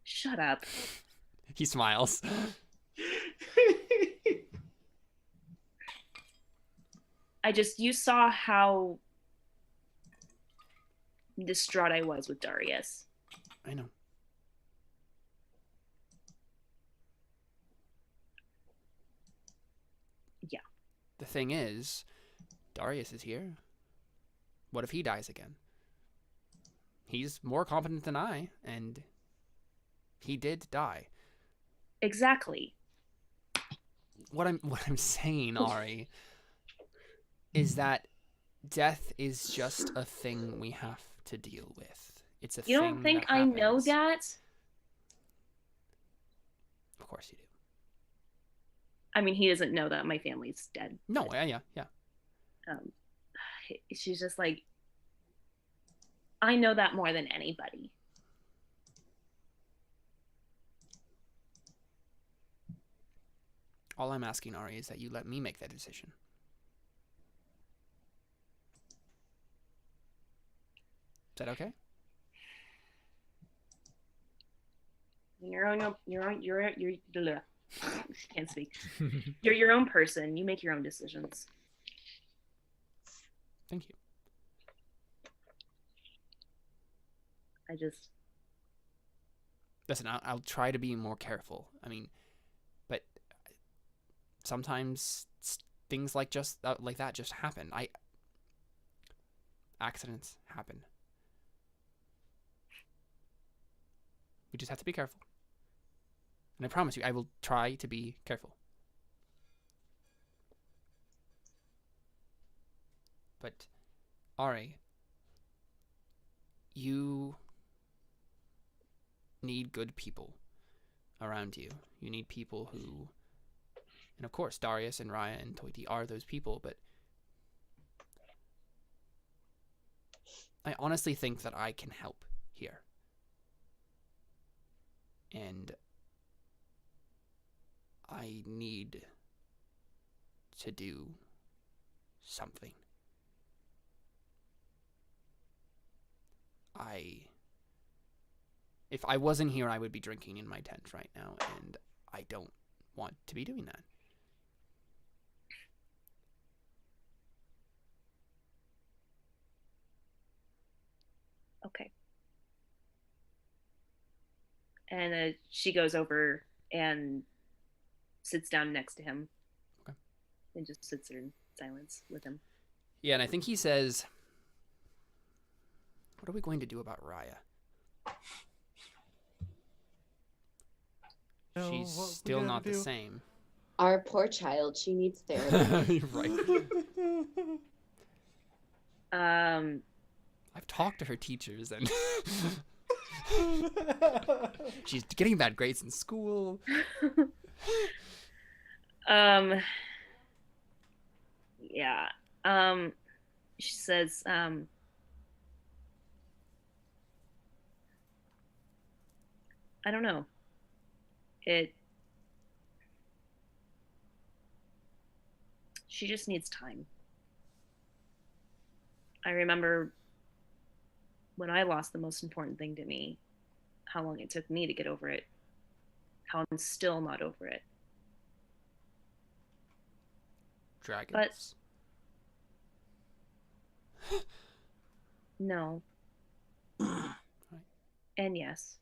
[SPEAKER 2] Shut up.
[SPEAKER 1] He smiles.
[SPEAKER 2] You saw how distraught I was with Darius.
[SPEAKER 1] I know.
[SPEAKER 2] Yeah.
[SPEAKER 1] The thing is, Darius is here. What if he dies again? He's more competent than I, and he did die.
[SPEAKER 2] Exactly.
[SPEAKER 1] What I'm saying, Ari, is that death is just a thing we have to deal with. It's a thing.
[SPEAKER 2] You don't think I know that?
[SPEAKER 1] Of course you do.
[SPEAKER 2] I mean, he doesn't know that my family's dead.
[SPEAKER 1] No, yeah.
[SPEAKER 2] She's just like, I know that more than anybody.
[SPEAKER 1] All I'm asking, Ari, is that you let me make that decision. Is that okay?
[SPEAKER 2] You're can't speak. You're your own person. You make your own decisions.
[SPEAKER 1] Thank you. Listen, I'll try to be more careful. I mean, but sometimes things like that just happen. Accidents happen. We just have to be careful. And I promise you, I will try to be careful. But, Ari, you need good people around you. You need people who... And of course, Darius and Raya and Toiti are those people, but... I honestly think that I can help here. And I need to do something. If I wasn't here, I would be drinking in my tent right now, and I don't want to be doing that.
[SPEAKER 2] Okay. And she goes over and sits down next to him.
[SPEAKER 1] Okay.
[SPEAKER 2] And just sits there in silence with him.
[SPEAKER 1] Yeah, and I think he says, What are we going to do about Raya?
[SPEAKER 3] No,
[SPEAKER 1] She's
[SPEAKER 3] what we
[SPEAKER 1] still
[SPEAKER 3] gonna
[SPEAKER 1] not the
[SPEAKER 3] do?
[SPEAKER 1] same.
[SPEAKER 4] Our poor child, she needs therapy.
[SPEAKER 1] You're right. I've talked to her teachers and she's getting bad grades in school.
[SPEAKER 2] Yeah. She says, I don't know. She just needs time. I remember when I lost the most important thing to me, how long it took me to get over it, how I'm still not over it.
[SPEAKER 1] Dragons.
[SPEAKER 2] No. And yes.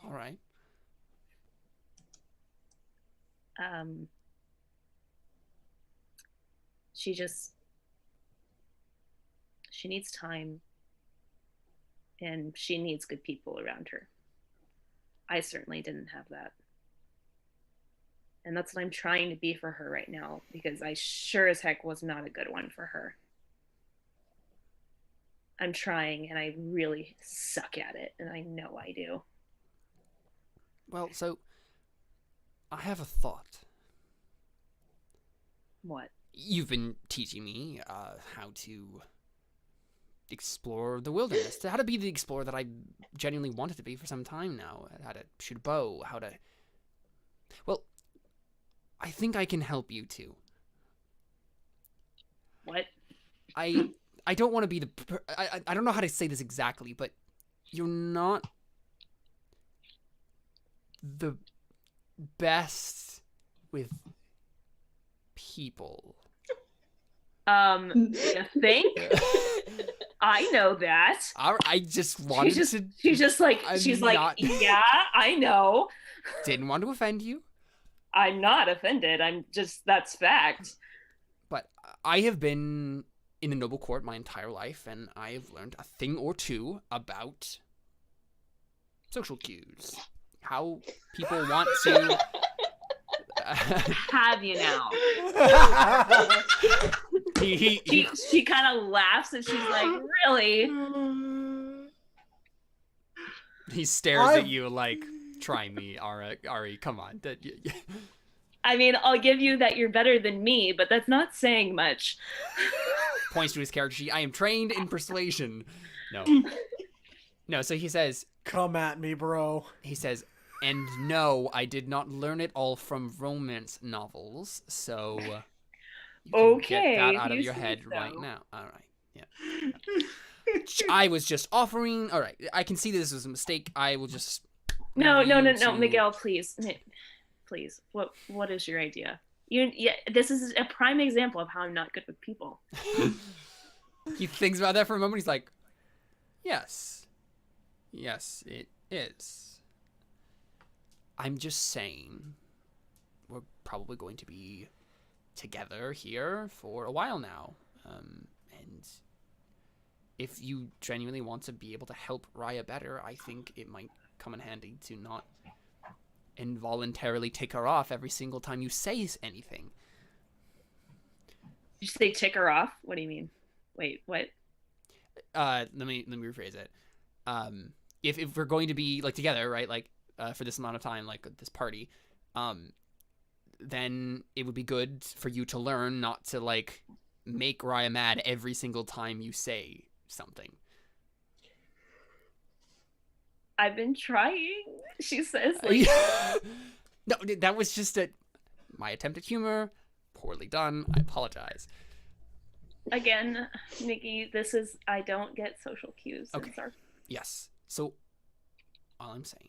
[SPEAKER 1] All right.
[SPEAKER 2] She needs time, and she needs good people around her. I certainly didn't have that. And that's what I'm trying to be for her right now, because I sure as heck was not a good one for her. I'm trying, and I really suck at it, and I know I do.
[SPEAKER 1] Well, so I have a thought.
[SPEAKER 2] What?
[SPEAKER 1] You've been teaching me how to explore the wilderness, how to be the explorer that I genuinely wanted to be for some time now, how to shoot a bow, how to... Well, I think I can help you too.
[SPEAKER 2] What?
[SPEAKER 1] I don't want to be the... I don't know how to say this exactly, but you're not the best with people.
[SPEAKER 2] You think? I know that.
[SPEAKER 1] I just wanted to...
[SPEAKER 2] She's just like, yeah, I know.
[SPEAKER 1] Didn't want to offend you.
[SPEAKER 2] I'm not offended. That's fact.
[SPEAKER 1] But I have been in the noble court my entire life, and I have learned a thing or two about social cues. How people want to...
[SPEAKER 2] Have you now? She kind of laughs and she's like, really?
[SPEAKER 1] He stares at you like, try me, Ari, come on.
[SPEAKER 2] I mean, I'll give you that you're better than me, but that's not saying much.
[SPEAKER 1] Points to his character sheet. I am trained in persuasion. No, so he says...
[SPEAKER 3] Come at me, bro.
[SPEAKER 1] He says... And no, I did not learn it all from romance novels, so you can get that out of your head right now. All right, yeah. I was just offering. All right, I can see this was a mistake. I will just.
[SPEAKER 2] No, Miguel, please. What is your idea? This is a prime example of how I'm not good with people.
[SPEAKER 1] He thinks about that for a moment. He's like, yes, it is. I'm just saying, we're probably going to be together here for a while now. And if you genuinely want to be able to help Raya better, I think it might come in handy to not involuntarily tick her off every single time you say anything.
[SPEAKER 2] Did you say tick her off? What do you mean? Wait, what?
[SPEAKER 1] Let me rephrase it. If we're going to be like together, right? Like, for this amount of time, like this party, then it would be good for you to learn not to like make Raya mad every single time you say something.
[SPEAKER 2] I've been trying, she says. Like...
[SPEAKER 1] No, that was just my attempt at humor. Poorly done. I apologize.
[SPEAKER 2] Again, Nikki, I don't get social cues.
[SPEAKER 1] Okay. Yes. So all I'm saying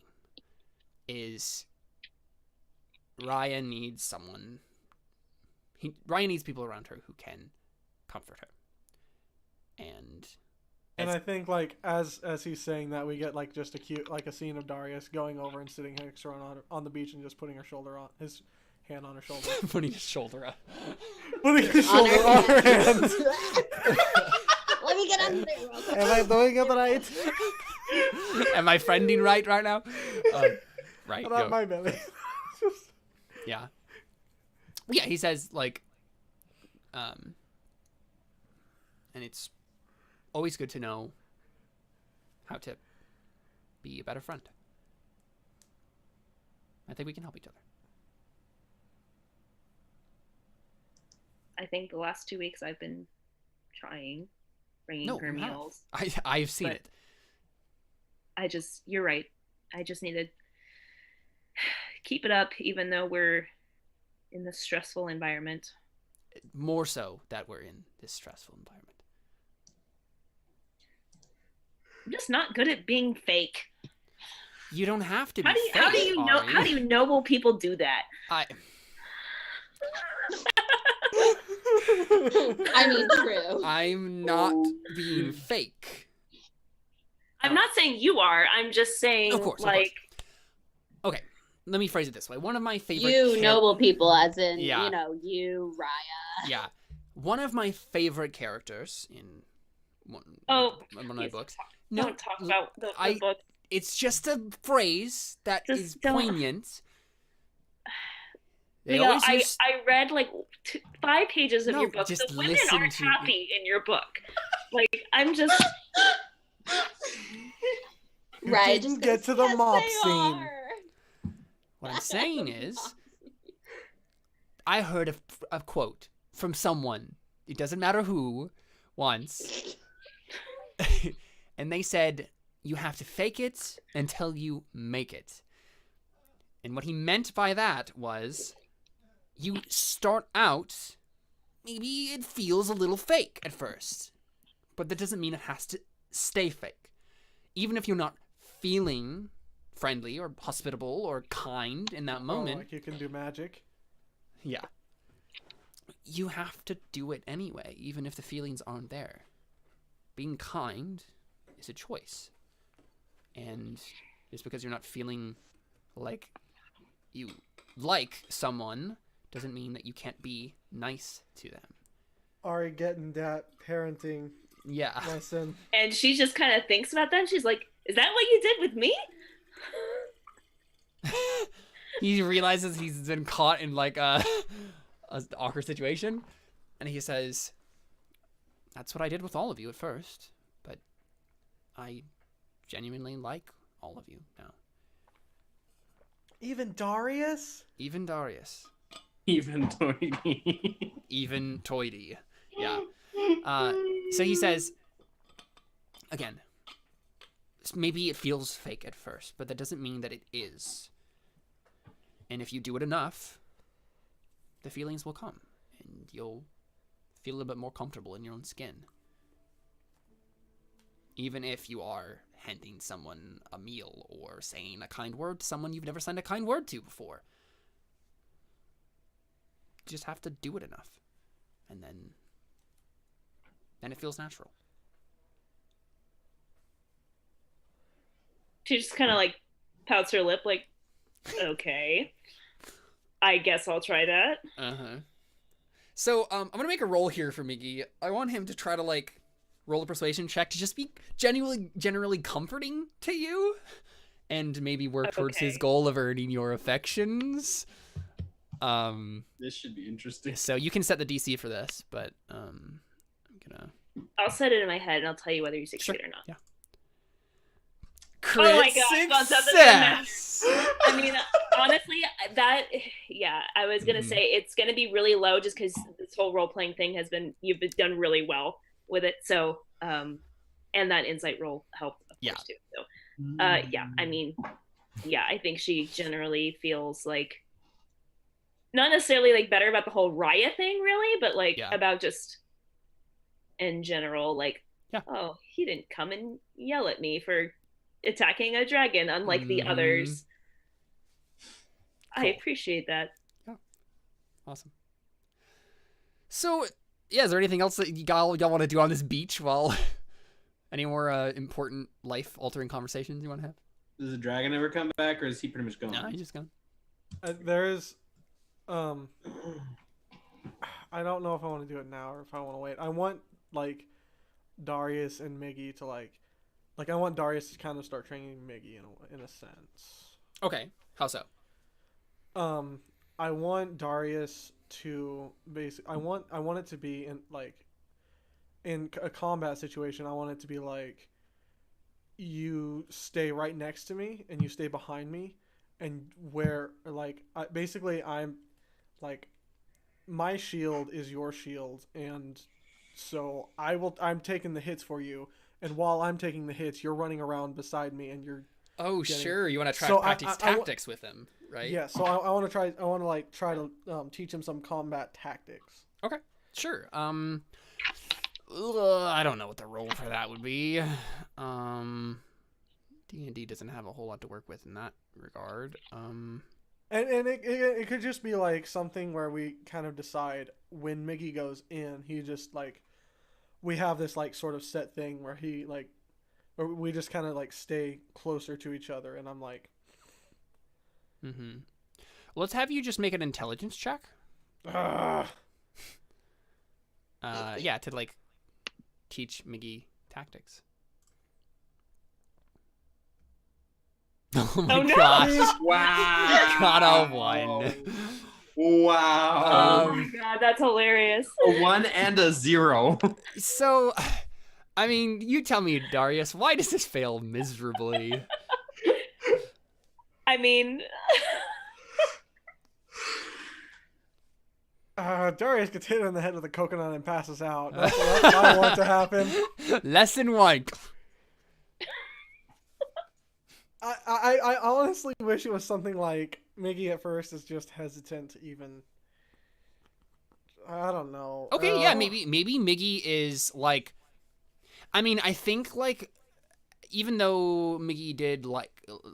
[SPEAKER 1] is Raya needs someone. Raya needs people around her who can comfort her. And
[SPEAKER 3] I think like as he's saying that, we get like just a cute like a scene of Darius going over and sitting next to her on the beach and just putting his hand on her shoulder.
[SPEAKER 1] Putting his shoulder up.
[SPEAKER 3] Putting his shoulder on her hands.
[SPEAKER 4] Let me get Nothing wrong.
[SPEAKER 3] Am I doing it right?
[SPEAKER 1] Am I friending right now? Right.
[SPEAKER 3] Not
[SPEAKER 1] Go.
[SPEAKER 3] my belly.
[SPEAKER 1] Yeah. Yeah, he says, like, and it's always good to know how to be a better friend. I think we can help each other.
[SPEAKER 2] I think the last 2 weeks I've been trying, bringing
[SPEAKER 1] No,
[SPEAKER 2] her
[SPEAKER 1] you have.
[SPEAKER 2] meals.
[SPEAKER 1] I've seen
[SPEAKER 2] But-
[SPEAKER 1] it.
[SPEAKER 2] You're right. I just need to keep it up, even though we're in this stressful environment.
[SPEAKER 1] More so that we're in this stressful environment.
[SPEAKER 2] I'm just not good at being fake.
[SPEAKER 1] You don't have to be
[SPEAKER 2] How do
[SPEAKER 1] fake,
[SPEAKER 2] you know?
[SPEAKER 1] Ari.
[SPEAKER 2] How do you noble people do that?
[SPEAKER 1] I
[SPEAKER 4] I mean, true.
[SPEAKER 1] I'm not being fake.
[SPEAKER 2] I'm not saying you are. I'm just saying,
[SPEAKER 1] Of course.
[SPEAKER 2] like,
[SPEAKER 1] Okay, let me phrase it this way. One of my favorite
[SPEAKER 4] You noble people, as in,
[SPEAKER 1] Yeah.
[SPEAKER 4] you know, you, Raya.
[SPEAKER 1] Yeah. One of my favorite characters in one
[SPEAKER 2] Oh,
[SPEAKER 1] of my
[SPEAKER 2] please
[SPEAKER 1] books.
[SPEAKER 2] don't talk about the book.
[SPEAKER 1] It's just a phrase that
[SPEAKER 2] Just
[SPEAKER 1] is
[SPEAKER 2] don't.
[SPEAKER 1] poignant. They
[SPEAKER 2] Miguel,
[SPEAKER 1] always use...
[SPEAKER 2] I read like 5 pages of
[SPEAKER 1] No,
[SPEAKER 2] your book.
[SPEAKER 1] just
[SPEAKER 2] The women
[SPEAKER 1] listen
[SPEAKER 2] aren't
[SPEAKER 1] to-
[SPEAKER 2] happy in your book. Like, I'm just.
[SPEAKER 3] You
[SPEAKER 4] Right,
[SPEAKER 3] didn't
[SPEAKER 4] just
[SPEAKER 3] get
[SPEAKER 4] 'cause
[SPEAKER 3] to the
[SPEAKER 4] yes,
[SPEAKER 3] mop
[SPEAKER 4] they
[SPEAKER 3] scene.
[SPEAKER 4] are.
[SPEAKER 1] What I'm saying is, I heard a quote from someone, it doesn't matter who, once, and they said, you have to fake it until you make it. And what he meant by that was, you start out, maybe it feels a little fake at first, but that doesn't mean it has to stay fake. Even if you're not feeling friendly or hospitable or kind in that moment,
[SPEAKER 3] Like you can do magic.
[SPEAKER 1] yeah, you have to do it anyway, even if the feelings aren't there. Being kind is a choice. And just because you're not feeling like you like someone doesn't mean that you can't be nice to them.
[SPEAKER 3] Ari getting that parenting
[SPEAKER 1] Yeah.
[SPEAKER 3] lesson.
[SPEAKER 2] And she just kind of thinks about that. And she's like, "Is that what you did with me?"
[SPEAKER 1] He realizes he's been caught in like a awkward situation, and he says, "That's what I did with all of you at first, but I genuinely like all of you now,
[SPEAKER 3] Even Darius?
[SPEAKER 1] even Darius,
[SPEAKER 5] Even Tony.
[SPEAKER 1] even Toidy." Yeah. So he says, again, maybe it feels fake at first, but that doesn't mean that it is. And if you do it enough, the feelings will come, and you'll feel a little bit more comfortable in your own skin. Even if you are handing someone a meal or saying a kind word to someone you've never said a kind word to before. You just have to do it enough, and then it feels natural.
[SPEAKER 2] She just kind of like pouts her lip, like, "Okay, I guess I'll try that."
[SPEAKER 1] Uh-huh. So, I'm gonna make a roll here for Miggy. I want him to try to, like, roll a persuasion check to just be generally comforting to you, and maybe work towards his
[SPEAKER 2] Okay.
[SPEAKER 1] goal of earning your affections.
[SPEAKER 5] This should be interesting.
[SPEAKER 1] So you can set the DC for this, but, I'm gonna...
[SPEAKER 2] I'll set it in my head and I'll tell you whether you succeed or not.
[SPEAKER 1] Yeah.
[SPEAKER 2] Oh my
[SPEAKER 1] Crit
[SPEAKER 2] God, well, that doesn't matter.
[SPEAKER 1] success!
[SPEAKER 2] I mean, honestly, I was gonna
[SPEAKER 1] Mhm.
[SPEAKER 2] say it's gonna be really low just because this whole role playing thing you've done really well with it. So, and that insight roll helped, of
[SPEAKER 1] Yeah.
[SPEAKER 2] course, too. So, I mean, I think she generally feels like not necessarily like better about the whole Raya thing, really, but like
[SPEAKER 1] Yeah.
[SPEAKER 2] about just in general, like,
[SPEAKER 1] Yeah.
[SPEAKER 2] oh, he didn't come and yell at me for attacking a dragon, unlike the
[SPEAKER 1] Mhm.
[SPEAKER 2] others. I
[SPEAKER 1] Cool.
[SPEAKER 2] appreciate that.
[SPEAKER 1] Awesome. So, yeah, is there anything else that y'all want to do on this beach while... Any more important life-altering conversations you want to have?
[SPEAKER 5] Does the dragon ever come back, or is he pretty much gone?
[SPEAKER 1] No, he's just gone.
[SPEAKER 3] There is, I don't know if I want to do it now or if I want to wait. I want, like, Darius and Miggy to like I want Darius to kind of start training Miggy in a sense.
[SPEAKER 1] Okay. How so?
[SPEAKER 3] I want Darius to I want it to be in a combat situation. I want it to be like, you stay right next to me and you stay behind me, and where like I'm like, my shield is your shield, and so I'm taking the hits for you, and while I'm taking the hits, you're running around beside me and you're
[SPEAKER 1] Sure. You want to try
[SPEAKER 3] So
[SPEAKER 1] practice tactics with him, right?
[SPEAKER 3] yeah. So I want to try to teach him some combat tactics.
[SPEAKER 1] Okay. Sure. I don't know what the role for that would be. D&D doesn't have a whole lot to work with in that regard.
[SPEAKER 3] And it could just be like something where we kind of decide when Miggy goes in, he just like, we have this like sort of set thing where he like, or we just kind of like stay closer to each other, and I'm like,
[SPEAKER 1] Let's have you just make an intelligence check.
[SPEAKER 3] Ugh.
[SPEAKER 1] Yeah, to like teach Miggy tactics. Oh my
[SPEAKER 2] Oh, no!
[SPEAKER 1] gosh.
[SPEAKER 5] Wow.
[SPEAKER 1] Got a 1.
[SPEAKER 5] Wow.
[SPEAKER 2] Oh my god, that's hilarious.
[SPEAKER 5] A 1 and a 0.
[SPEAKER 1] So, I mean, you tell me, Darius, why does this fail miserably?
[SPEAKER 2] I mean,
[SPEAKER 3] Darius gets hit on the head with a coconut and passes out. That's what I want to happen.
[SPEAKER 1] Lesson 1.
[SPEAKER 3] I honestly wish it was something like Miggy at first is just hesitant to even. I don't know.
[SPEAKER 1] Okay, yeah, maybe Miggy is like, I mean, I think like, even though Miggy did like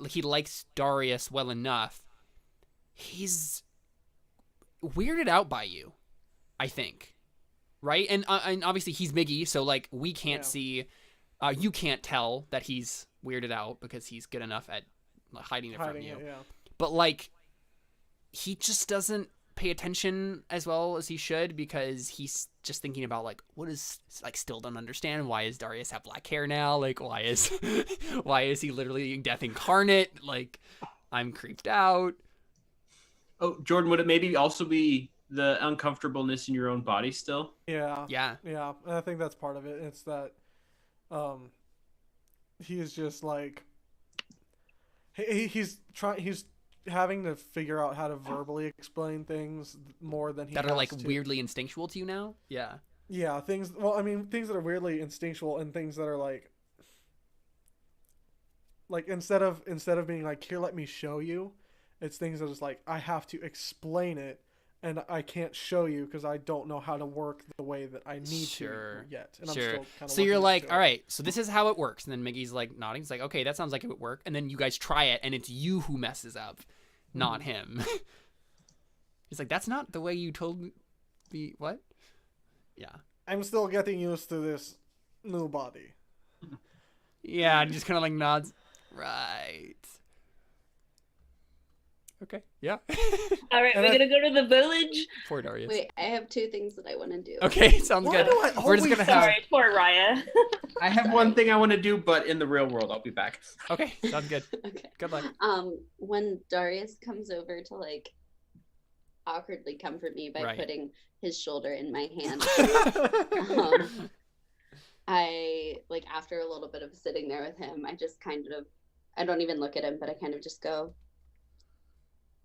[SPEAKER 1] he likes Darius well enough, he's weirded out by you, I think, right? And obviously he's Miggy, so like we can't see, you can't tell that he's weirded out because he's good enough at hiding it from you.
[SPEAKER 3] Yeah.
[SPEAKER 1] But like, he just doesn't pay attention as well as he should because he's just thinking about like, what is like, still don't understand, why does Darius have black hair now? Like, why is he literally death incarnate? Like, I'm creeped out.
[SPEAKER 5] Oh, Jordan, would it maybe also be the uncomfortableness in your own body still?
[SPEAKER 3] Yeah.
[SPEAKER 1] Yeah.
[SPEAKER 3] And I think that's part of it. It's that he's just like he's having to figure out how to verbally explain things more than he
[SPEAKER 1] that are
[SPEAKER 3] has
[SPEAKER 1] like
[SPEAKER 3] to.
[SPEAKER 1] weirdly instinctual to you now. Yeah.
[SPEAKER 3] Things that are weirdly instinctual, and things that are like instead of being like, here, let me show you, it's things that is like, I have to explain it, and I can't show you because I don't know how to work the way that I need to yet. And
[SPEAKER 1] Sure.
[SPEAKER 3] I'm still kind of
[SPEAKER 1] So you're like, all right, so this is how it works. And then Miggy's like nodding. He's like, okay, that sounds like it would work. And then you guys try it, and it's you who messes up, not him. He's like, that's not the way you told me. What? Yeah.
[SPEAKER 3] I'm still getting used to this new body.
[SPEAKER 1] Yeah, and just kind of like nods. Right. Okay. Yeah.
[SPEAKER 2] all right, we're gonna go to the village.
[SPEAKER 1] Poor Darius.
[SPEAKER 4] Wait, I have 2 things that I want to do.
[SPEAKER 1] Okay, sounds
[SPEAKER 3] Why
[SPEAKER 1] good.
[SPEAKER 3] do I
[SPEAKER 1] We're just
[SPEAKER 3] always-
[SPEAKER 1] gonna have.
[SPEAKER 2] Sorry, poor Raya.
[SPEAKER 5] I have one thing I want to do, but in the real world, I'll be back.
[SPEAKER 1] Okay, sounds good.
[SPEAKER 4] Okay.
[SPEAKER 1] Good luck.
[SPEAKER 4] When Darius comes over to like awkwardly comfort me by
[SPEAKER 1] Right.
[SPEAKER 4] putting his shoulder in my hand, I like, after a little bit of sitting there with him, I just kind of, I don't even look at him, but I kind of just go,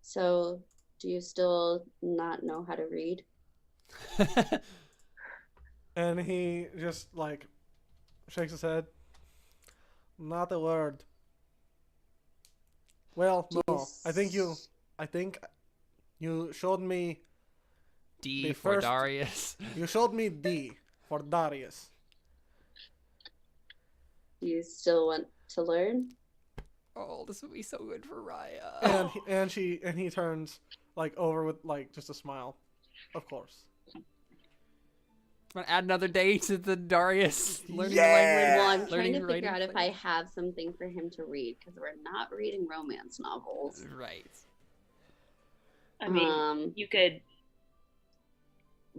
[SPEAKER 4] so do you still not know how to read?
[SPEAKER 3] And he just like shakes his head. Not a word. Well, no. I think you showed me
[SPEAKER 1] D
[SPEAKER 3] The
[SPEAKER 1] for
[SPEAKER 3] first-
[SPEAKER 1] Darius.
[SPEAKER 3] you showed me D for Darius.
[SPEAKER 4] Do you still want to learn?
[SPEAKER 1] Oh, this would be so good for Raya.
[SPEAKER 3] And he turns like over with like just a smile. Of course.
[SPEAKER 1] Want to add another day to the Darius learning
[SPEAKER 3] Yeah.
[SPEAKER 1] the language?
[SPEAKER 4] Well, I'm trying
[SPEAKER 1] learning
[SPEAKER 4] to
[SPEAKER 1] and
[SPEAKER 4] figure out
[SPEAKER 1] writing
[SPEAKER 4] if I have something for him to read, because we're not reading romance novels.
[SPEAKER 1] Right.
[SPEAKER 2] I mean, you could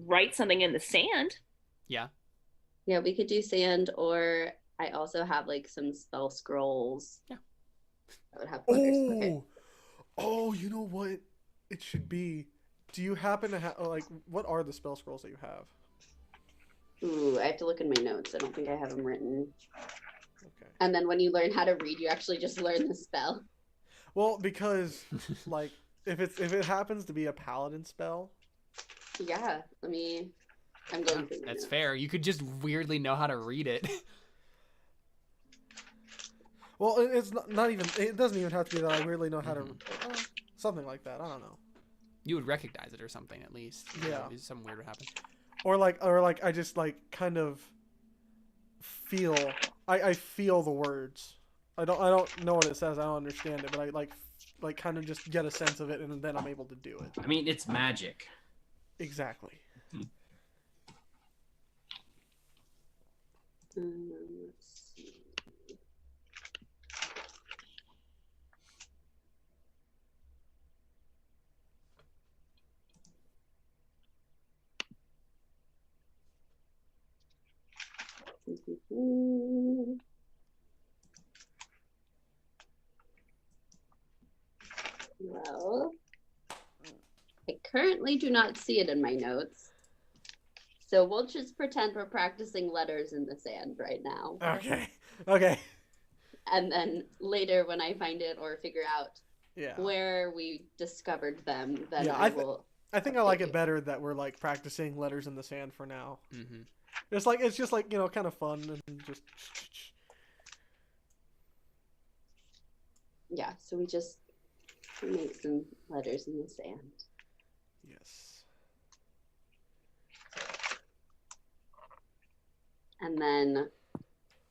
[SPEAKER 2] write something in the sand.
[SPEAKER 1] Yeah.
[SPEAKER 4] Yeah, we could do sand, or I also have like some spell scrolls.
[SPEAKER 1] Yeah.
[SPEAKER 4] That would have letters. Okay.
[SPEAKER 3] Oh, you know what it should be? Do you happen to have, like, what are the spell scrolls that you have?
[SPEAKER 4] Ooh, I have to look in my notes. I don't think I have them written.
[SPEAKER 3] Okay.
[SPEAKER 4] And then when you learn how to read, you actually just learn the spell.
[SPEAKER 3] Well, because, like, if it happens to be a paladin spell,
[SPEAKER 4] Yeah, I'm going through my
[SPEAKER 1] That's
[SPEAKER 4] notes.
[SPEAKER 1] fair. You could just weirdly know how to read it.
[SPEAKER 3] well, it's not even. It doesn't even have to be that I weirdly know how to. Something like that. I don't know.
[SPEAKER 1] You would recognize it or something at least.
[SPEAKER 3] Yeah.
[SPEAKER 1] Maybe something weird would happen.
[SPEAKER 3] Or like I just like kind of feel. I feel the words. I don't know what it says. I don't understand it, but I like kind of just get a sense of it, and then I'm able to do it.
[SPEAKER 5] I mean, it's magic.
[SPEAKER 3] Exactly.
[SPEAKER 4] Let's see. Well, I currently do not see it in my notes. So we'll just pretend we're practicing letters in the sand right now.
[SPEAKER 3] Okay. Okay.
[SPEAKER 4] And then later when I find it or figure out
[SPEAKER 3] Yeah.
[SPEAKER 4] where we discovered them, then
[SPEAKER 3] Yeah,
[SPEAKER 4] I will.
[SPEAKER 3] I think I like it better that we're like practicing letters in the sand for now.
[SPEAKER 1] Mm-hmm.
[SPEAKER 3] It's just like, you know, kind of fun and just.
[SPEAKER 4] Yeah, so we just make some letters in the sand.
[SPEAKER 3] Yes.
[SPEAKER 4] And then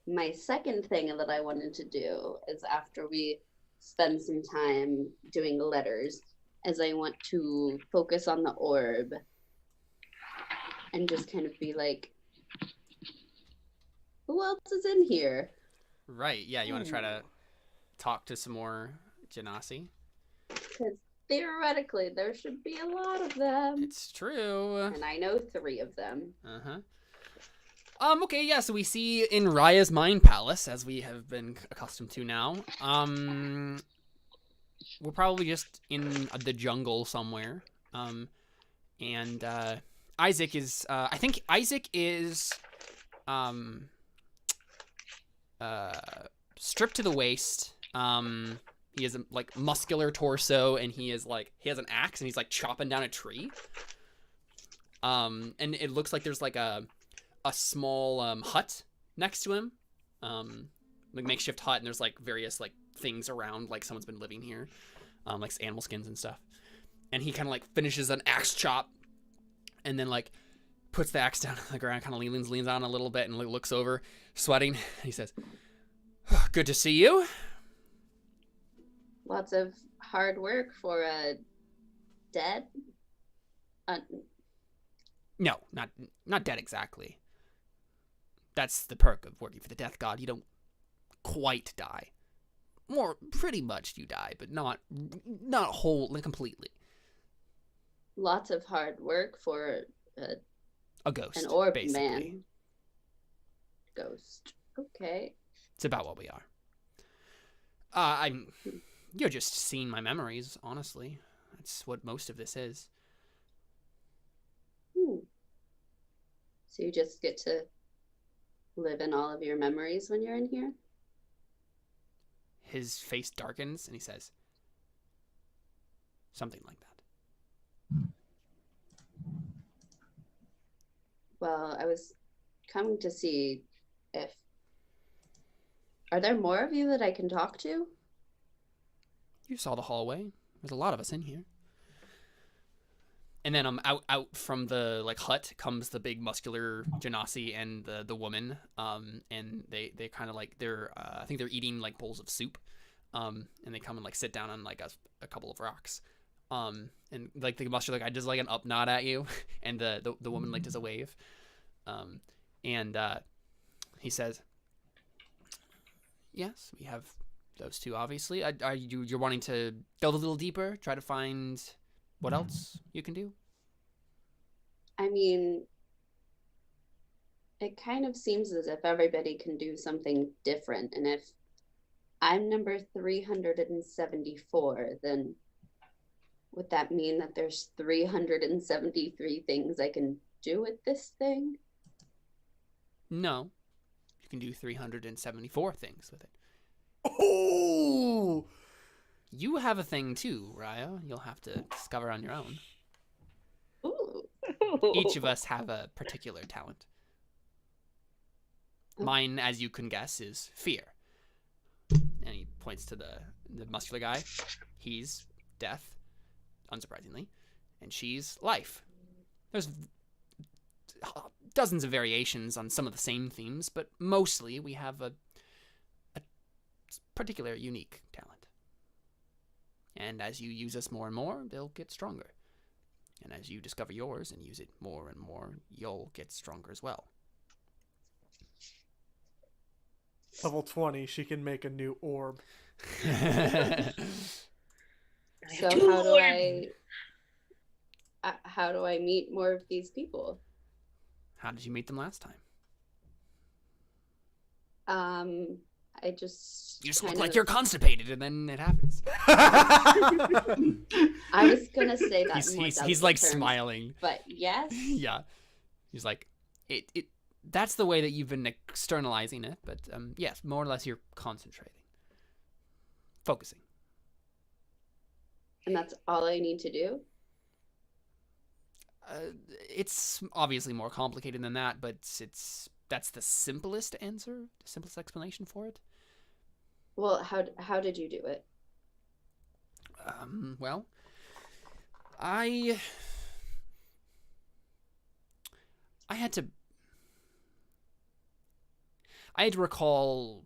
[SPEAKER 4] my second thing that I wanted to do is after we spend some time doing letters, is I want to focus on the orb and just kind of be like, who else is in here?
[SPEAKER 1] Right. Yeah. You want to try to talk to some more Genasi?
[SPEAKER 4] Because theoretically, there should be a lot of them.
[SPEAKER 1] It's true.
[SPEAKER 4] And I know 3 of them.
[SPEAKER 1] Uh-huh. Okay, yeah, so we see in Raya's Mind Palace, as we have been accustomed to now, we're probably just in the jungle somewhere. And Isaac is, I think Isaac is, stripped to the waist. He has a, like, muscular torso, and he has an axe, and he's, like, chopping down a tree. And it looks like there's, like, a small hut next to him, like makeshift hut, and there's like various like things around, like someone's been living here, like animal skins and stuff. And he kind of like finishes an axe chop, and then like puts the axe down on the ground, kind of leans on a little bit, and looks over, sweating. And he says, oh, "Good to see you."
[SPEAKER 4] Lots of hard work for a dead.
[SPEAKER 1] No, not dead exactly. That's the perk of working for the Death God. You don't quite die. Pretty much you die, but not completely.
[SPEAKER 4] Lots of hard work for
[SPEAKER 1] A ghost,
[SPEAKER 4] an orb
[SPEAKER 1] basically.
[SPEAKER 4] man. Ghost. Okay.
[SPEAKER 1] It's about what we are. You're just seeing my memories, honestly. That's what most of this is.
[SPEAKER 4] So you just get to live in all of your memories when you're in here?
[SPEAKER 1] His face darkens, and he says, something like that.
[SPEAKER 4] Well, I was coming to see if... Are there more of you that I can talk to?
[SPEAKER 1] You saw the hallway. There's a lot of us in here. And then out from the like hut comes the big muscular Genasi and the woman. And they kind of like I think they're eating like bowls of soup. And they come and like sit down on like a couple of rocks. And like the muscular guy does like an up nod at you, and the woman like does a wave. And he says, "Yes, we have those two. Obviously, you're wanting to delve a little deeper, try to find what else you can do?"
[SPEAKER 4] I mean, it kind of seems as if everybody can do something different. And if I'm number 374, then would that mean that there's 373 things I can do with this thing?
[SPEAKER 1] No. You can do 374 things with it.
[SPEAKER 3] Oh!
[SPEAKER 1] You have a thing too, Raya. You'll have to discover on your own.
[SPEAKER 4] Ooh.
[SPEAKER 1] Each of us have a particular talent. Mine, as you can guess, is fear. And he points to the muscular guy. He's death, unsurprisingly. And she's life. There's dozens of variations on some of the same themes, but mostly we have a particular unique talent. And as you use us more and more, they'll get stronger. And as you discover yours and use it more and more, you'll get stronger as well.
[SPEAKER 3] Level 20, she can make a new orb.
[SPEAKER 4] So how do I meet more of these people?
[SPEAKER 1] How did you meet them last time?
[SPEAKER 4] I just
[SPEAKER 1] You just look like you're constipated, and then it happens.
[SPEAKER 4] I was gonna say that.
[SPEAKER 1] He's like
[SPEAKER 4] terms,
[SPEAKER 1] smiling.
[SPEAKER 4] but yes.
[SPEAKER 1] Yeah, he's like it. That's the way that you've been externalizing it, but yes, more or less you're concentrating, focusing.
[SPEAKER 4] And that's all I need to do?
[SPEAKER 1] It's obviously more complicated than that, but that's the simplest answer, the simplest explanation for it.
[SPEAKER 4] Well, how did you do it?
[SPEAKER 1] Well, I had to recall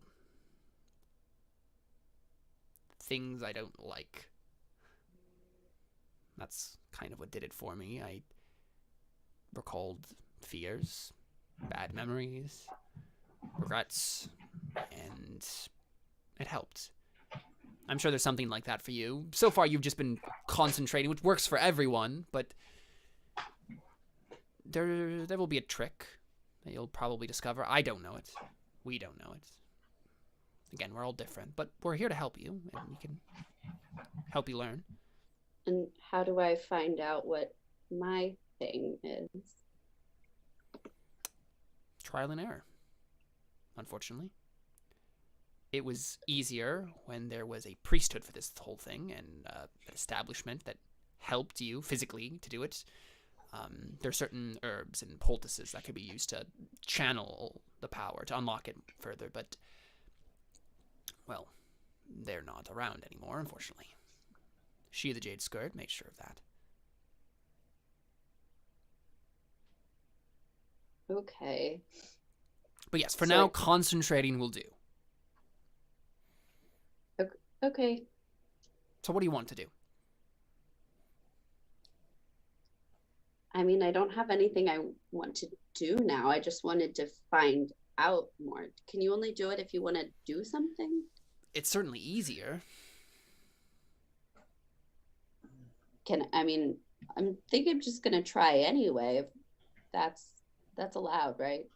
[SPEAKER 1] things I don't like. That's kind of what did it for me. I recalled fears, bad memories, regrets, and it helped. I'm sure there's something like that for you. So far, you've just been concentrating, which works for everyone, but there will be a trick that you'll probably discover. I don't know it. We don't know it. Again, we're all different, but we're here to help you, and we can help you learn.
[SPEAKER 4] And how do I find out what my thing is?
[SPEAKER 1] Trial and error, unfortunately. It was easier when there was a priesthood for this whole thing and an establishment that helped you physically to do it. There are certain herbs and poultices that could be used to channel the power, to unlock it further, but, well, they're not around anymore, unfortunately. She, the Jade Skirt, made sure of that.
[SPEAKER 4] Okay.
[SPEAKER 1] But yes, for now, concentrating will do.
[SPEAKER 4] Okay.
[SPEAKER 1] So what do you want to do?
[SPEAKER 4] I mean, I don't have anything I want to do now. I just wanted to find out more. Can you only do it if you want to do something?
[SPEAKER 1] It's certainly easier.
[SPEAKER 4] I'm thinking I'm just gonna try anyway. If that's allowed, right?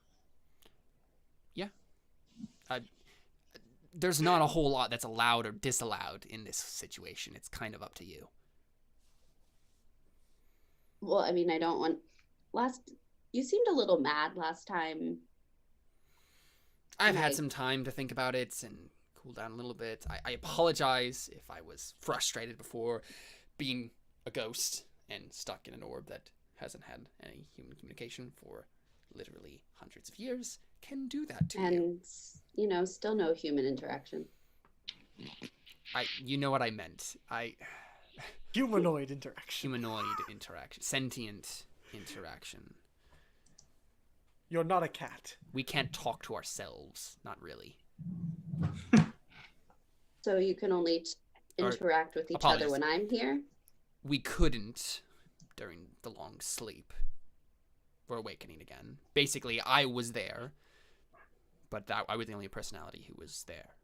[SPEAKER 1] Yeah. There's not a whole lot that's allowed or disallowed in this situation. It's kind of up to you.
[SPEAKER 4] Well, I mean, I don't want. You seemed a little mad last time.
[SPEAKER 1] I've had some time to think about it and cool down a little bit. I apologize if I was frustrated before. Being a ghost and stuck in an orb that hasn't had any human communication for literally hundreds of years can do that to you.
[SPEAKER 4] And, still no human interaction.
[SPEAKER 1] You know what I meant.
[SPEAKER 3] Humanoid interaction.
[SPEAKER 1] Humanoid interaction. Sentient interaction.
[SPEAKER 3] You're not a cat.
[SPEAKER 1] We can't talk to ourselves. Not really.
[SPEAKER 4] So you can only interact with each other when I'm here?
[SPEAKER 1] We couldn't during the long sleep. We're awakening again. Basically, I was there, but I was the only personality who was there.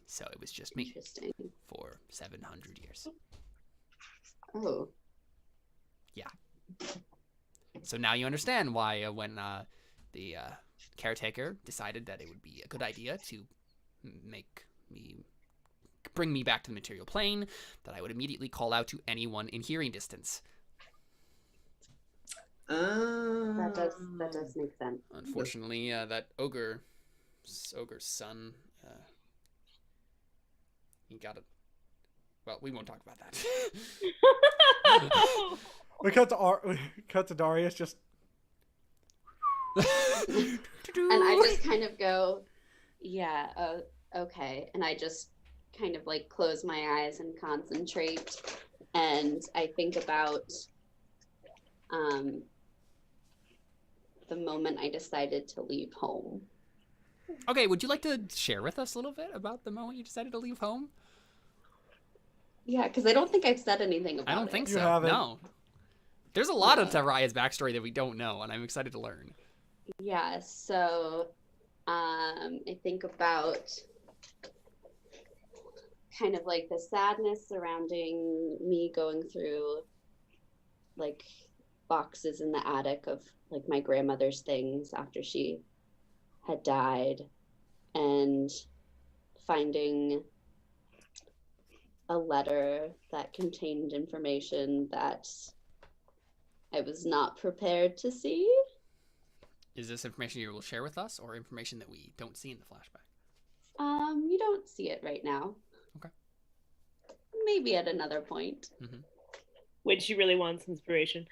[SPEAKER 1] So it was just me.
[SPEAKER 4] Interesting.
[SPEAKER 1] For 700 years.
[SPEAKER 4] Oh.
[SPEAKER 1] Yeah. So now you understand why when the caretaker decided that it would be a good idea to bring me back to the material plane, that I would immediately call out to anyone in hearing distance.
[SPEAKER 4] That does make sense.
[SPEAKER 1] Unfortunately, that ogre's son, he got it. Well, we won't talk about that.
[SPEAKER 3] We cut to Darius just.
[SPEAKER 4] And I just kind of go, yeah, okay. And I just kind of like close my eyes and concentrate. And I think about the moment I decided to leave home.
[SPEAKER 1] Okay, would you like to share with us a little bit about the moment you decided to leave home?
[SPEAKER 4] Yeah, because I don't think I've said anything about it.
[SPEAKER 1] I don't think
[SPEAKER 3] You
[SPEAKER 1] so.
[SPEAKER 3] haven't.
[SPEAKER 1] No. There's a lot of Taraya's backstory that we don't know, and I'm excited to learn.
[SPEAKER 4] Yeah, so I think about kind of like the sadness surrounding me going through like boxes in the attic of like my grandmother's things after she had died, and finding a letter that contained information that I was not prepared to see.
[SPEAKER 1] Is this information you will share with us, or information that we don't see in the flashback?
[SPEAKER 4] You don't see it right now.
[SPEAKER 1] Okay.
[SPEAKER 4] Maybe at another point.
[SPEAKER 1] Mm-hmm.
[SPEAKER 2] When she really wants inspiration.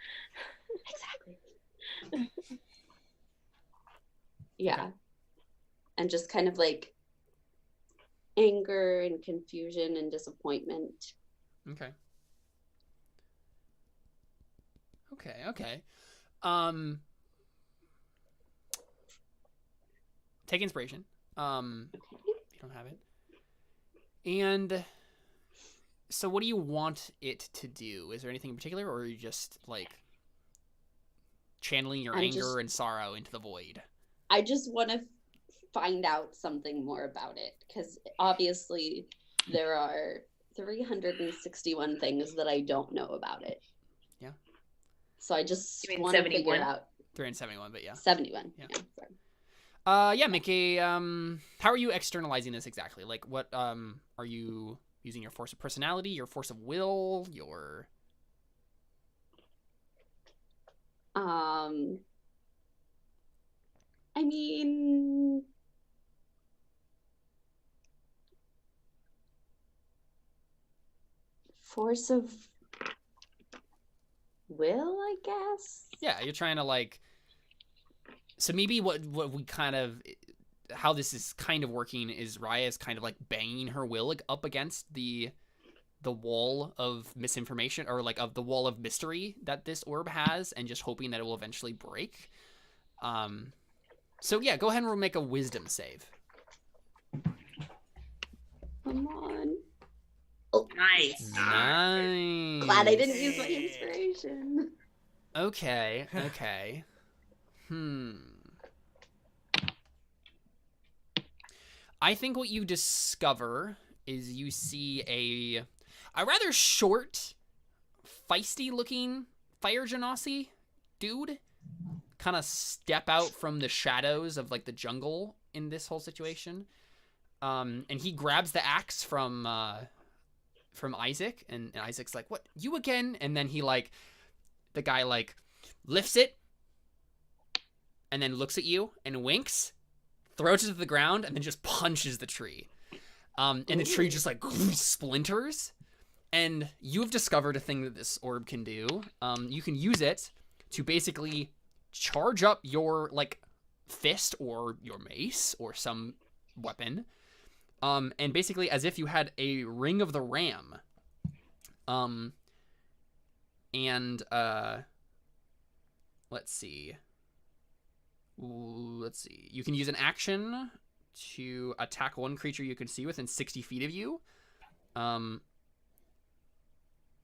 [SPEAKER 4] Exactly. Yeah. Okay. And just kind of like anger and confusion and disappointment.
[SPEAKER 1] Okay. Take inspiration. If you don't have it. And so what do you want it to do? Is there anything in particular, or are you just like channeling your anger and sorrow into the void?
[SPEAKER 4] I just want to find out something more about it, because obviously there are 361 things that I don't know about it.
[SPEAKER 1] Yeah.
[SPEAKER 4] So I just want to figure out.
[SPEAKER 1] 371, but yeah.
[SPEAKER 4] 71.
[SPEAKER 1] Yeah.
[SPEAKER 4] Sorry.
[SPEAKER 1] Yeah, make a how are you externalizing this exactly? Like what are you using your force of personality, your force of will, your
[SPEAKER 4] I mean, force of will, I guess.
[SPEAKER 1] Yeah, you're trying to like. So maybe what we kind of, how this is kind of working is Raya is kind of like banging her will like, up against the wall of misinformation, or like of the wall of mystery that this orb has, and just hoping that it will eventually break. So yeah, go ahead and make a wisdom save.
[SPEAKER 4] Come on.
[SPEAKER 2] Oh, nice.
[SPEAKER 1] Nice.
[SPEAKER 4] Glad I didn't use my inspiration.
[SPEAKER 1] Okay. I think what you discover is you see a rather short, feisty-looking fire genasi dude kind of step out from the shadows of like the jungle in this whole situation, and he grabs the axe from Isaac, and Isaac's like, "What, you again?" And then the guy lifts it, and then looks at you and winks, throws it to the ground, and then just punches the tree. And the tree just splinters. And you've discovered a thing that this orb can do. You can use it to basically charge up your fist or your mace or some weapon. And basically as if you had a ring of the ram. Let's see. You can use an action to attack one creature you can see within 60 feet of you.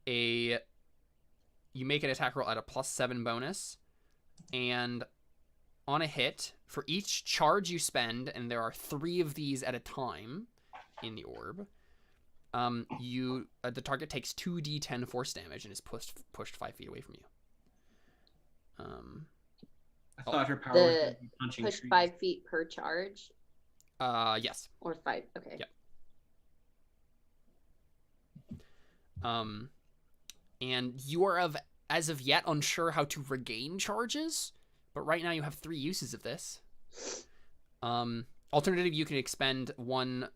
[SPEAKER 1] You make an attack roll at a +7 bonus, and on a hit, for each charge you spend, and there are 3 of these at a time in the orb, the target takes 2d10 force damage and is pushed 5 feet away from you.
[SPEAKER 5] I thought her power was
[SPEAKER 4] The
[SPEAKER 5] gonna be punching
[SPEAKER 4] push
[SPEAKER 5] trees.
[SPEAKER 4] 5 feet per charge,
[SPEAKER 1] Yes.
[SPEAKER 4] or 5. Okay.
[SPEAKER 1] Yep. And you are as of yet unsure how to regain charges, but right now you have 3 uses of this. Alternative, you can expend 1,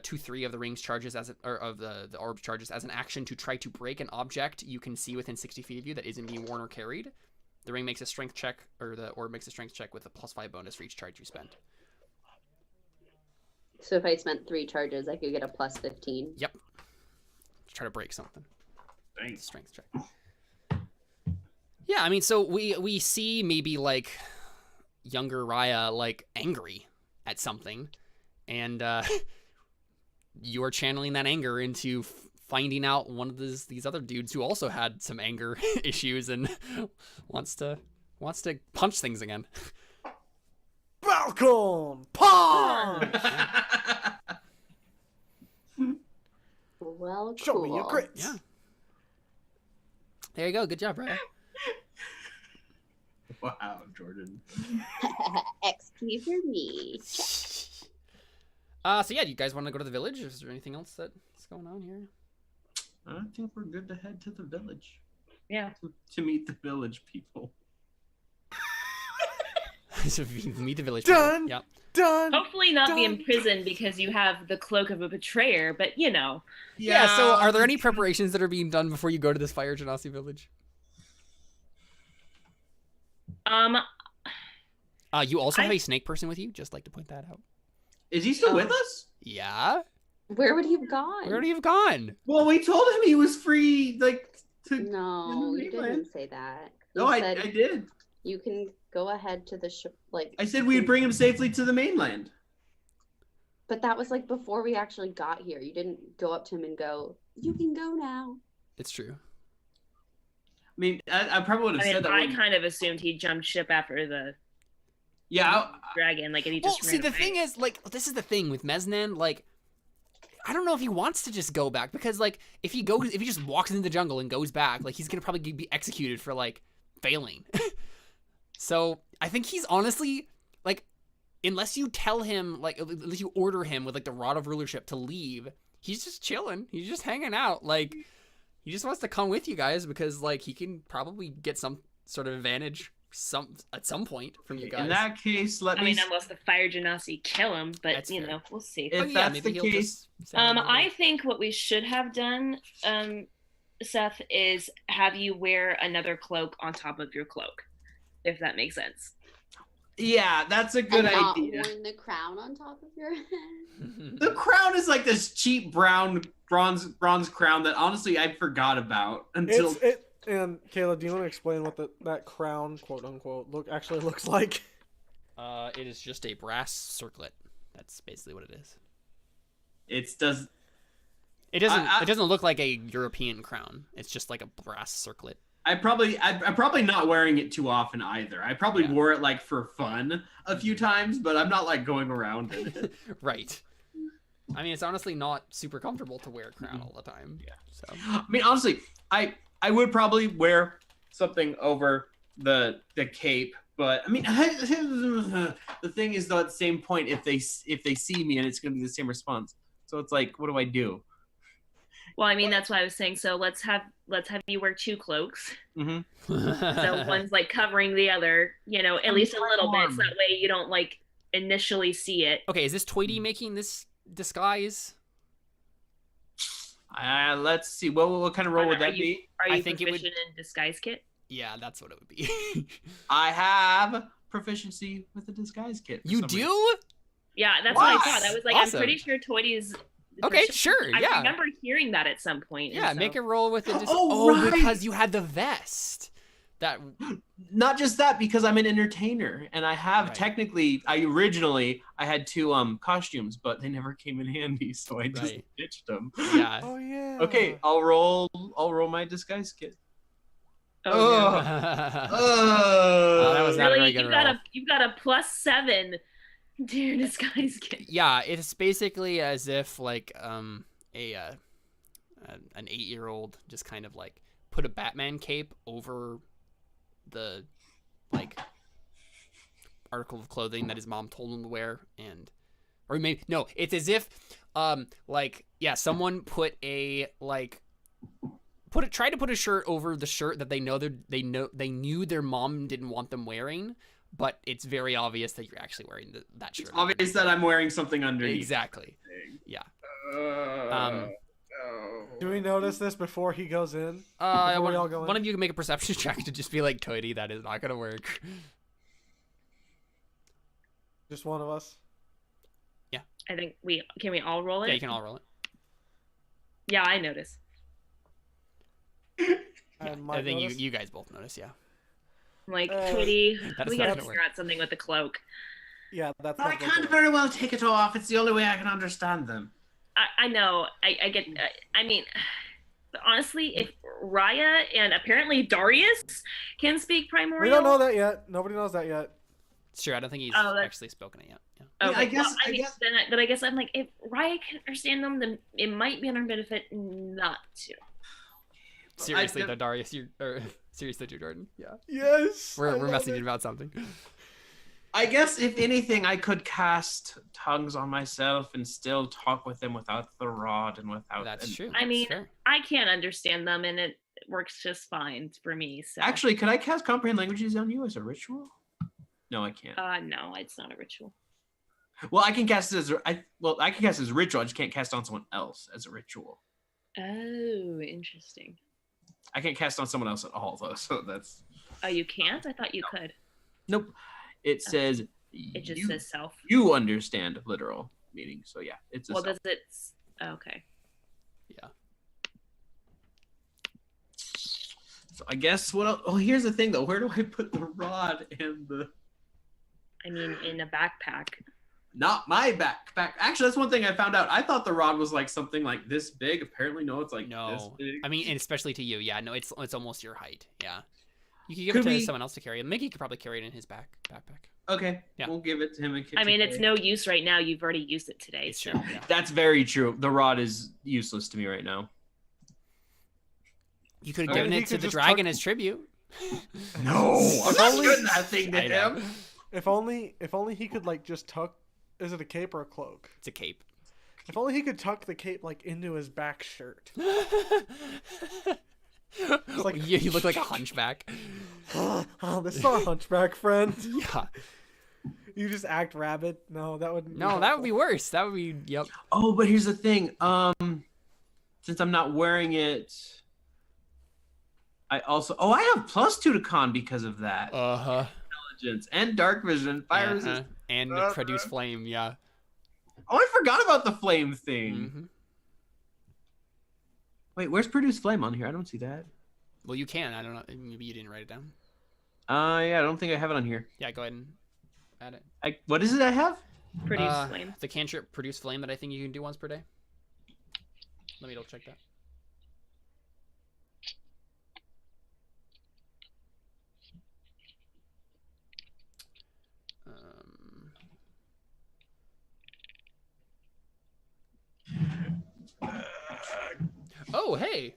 [SPEAKER 1] 2, 3 of the ring's charges of the orb charges as an action to try to break an object you can see within 60 feet of you that isn't being worn or carried. The ring makes a strength check, or the orb makes a strength check with a +5 bonus for each charge you spend.
[SPEAKER 4] So if I spent 3 charges, I could get a +15.
[SPEAKER 1] Yep. Try to break something.
[SPEAKER 5] Thanks.
[SPEAKER 1] Strength check. Yeah, I mean, so we see maybe like younger Raya like angry at something, and you are channeling that anger into finding out one of these other dudes who also had some anger issues and wants to punch things again.
[SPEAKER 3] Falcon punch.
[SPEAKER 4] Well, cool.
[SPEAKER 3] Show me your grits.
[SPEAKER 1] Yeah. There you go. Good job, Raya.
[SPEAKER 5] Wow, Jordan.
[SPEAKER 4] XP for me.
[SPEAKER 1] So yeah, do you guys want to go to the village? Is there anything else that's going on here?
[SPEAKER 5] I think we're good to head to the village.
[SPEAKER 2] Yeah.
[SPEAKER 5] To meet the village people.
[SPEAKER 1] So meet the village.
[SPEAKER 3] Done.
[SPEAKER 1] People. Yep.
[SPEAKER 3] Done.
[SPEAKER 2] Hopefully not be
[SPEAKER 3] Done.
[SPEAKER 2] imprisoned because you have the cloak of a betrayer, but you know.
[SPEAKER 1] Yeah. So are there any preparations that are being done before you go to this Fire Genasi village? You also have a snake person with you. Just like to point that out.
[SPEAKER 5] Is he still with us?
[SPEAKER 1] Yeah.
[SPEAKER 4] Where would he have gone?
[SPEAKER 1] Where would he have gone?
[SPEAKER 5] Well, we told him he was free, like, to...
[SPEAKER 4] No,
[SPEAKER 5] in the
[SPEAKER 4] you
[SPEAKER 5] mainland.
[SPEAKER 4] didn't say that.
[SPEAKER 5] No,
[SPEAKER 4] You
[SPEAKER 5] I
[SPEAKER 4] said
[SPEAKER 5] did.
[SPEAKER 4] you can go ahead to the like.
[SPEAKER 5] I said we'd bring him safely to the mainland.
[SPEAKER 4] But that was like before we actually got here. You didn't go up to him and go, "You can go now."
[SPEAKER 1] It's true.
[SPEAKER 5] I mean, I probably would have said that.
[SPEAKER 2] I
[SPEAKER 5] when-
[SPEAKER 2] kind of assumed he jumped ship after the
[SPEAKER 5] Yeah,
[SPEAKER 2] dragon, like, and he
[SPEAKER 1] Well,
[SPEAKER 2] just
[SPEAKER 1] see,
[SPEAKER 2] ran
[SPEAKER 1] the
[SPEAKER 2] away.
[SPEAKER 1] thing is, like, this is the thing with Mesnan, like, I don't know if he wants to just go back, because, like, if he just walks into the jungle and goes back, like, he's gonna probably be executed for, like, failing. So, I think he's honestly, like, unless you tell him, like, unless you order him with, like, the Rod of Rulership to leave, he's just chilling. He's just hanging out. Like, he just wants to come with you guys because, like, he can probably get some sort of advantage at some point from you guys.
[SPEAKER 5] in that case, let
[SPEAKER 2] I
[SPEAKER 5] me...
[SPEAKER 2] mean, unless the Fire Genasi kill him, but
[SPEAKER 1] That's
[SPEAKER 2] you
[SPEAKER 1] fair.
[SPEAKER 2] know, we'll see.
[SPEAKER 5] If
[SPEAKER 1] But yeah,
[SPEAKER 5] that's
[SPEAKER 1] maybe
[SPEAKER 5] the
[SPEAKER 1] he'll
[SPEAKER 5] case...
[SPEAKER 1] just sound over
[SPEAKER 2] I
[SPEAKER 1] there.
[SPEAKER 2] think what we should have done, Seth, is have you wear another cloak on top of your cloak, if that makes sense.
[SPEAKER 5] Yeah, that's a good
[SPEAKER 4] and not
[SPEAKER 5] idea.
[SPEAKER 4] worn the crown on top of your head.
[SPEAKER 5] The crown is like this cheap brown bronze crown that honestly I forgot about until...
[SPEAKER 3] And Kayla, do you want to explain what that crown, quote unquote, actually looks like?
[SPEAKER 1] It is just a brass circlet. That's basically what it is.
[SPEAKER 5] It does...
[SPEAKER 1] It doesn't look like a European crown. It's just like a brass circlet.
[SPEAKER 5] I'm probably not wearing it too often either. I probably
[SPEAKER 1] Yeah.
[SPEAKER 5] wore it like for fun a few times, but I'm not like going around in it.
[SPEAKER 1] Right. I mean, it's honestly not super comfortable to wear a crown all the time.
[SPEAKER 5] Yeah.
[SPEAKER 1] So
[SPEAKER 5] I mean, honestly, I would probably wear something over the cape, but I mean, the thing is though, at the same point, if they see me and it's going to be the same response, so it's like, what do I do?
[SPEAKER 2] Well, I mean, that's why I was saying. So let's have you wear 2 cloaks.
[SPEAKER 5] Mm-hmm.
[SPEAKER 2] So one's like covering the other, you know, at least a little bit, so that way you don't like initially see it.
[SPEAKER 1] Okay, is this Toity making this disguise?
[SPEAKER 5] Let's see. What kind of role would that be?
[SPEAKER 2] Are
[SPEAKER 1] I
[SPEAKER 2] you
[SPEAKER 1] think it would-
[SPEAKER 2] proficient in disguise kit?
[SPEAKER 1] Yeah, that's what it would be.
[SPEAKER 5] I have proficiency with the disguise kit. for
[SPEAKER 1] You
[SPEAKER 5] some reason.
[SPEAKER 1] do?
[SPEAKER 2] Yeah, that's what I
[SPEAKER 5] What?
[SPEAKER 2] thought. I was like,
[SPEAKER 1] Awesome.
[SPEAKER 2] I'm pretty sure Toity's.
[SPEAKER 1] Okay, sure,
[SPEAKER 2] I
[SPEAKER 1] yeah.
[SPEAKER 2] remember hearing that at some point. and
[SPEAKER 1] Yeah,
[SPEAKER 2] so-
[SPEAKER 1] make a roll with it.
[SPEAKER 5] Oh, right.
[SPEAKER 1] Because you had the vest. That
[SPEAKER 5] Not just that, because I'm an entertainer, and I have
[SPEAKER 1] Right.
[SPEAKER 5] technically. I originally had 2 costumes, but they never came in handy, so I just
[SPEAKER 1] Right.
[SPEAKER 5] ditched them.
[SPEAKER 1] yeah.
[SPEAKER 3] Oh yeah.
[SPEAKER 5] Okay, I'll roll my disguise kit.
[SPEAKER 2] Oh,
[SPEAKER 5] Oh.
[SPEAKER 2] no.
[SPEAKER 1] that was not a very
[SPEAKER 2] Really,
[SPEAKER 1] good
[SPEAKER 2] you've got a +7 to your disguise kit.
[SPEAKER 1] Yeah, it's basically as if like an 8-year-old just kind of like put a Batman cape over the like article of clothing that his mom told him to wear, or maybe no, it's as if someone tried to put a shirt over the shirt that they knew their mom didn't want them wearing, but it's very obvious that you're actually wearing that shirt.
[SPEAKER 5] It's obvious that I'm wearing something underneath.
[SPEAKER 1] Exactly. Yeah.
[SPEAKER 3] Do we notice this before he goes in?
[SPEAKER 1] One,
[SPEAKER 3] we all go in?
[SPEAKER 1] one of you can make a perception check to just be like, Toity, that is not gonna work.
[SPEAKER 3] Just one of us.
[SPEAKER 2] I think can we all roll it?
[SPEAKER 1] Yeah, you can all roll it.
[SPEAKER 2] Yeah, I notice.
[SPEAKER 1] I think you guys both notice, yeah.
[SPEAKER 2] I'm like, Katie,
[SPEAKER 1] That's
[SPEAKER 2] we
[SPEAKER 1] not
[SPEAKER 2] gotta
[SPEAKER 1] gonna
[SPEAKER 2] figure out something with the cloak.
[SPEAKER 3] Yeah, that's.
[SPEAKER 5] I can't very well take it off. It's the only way I can understand them.
[SPEAKER 2] I know. I get. I mean, honestly, if Raya and apparently Darius can speak Primordial,
[SPEAKER 3] We don't know that yet. Nobody knows that yet.
[SPEAKER 1] Sure, I don't think he's actually spoken it yet. Yeah.
[SPEAKER 2] Okay,
[SPEAKER 5] I guess-
[SPEAKER 2] well,
[SPEAKER 5] I guess-
[SPEAKER 2] then I guess I'm like, if Raya can understand them, then it might be in our benefit not to.
[SPEAKER 1] Seriously, though, Darius, seriously, Jordan. Yeah.
[SPEAKER 3] Yes.
[SPEAKER 1] We're messaging about something.
[SPEAKER 5] I guess if anything, I could cast tongues on myself and still talk with them without the rod and without.
[SPEAKER 1] That's true.
[SPEAKER 2] I mean,
[SPEAKER 1] That's fair.
[SPEAKER 2] I can't understand them, and it works just fine for me. So
[SPEAKER 5] Actually, could I cast comprehend languages on you as a ritual? No, I can't.
[SPEAKER 2] no, it's not a ritual.
[SPEAKER 5] Well, I can cast it as I can cast it as a ritual. I just can't cast it on someone else as a ritual.
[SPEAKER 2] Oh, interesting.
[SPEAKER 5] I can't cast it on someone else at all, though. So that's.
[SPEAKER 2] Oh, you can't? I thought you could.
[SPEAKER 5] Nope. It says.
[SPEAKER 2] It just says self.
[SPEAKER 5] You understand literal meaning, so yeah, it's a
[SPEAKER 2] Well,
[SPEAKER 5] self.
[SPEAKER 2] does it? Okay.
[SPEAKER 1] Yeah.
[SPEAKER 5] So I guess what? Oh, here's the thing though. Where do I put the rod and the?
[SPEAKER 2] I mean, in a backpack.
[SPEAKER 5] Not my backpack. Actually, that's one thing I found out. I thought the rod was like something like this big. Apparently, no, it's like this
[SPEAKER 1] No.
[SPEAKER 5] big.
[SPEAKER 1] I mean, and especially to you. Yeah, no, it's almost your height. Yeah. You could give
[SPEAKER 5] Could
[SPEAKER 1] it to
[SPEAKER 5] we-
[SPEAKER 1] someone else to carry. Mickey could probably carry it in his backpack.
[SPEAKER 5] Okay,
[SPEAKER 1] Yeah.
[SPEAKER 5] we'll give it to him. And
[SPEAKER 2] I mean, it's no use right now. You've already used it today.
[SPEAKER 1] It's
[SPEAKER 2] So.
[SPEAKER 1] true. Yeah.
[SPEAKER 5] That's very true. The rod is useless to me right now.
[SPEAKER 1] You could have
[SPEAKER 5] Okay.
[SPEAKER 1] given
[SPEAKER 3] He
[SPEAKER 1] it to
[SPEAKER 3] could
[SPEAKER 1] the
[SPEAKER 3] just
[SPEAKER 1] dragon as tribute.
[SPEAKER 5] No, I'm
[SPEAKER 3] If
[SPEAKER 5] not
[SPEAKER 3] only-
[SPEAKER 5] giving that thing to
[SPEAKER 1] I know.
[SPEAKER 5] him.
[SPEAKER 3] If only he could like just tuck. Is it a cape or a cloak?
[SPEAKER 1] It's a cape.
[SPEAKER 3] If only he could tuck the cape like into his back shirt. like-
[SPEAKER 1] you look like a hunchback.
[SPEAKER 3] Oh, this is not a hunchback, friend.
[SPEAKER 1] Yeah.
[SPEAKER 3] You just act rabid. No, that would.
[SPEAKER 1] No, that would be worse. That would be yep.
[SPEAKER 5] Oh, but here's the thing. Since I'm not wearing it, I also I have +2 to con because of that.
[SPEAKER 1] Uh-huh.
[SPEAKER 5] Intelligence and dark vision, fire resist.
[SPEAKER 1] And produce flame, yeah.
[SPEAKER 5] Oh, I forgot about the flame thing.
[SPEAKER 1] Mm-hmm.
[SPEAKER 5] Wait, where's produce flame on here? I don't see that.
[SPEAKER 1] Well, you can. I don't know. Maybe you didn't write it down.
[SPEAKER 5] Yeah, I don't think I have it on here.
[SPEAKER 1] Yeah, go ahead and add it.
[SPEAKER 5] What is it I have?
[SPEAKER 2] Produce flame.
[SPEAKER 1] The cantrip produce flame that I think you can do once per day. Let me double check that. Oh, hey.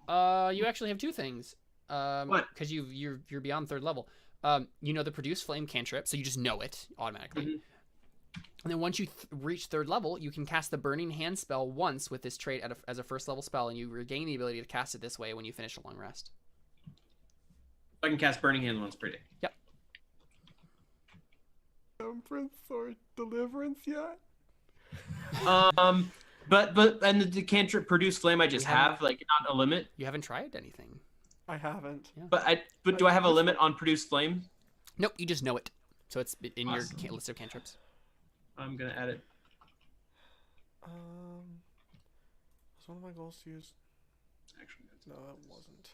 [SPEAKER 1] You actually have two things.
[SPEAKER 5] What?
[SPEAKER 1] Because you're beyond third level. You know the produce flame cantrip, so you just know it automatically.
[SPEAKER 5] Mhm.
[SPEAKER 1] And then once you reach third level, you can cast the Burning Hand spell once with this trait as a first level spell, and you regain the ability to cast it this way when you finish a long rest.
[SPEAKER 5] I can cast Burning Hand once per day.
[SPEAKER 1] Yep.
[SPEAKER 3] Temperance or deliverance yet?
[SPEAKER 5] But and the cantrip produce flame I just
[SPEAKER 1] We haven't-
[SPEAKER 5] have like not a limit.
[SPEAKER 1] You haven't tried anything.
[SPEAKER 3] I haven't.
[SPEAKER 1] Yeah.
[SPEAKER 5] But do I have a limit on produce flame?
[SPEAKER 1] Nope, you just know it. So it's in your
[SPEAKER 5] Awesome.
[SPEAKER 1] list of cantrips.
[SPEAKER 5] I'm gonna add it.
[SPEAKER 3] Was one of my goals to use?
[SPEAKER 5] Actually,
[SPEAKER 3] No, that wasn't.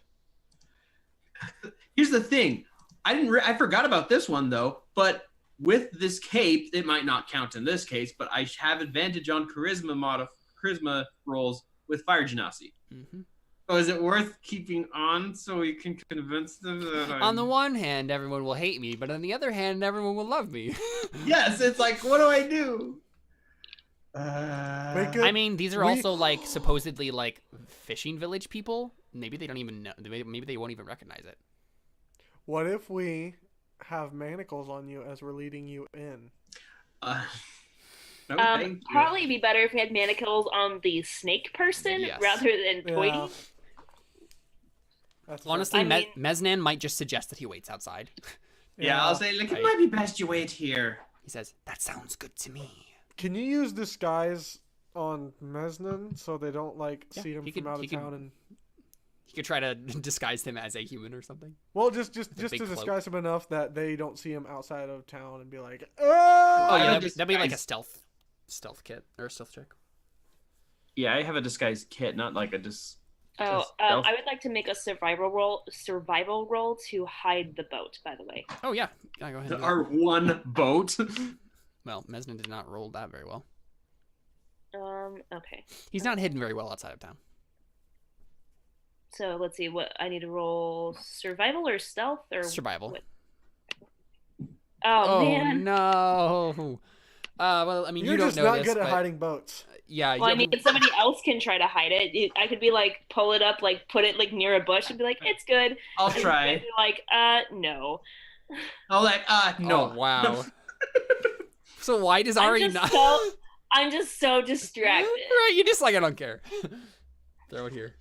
[SPEAKER 5] here's the thing. I forgot about this one though. But with this cape, it might not count in this case. But I have advantage on charisma rolls with fire genasi.
[SPEAKER 1] Mm-hmm.
[SPEAKER 5] So is it worth keeping on so we can convince them that I'm...
[SPEAKER 1] On the one hand, everyone will hate me, but on the other hand, everyone will love me.
[SPEAKER 5] Yes, it's like, what do I do?
[SPEAKER 3] Make it-
[SPEAKER 1] I mean, these are
[SPEAKER 3] We-
[SPEAKER 1] also like supposedly like fishing village people. Maybe they don't even know. Maybe they won't even recognize it.
[SPEAKER 3] What if we have manacles on you as we're leading you in.
[SPEAKER 5] No, thank you.
[SPEAKER 2] Probably be better if we had manacles on the snake person
[SPEAKER 1] Yes.
[SPEAKER 2] rather than Toity.
[SPEAKER 3] Yeah. That's
[SPEAKER 1] Honestly,
[SPEAKER 2] I mean-
[SPEAKER 1] Mesnan might just suggest that he waits outside.
[SPEAKER 5] Yeah, I'll say, like, it might be best you wait here.
[SPEAKER 1] He says, "That sounds good to me."
[SPEAKER 3] Can you use disguise on Mesnan so they don't like
[SPEAKER 1] Yeah,
[SPEAKER 3] see him
[SPEAKER 1] he
[SPEAKER 3] from
[SPEAKER 1] could-
[SPEAKER 3] out
[SPEAKER 1] he
[SPEAKER 3] of
[SPEAKER 1] could-
[SPEAKER 3] town? And
[SPEAKER 1] You could try to disguise him as a human or something.
[SPEAKER 3] well, just to
[SPEAKER 1] big cloak.
[SPEAKER 3] disguise him enough that they don't see him outside of town and be like,
[SPEAKER 1] Oh
[SPEAKER 5] I
[SPEAKER 1] yeah,
[SPEAKER 5] have
[SPEAKER 1] that'd be like a
[SPEAKER 5] disguise.
[SPEAKER 1] stealth kit or a stealth check.
[SPEAKER 5] Yeah, I have a disguise kit, not like a
[SPEAKER 2] Oh,
[SPEAKER 5] stealth.
[SPEAKER 2] I would like to make a survival roll to hide the boat. By the way,
[SPEAKER 1] Oh yeah, go ahead. and do that.
[SPEAKER 5] Our one boat.
[SPEAKER 1] Well, Mesnan did not roll that very well.
[SPEAKER 2] okay.
[SPEAKER 1] He's not hidden very well outside of town.
[SPEAKER 2] So let's see. What I need to roll: survival or stealth or
[SPEAKER 1] Survival.
[SPEAKER 2] what? Oh,
[SPEAKER 1] Oh
[SPEAKER 2] man.
[SPEAKER 1] no. Well, I mean,
[SPEAKER 3] "You're
[SPEAKER 1] you don't
[SPEAKER 3] just
[SPEAKER 1] notice,
[SPEAKER 3] not good at
[SPEAKER 1] but
[SPEAKER 3] hiding boats."
[SPEAKER 1] yeah.
[SPEAKER 2] Well, I
[SPEAKER 1] you-
[SPEAKER 2] mean, somebody else can try to hide it. I could be like, pull it up, like put it like near a bush, and be like, "It's good."
[SPEAKER 5] I'll
[SPEAKER 2] And
[SPEAKER 5] try.
[SPEAKER 2] be like, no.
[SPEAKER 5] I'll like, no.
[SPEAKER 1] Oh wow. So why does Ari not?
[SPEAKER 2] I'm just so distracted.
[SPEAKER 1] Right, you just like I don't care. Throw it here.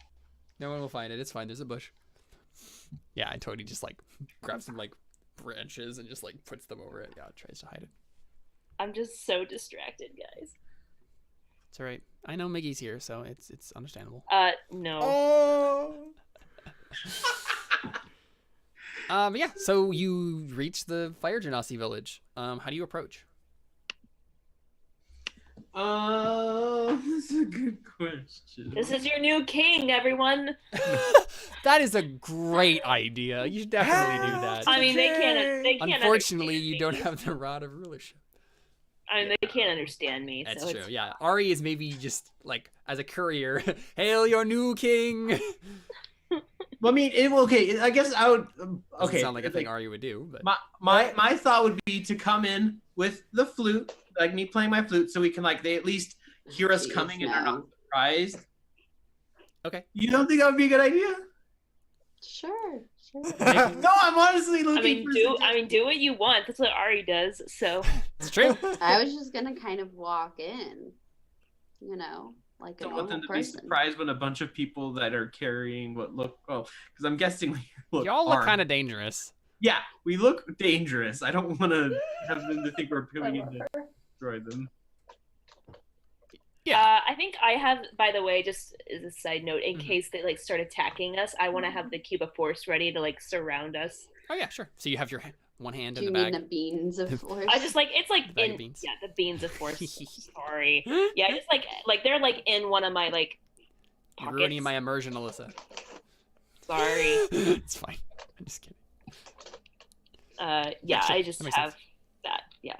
[SPEAKER 1] No one will find it. It's fine. There's a bush. Yeah, and Toady just like grabs some like branches and just like puts them over it. Yeah, tries to hide it.
[SPEAKER 2] I'm just so distracted, guys.
[SPEAKER 1] It's all right. I know Miggy's here, so it's understandable.
[SPEAKER 2] No.
[SPEAKER 3] Oh.
[SPEAKER 1] Yeah. So you reach the Fire Genasi village. How do you approach?
[SPEAKER 5] That's a good question.
[SPEAKER 2] This is your new king, everyone.
[SPEAKER 1] That is a great idea. You should definitely do that.
[SPEAKER 2] I mean, they can't.
[SPEAKER 1] Unfortunately,
[SPEAKER 2] understand
[SPEAKER 1] you
[SPEAKER 2] me.
[SPEAKER 1] don't have the rod of rulership.
[SPEAKER 2] I mean, they can't understand me.
[SPEAKER 1] That's
[SPEAKER 2] so
[SPEAKER 1] true.
[SPEAKER 2] it's
[SPEAKER 1] Yeah, Ari is maybe just like as a courier. Hail your new king.
[SPEAKER 5] Well, I mean, okay. I guess I would.
[SPEAKER 1] Doesn't
[SPEAKER 5] Okay.
[SPEAKER 1] sound like a thing Ari would do, but
[SPEAKER 5] My thought would be to come in with the flute, like me playing my flute, so we can like they at least hear us
[SPEAKER 4] Please,
[SPEAKER 5] coming and are
[SPEAKER 4] no.
[SPEAKER 5] not surprised.
[SPEAKER 1] okay.
[SPEAKER 5] You don't think that would be a good idea?
[SPEAKER 4] Sure.
[SPEAKER 5] No, I'm honestly looking.
[SPEAKER 2] do what you want. That's what Ari does. So
[SPEAKER 1] It's true.
[SPEAKER 4] I was just gonna kind of walk in, like a
[SPEAKER 5] Don't want them
[SPEAKER 4] normal
[SPEAKER 5] to be
[SPEAKER 4] person.
[SPEAKER 5] surprised when a bunch of people that are carrying what look because I'm guessing we look.
[SPEAKER 1] Y'all look
[SPEAKER 5] armed.
[SPEAKER 1] kind of dangerous.
[SPEAKER 5] Yeah, we look dangerous. I don't want to have them to think we're coming in to destroy them.
[SPEAKER 1] Yeah.
[SPEAKER 2] I think I have. By the way, just as a side note, in case they like start attacking us, I want to have the cube of force ready to like surround us.
[SPEAKER 1] Oh yeah, sure. So you have your one hand
[SPEAKER 4] Do
[SPEAKER 1] in
[SPEAKER 4] you
[SPEAKER 1] the
[SPEAKER 4] mean
[SPEAKER 1] bag.
[SPEAKER 4] the beans of force?
[SPEAKER 2] I just like it's like
[SPEAKER 1] Bag of
[SPEAKER 2] in
[SPEAKER 1] beans.
[SPEAKER 2] the beans of force. Sorry. Yeah, just like they're like in one of my like
[SPEAKER 1] You're
[SPEAKER 2] pockets.
[SPEAKER 1] ruining my immersion, Alyssa.
[SPEAKER 2] Sorry.
[SPEAKER 1] It's fine. I'm just kidding.
[SPEAKER 2] Yeah,
[SPEAKER 1] sure.
[SPEAKER 2] I just
[SPEAKER 1] That makes
[SPEAKER 2] have that. Yeah,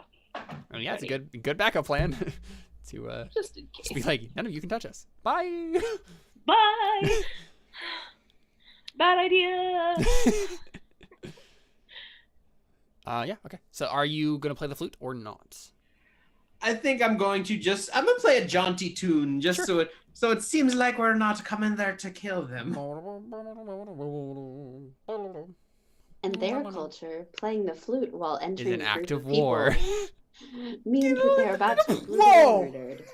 [SPEAKER 1] Oh yeah, it's a good backup plan. To
[SPEAKER 2] just in
[SPEAKER 1] just be
[SPEAKER 2] case.
[SPEAKER 1] like, none of you can touch us. Bye.
[SPEAKER 2] Bye. Bad idea.
[SPEAKER 1] Yeah. Okay. So are you gonna play the flute or not?
[SPEAKER 5] I think I'm going to I'm gonna play a jaunty tune just
[SPEAKER 1] Sure.
[SPEAKER 5] so it seems like we're not coming there to kill them.
[SPEAKER 4] In their culture, playing the flute while
[SPEAKER 1] Is
[SPEAKER 4] entering
[SPEAKER 1] an
[SPEAKER 4] a
[SPEAKER 1] act
[SPEAKER 4] group
[SPEAKER 1] of
[SPEAKER 4] of people
[SPEAKER 1] war.
[SPEAKER 4] means that they're about to be
[SPEAKER 3] Whoa!
[SPEAKER 4] murdered.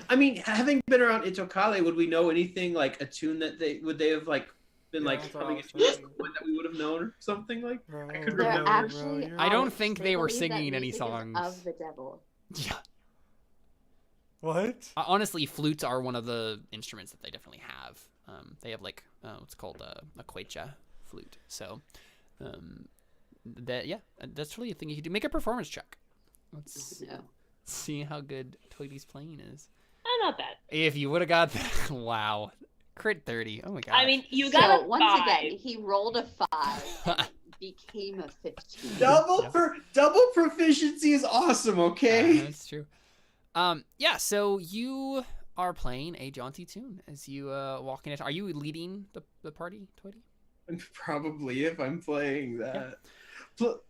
[SPEAKER 5] I mean, having been around Itokale, would we know anything like a tune that they have like been
[SPEAKER 3] Yeah,
[SPEAKER 5] like
[SPEAKER 3] that's what I
[SPEAKER 5] coming
[SPEAKER 3] was
[SPEAKER 5] into us
[SPEAKER 3] thinking.
[SPEAKER 5] that we would have known or something like?
[SPEAKER 3] Bro,
[SPEAKER 5] I could
[SPEAKER 4] They're
[SPEAKER 5] remember,
[SPEAKER 4] actually.
[SPEAKER 1] I don't
[SPEAKER 4] of-
[SPEAKER 1] think they were
[SPEAKER 4] believe that
[SPEAKER 1] singing any
[SPEAKER 4] music is
[SPEAKER 1] songs.
[SPEAKER 4] of the devil.
[SPEAKER 1] Yeah.
[SPEAKER 3] What?
[SPEAKER 1] Honestly, flutes are one of the instruments that they definitely have. They have like what's called a quecha flute. So, that's really a thing you can do. Make a performance check. Let's
[SPEAKER 4] No.
[SPEAKER 1] see how good Toity's playing is.
[SPEAKER 2] Not bad.
[SPEAKER 1] If you would have got that, wow, crit 30. Oh my god.
[SPEAKER 2] I mean, you got
[SPEAKER 4] So
[SPEAKER 2] a
[SPEAKER 4] once
[SPEAKER 2] 5.
[SPEAKER 4] again, he rolled a 5 and became a 15.
[SPEAKER 5] Double proficiency is awesome. Okay.
[SPEAKER 1] that's true. Yeah. So you are playing a jaunty tune as you walk in. Are you leading the party, Toity?
[SPEAKER 5] Probably if I'm playing that.
[SPEAKER 1] So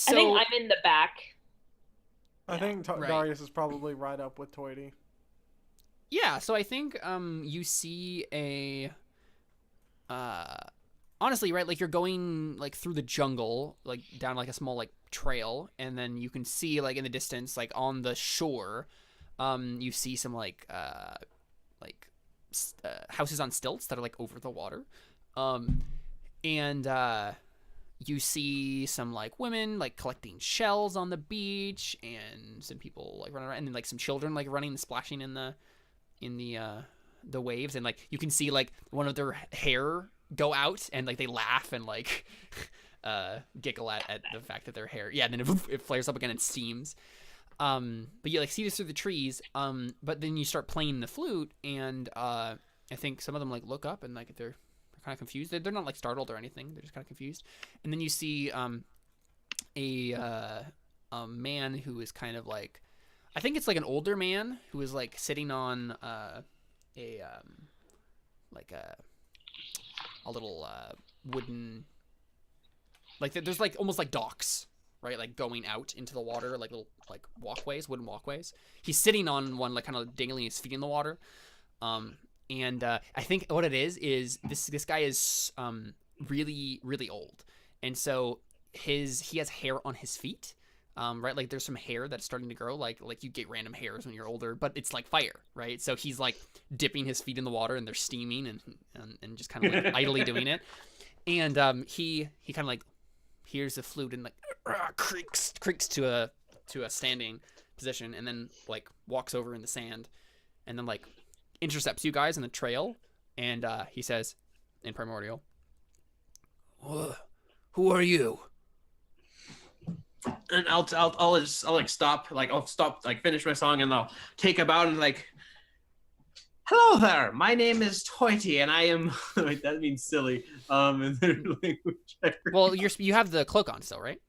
[SPEAKER 2] I think I'm in the back.
[SPEAKER 3] I think
[SPEAKER 1] right.
[SPEAKER 3] Darius is probably right up with Toity.
[SPEAKER 1] yeah. So I think you see a honestly, right, like you're going like through the jungle, like down like a small like trail, and then you can see like in the distance, like on the shore, you see some houses on stilts that are like over the water, and you see some like women like collecting shells on the beach, and some people like running around, and then like some children like running and splashing in the waves, and like you can see like one of their hair go out, and like they laugh and like giggle at the fact that their hair, and then it flares up again and steams. But you like see this through the trees, but then you start playing the flute, and I think some of them like look up and like they're kind of confused. They're not like startled or anything, they're just kind of confused. And then you see a man who is kind of like, I think it's like an older man who is like sitting on a little wooden, like there's like almost like docks, right, like going out into the water, like little like walkways, wooden walkways. He's sitting on one, like kind of dangling his feet in the water, and I think what it is this guy is really really old, and so he has hair on his feet, right, like there's some hair that's starting to grow, like you get random hairs when you're older, but it's like fire, right? So he's like dipping his feet in the water, and they're steaming, and just kind of like idly doing it, and he kind of like hears the flute and like creaks to a standing position, and then like walks over in the sand, and then like intercepts you guys in the trail, and he says in Primordial, "Who are you?"
[SPEAKER 5] And I'll like stop, like finish my song, and I'll take a bow and like, "Hello there, my name is Toity, and I am," like, that means silly, in their language.
[SPEAKER 1] Well, you have the cloak on still, right?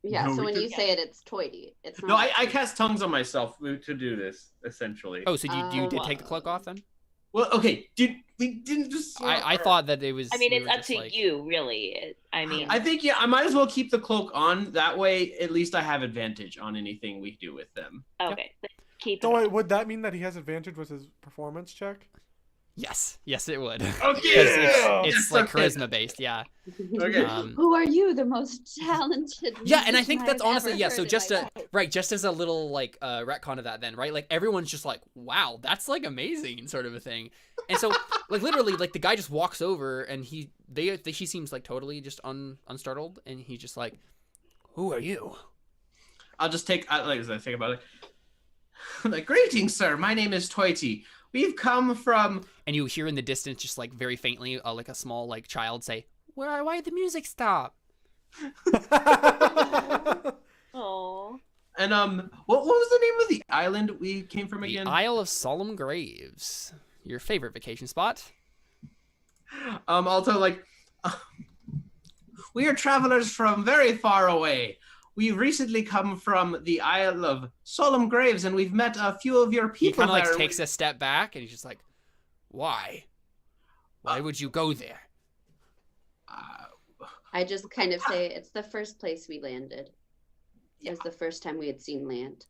[SPEAKER 4] Yeah,
[SPEAKER 5] No,
[SPEAKER 4] so
[SPEAKER 5] we
[SPEAKER 4] when
[SPEAKER 5] could-
[SPEAKER 4] you say it, it's Toity. It's not
[SPEAKER 5] No, I cast tongues on myself to do this, essentially.
[SPEAKER 1] Oh, so you did
[SPEAKER 4] Oh.
[SPEAKER 1] take the cloak off then?
[SPEAKER 5] Well, okay, we didn't just...
[SPEAKER 1] I thought that it was...
[SPEAKER 2] I mean,
[SPEAKER 1] we
[SPEAKER 2] it's
[SPEAKER 1] were
[SPEAKER 2] up
[SPEAKER 1] just,
[SPEAKER 2] to
[SPEAKER 1] like-
[SPEAKER 2] you, really. I mean,
[SPEAKER 5] I think, yeah, I might as well keep the cloak on. That way, at least I have advantage on anything we do with them.
[SPEAKER 2] okay. Keep
[SPEAKER 3] So
[SPEAKER 2] it.
[SPEAKER 3] wait, would that mean that he has advantage with his performance check?
[SPEAKER 1] Yes, it would.
[SPEAKER 5] Okay!
[SPEAKER 1] 'Cause it's
[SPEAKER 5] Yes,
[SPEAKER 1] like
[SPEAKER 5] okay.
[SPEAKER 1] charisma based, yeah.
[SPEAKER 5] Okay.
[SPEAKER 4] Who are you, the most talented?
[SPEAKER 1] Yeah, and I think
[SPEAKER 4] musician
[SPEAKER 1] that's
[SPEAKER 4] I've
[SPEAKER 1] honestly,
[SPEAKER 4] ever
[SPEAKER 1] yeah,
[SPEAKER 4] heard
[SPEAKER 1] so
[SPEAKER 4] in
[SPEAKER 1] just
[SPEAKER 4] my
[SPEAKER 1] a,
[SPEAKER 4] life?
[SPEAKER 1] right, just as a little, like, retcon of that then, right? Like, everyone's just like, wow, that's, like, amazing, sort of a thing. And so, like, literally, like, the guy just walks over, and he seems, like, totally just unstartled, and he's just like, who are you?
[SPEAKER 5] I'll just take, like, as I think about it, like, "Greetings, sir. My name is Toity. We've come from..."
[SPEAKER 1] And you hear in the distance, just, like, very faintly, like, a small, like, child say, why did the music stop?
[SPEAKER 2] Oh.
[SPEAKER 5] And, what was the name of the island we came from
[SPEAKER 1] The
[SPEAKER 5] again?
[SPEAKER 1] Isle of Solemn Graves. Your favorite vacation spot?
[SPEAKER 5] Also, like, "We are travelers from very far away. We recently come from the Isle of Solemn Graves, and we've met a few of your
[SPEAKER 1] He
[SPEAKER 5] people
[SPEAKER 1] kind of, like,
[SPEAKER 5] there."
[SPEAKER 1] takes a step back, and he's just like, why? Why would you go there?
[SPEAKER 4] I just kind of say it's the first place we landed. It was the first time we had seen land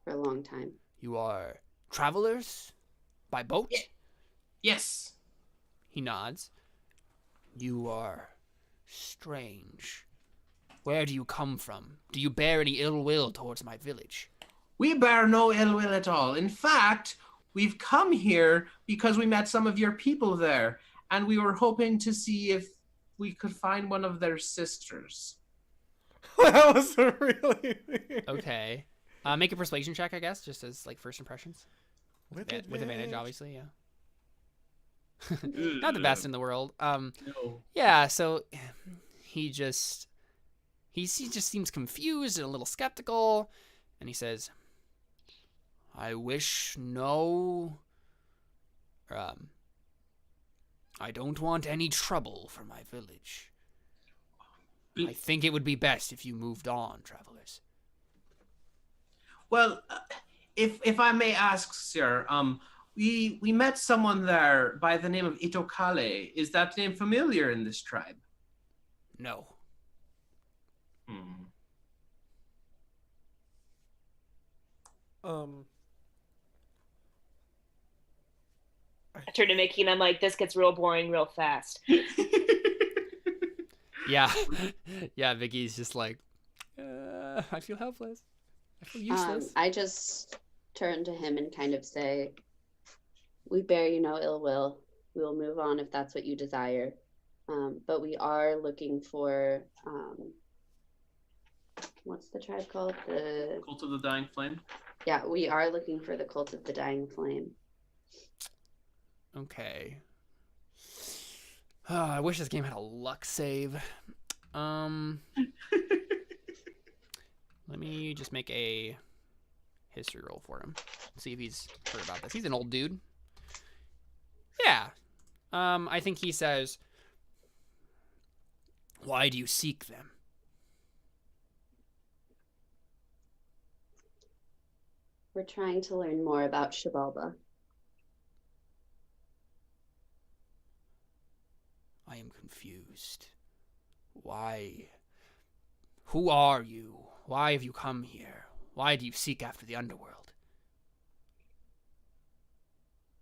[SPEAKER 4] for a long time.
[SPEAKER 1] You are travelers? By boat?
[SPEAKER 5] Yeah. Yes.
[SPEAKER 1] He nods. You are strange. Where do you come from? Do you bear any ill will towards my village?
[SPEAKER 5] We bear no ill will at all. In fact, we've come here because we met some of your people there, and we were hoping to see if we could find one of their sisters.
[SPEAKER 3] That was really
[SPEAKER 1] Okay. Make a persuasion check, I guess, just as, like, first impressions.
[SPEAKER 3] with
[SPEAKER 1] With advantage, obviously, yeah. Not the best in the world.
[SPEAKER 5] No.
[SPEAKER 1] Yeah, so he just seems confused and a little skeptical, and he says, I wish no I don't want any trouble for my village. I think it would be best if you moved on, travelers.
[SPEAKER 5] Well, if I may ask, sir, we met someone there by the name of Itokale. Is that name familiar in this tribe?
[SPEAKER 1] No.
[SPEAKER 2] I turn to Mickey and I'm like, this gets real boring real fast.
[SPEAKER 1] Yeah. Yeah, Vicky's just like, I feel helpless. I feel useless.
[SPEAKER 4] I just turn to him and kind of say, we bear you no ill will. We will move on if that's what you desire. But we are looking for, what's the tribe called? The
[SPEAKER 5] Cult of the Dying Flame.
[SPEAKER 4] Yeah, we are looking for the Cult of the Dying Flame.
[SPEAKER 1] Okay. I wish this game had a luck save. Let me just make a history roll for him. See if he's heard about this. He's an old dude. Yeah. I think he says, "Why do you seek them?"
[SPEAKER 4] We're trying to learn more about Shibalba.
[SPEAKER 1] I am confused. Why? Who are you? Why have you come here? Why do you seek after the underworld?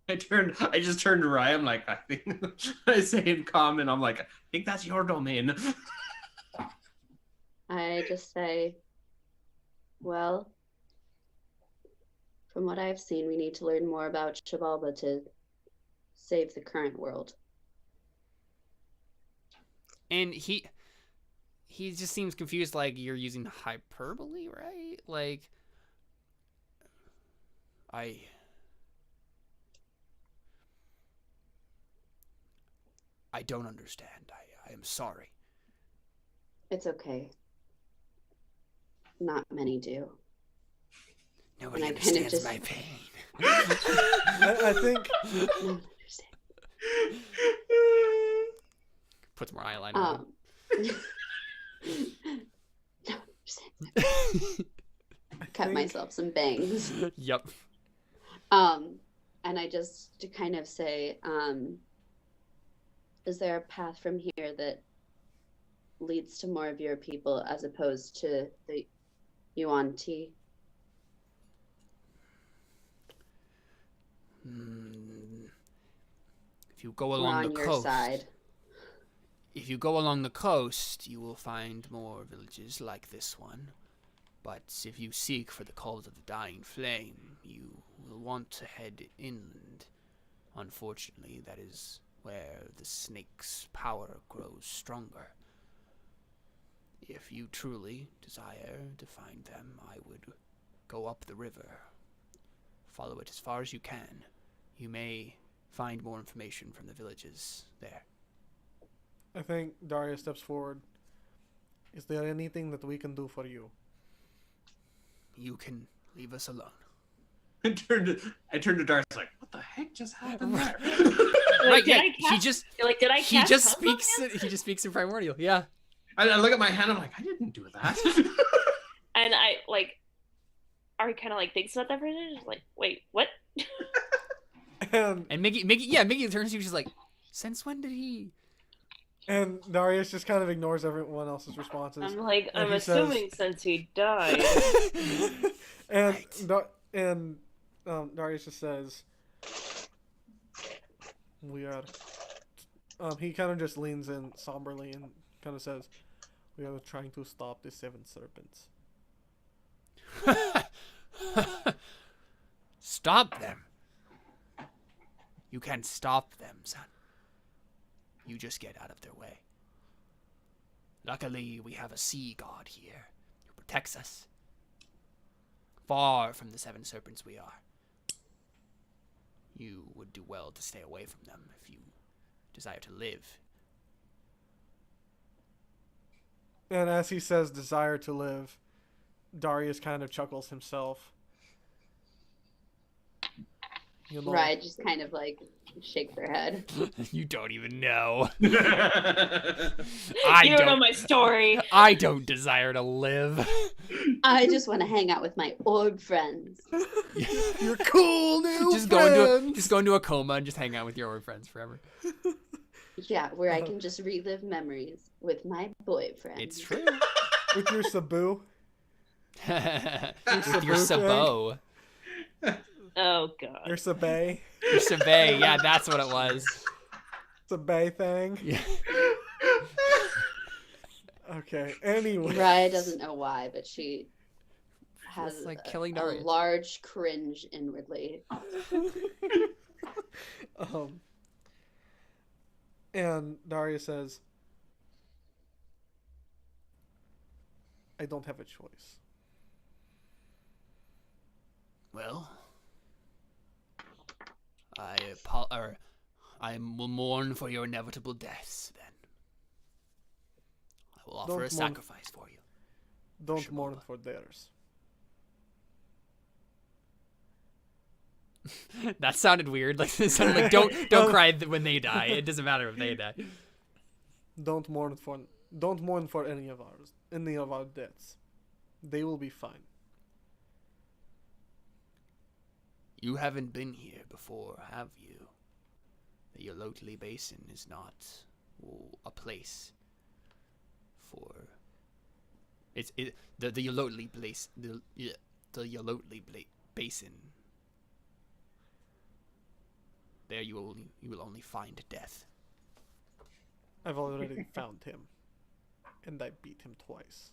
[SPEAKER 5] I just turned to Ryan. I'm like, I think I say in common, I'm like, I think that's your domain.
[SPEAKER 4] I just say, well, from what I've seen, we need to learn more about Shibalba to save the current world.
[SPEAKER 1] And he just seems confused, like you're using hyperbole, right? Like, I don't understand. I am sorry.
[SPEAKER 4] It's okay. Not many do.
[SPEAKER 1] Nobody
[SPEAKER 4] I
[SPEAKER 1] understands
[SPEAKER 4] just-
[SPEAKER 1] my pain.
[SPEAKER 3] I think
[SPEAKER 4] No one understands.
[SPEAKER 1] Puts more eyeliner on.
[SPEAKER 4] No one understands.
[SPEAKER 3] I
[SPEAKER 4] Cut
[SPEAKER 3] think-
[SPEAKER 4] myself some bangs.
[SPEAKER 1] Yep.
[SPEAKER 4] And I just kind of say, is there a path from here that leads to more of your people as opposed to the Yuan Ti?
[SPEAKER 1] If you go
[SPEAKER 4] We're
[SPEAKER 1] along
[SPEAKER 4] on
[SPEAKER 1] the
[SPEAKER 4] your
[SPEAKER 1] coast,
[SPEAKER 4] side.
[SPEAKER 1] if you go along the coast, you will find more villages like this one. But if you seek for the cult of the dying flame, you will want to head inland. Unfortunately, that is where the snake's power grows stronger. If you truly desire to find them, I would go up the river. Follow it as far as you can. You may find more information from the villages there.
[SPEAKER 3] I think Daria steps forward. Is there anything that we can do for you?
[SPEAKER 1] You can leave us alone.
[SPEAKER 5] I turned to Darth, like, what the heck just happened there?
[SPEAKER 1] Right,
[SPEAKER 2] did
[SPEAKER 1] yeah,
[SPEAKER 2] I
[SPEAKER 1] he
[SPEAKER 2] cast-
[SPEAKER 1] just
[SPEAKER 2] You're like, did I
[SPEAKER 1] he
[SPEAKER 2] cast
[SPEAKER 1] just
[SPEAKER 2] Tongue on
[SPEAKER 1] speaks
[SPEAKER 2] him?
[SPEAKER 1] he just speaks in primordial. Yeah.
[SPEAKER 5] I look at my hand, I'm like, I didn't do that.
[SPEAKER 2] And I like Ari kind of like thinks about that for a minute. Just like, wait, what?
[SPEAKER 3] And
[SPEAKER 1] And Mickey turns to you, she's like, "Since when did he?"
[SPEAKER 3] and Darius just kind of ignores everyone else's responses.
[SPEAKER 2] I'm like,
[SPEAKER 3] And
[SPEAKER 2] I'm
[SPEAKER 3] he says-
[SPEAKER 2] assuming since he died.
[SPEAKER 3] And
[SPEAKER 1] Right.
[SPEAKER 3] Darius just says, "We are." He kind of just leans in somberly and kind of says, "We are trying to stop the seven serpents."
[SPEAKER 1] Stop them. You can't stop them, son. You just get out of their way. Luckily, we have a sea god here who protects us. Far from the seven serpents we are. You would do well to stay away from them if you desire to live.
[SPEAKER 3] And as he says, "Desire to live," Darius kind of chuckles himself. You know,
[SPEAKER 4] Rye just kind of like shakes their head.
[SPEAKER 1] You don't even know.
[SPEAKER 2] You don't know my story.
[SPEAKER 1] I don't desire to live.
[SPEAKER 4] I just want to hang out with my orb friends.
[SPEAKER 3] You're cool, new
[SPEAKER 1] just
[SPEAKER 3] friends.
[SPEAKER 1] go into a coma and just hang out with your old friends forever.
[SPEAKER 4] Yeah, where I can just relive memories with my boyfriend.
[SPEAKER 1] It's true.
[SPEAKER 3] with your Sabu.
[SPEAKER 1] With your
[SPEAKER 3] Sabu
[SPEAKER 1] sabot.
[SPEAKER 2] Oh god.
[SPEAKER 3] Your Sabay.
[SPEAKER 1] Your sabay. Yeah, that's what it was.
[SPEAKER 3] Sabay thing.
[SPEAKER 1] Yeah.
[SPEAKER 3] Okay. Anyway.
[SPEAKER 4] Raya doesn't know why, but she has
[SPEAKER 1] It's like killing
[SPEAKER 4] a
[SPEAKER 1] Darius.
[SPEAKER 4] large cringe inwardly.
[SPEAKER 3] And Daria says, I don't have a choice.
[SPEAKER 1] Well, I will mourn for your inevitable deaths. Then I will offer
[SPEAKER 3] Don't
[SPEAKER 1] a
[SPEAKER 3] mourn.
[SPEAKER 1] sacrifice for you.
[SPEAKER 3] Don't
[SPEAKER 1] Shimola.
[SPEAKER 3] mourn for theirs.
[SPEAKER 1] That sounded weird. Like it sounded like don't cry when they die. It doesn't matter if they die.
[SPEAKER 3] Don't mourn for any of our deaths. They will be fine.
[SPEAKER 1] You haven't been here before, have you? The Yolotli Basin is not a place for. The Yolotli place the Yolotli Basin. There you will only find death.
[SPEAKER 3] I've already found him. And I beat him twice.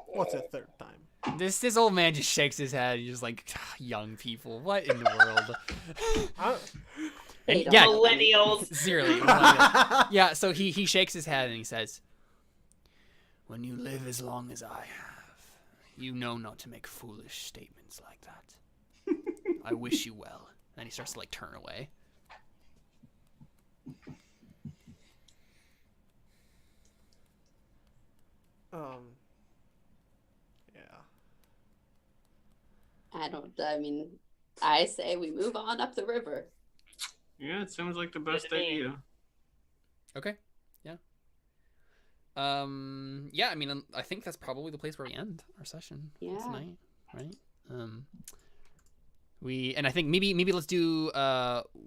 [SPEAKER 3] What's a third time?
[SPEAKER 1] This old man just shakes his head. He's just like, young people, what in the world? And, yeah,
[SPEAKER 2] Millennials.
[SPEAKER 1] seriously. Yeah, so he shakes his head and he says, when you live as long as I have, you know not to make foolish statements like that. I wish you well. And he starts to like turn away.
[SPEAKER 3] Yeah.
[SPEAKER 4] I say we move on up the river.
[SPEAKER 5] Yeah, it sounds like the best idea.
[SPEAKER 1] Okay. Yeah. Yeah, I mean, I think that's probably the place where we end our session tonight, right? And I think maybe let's do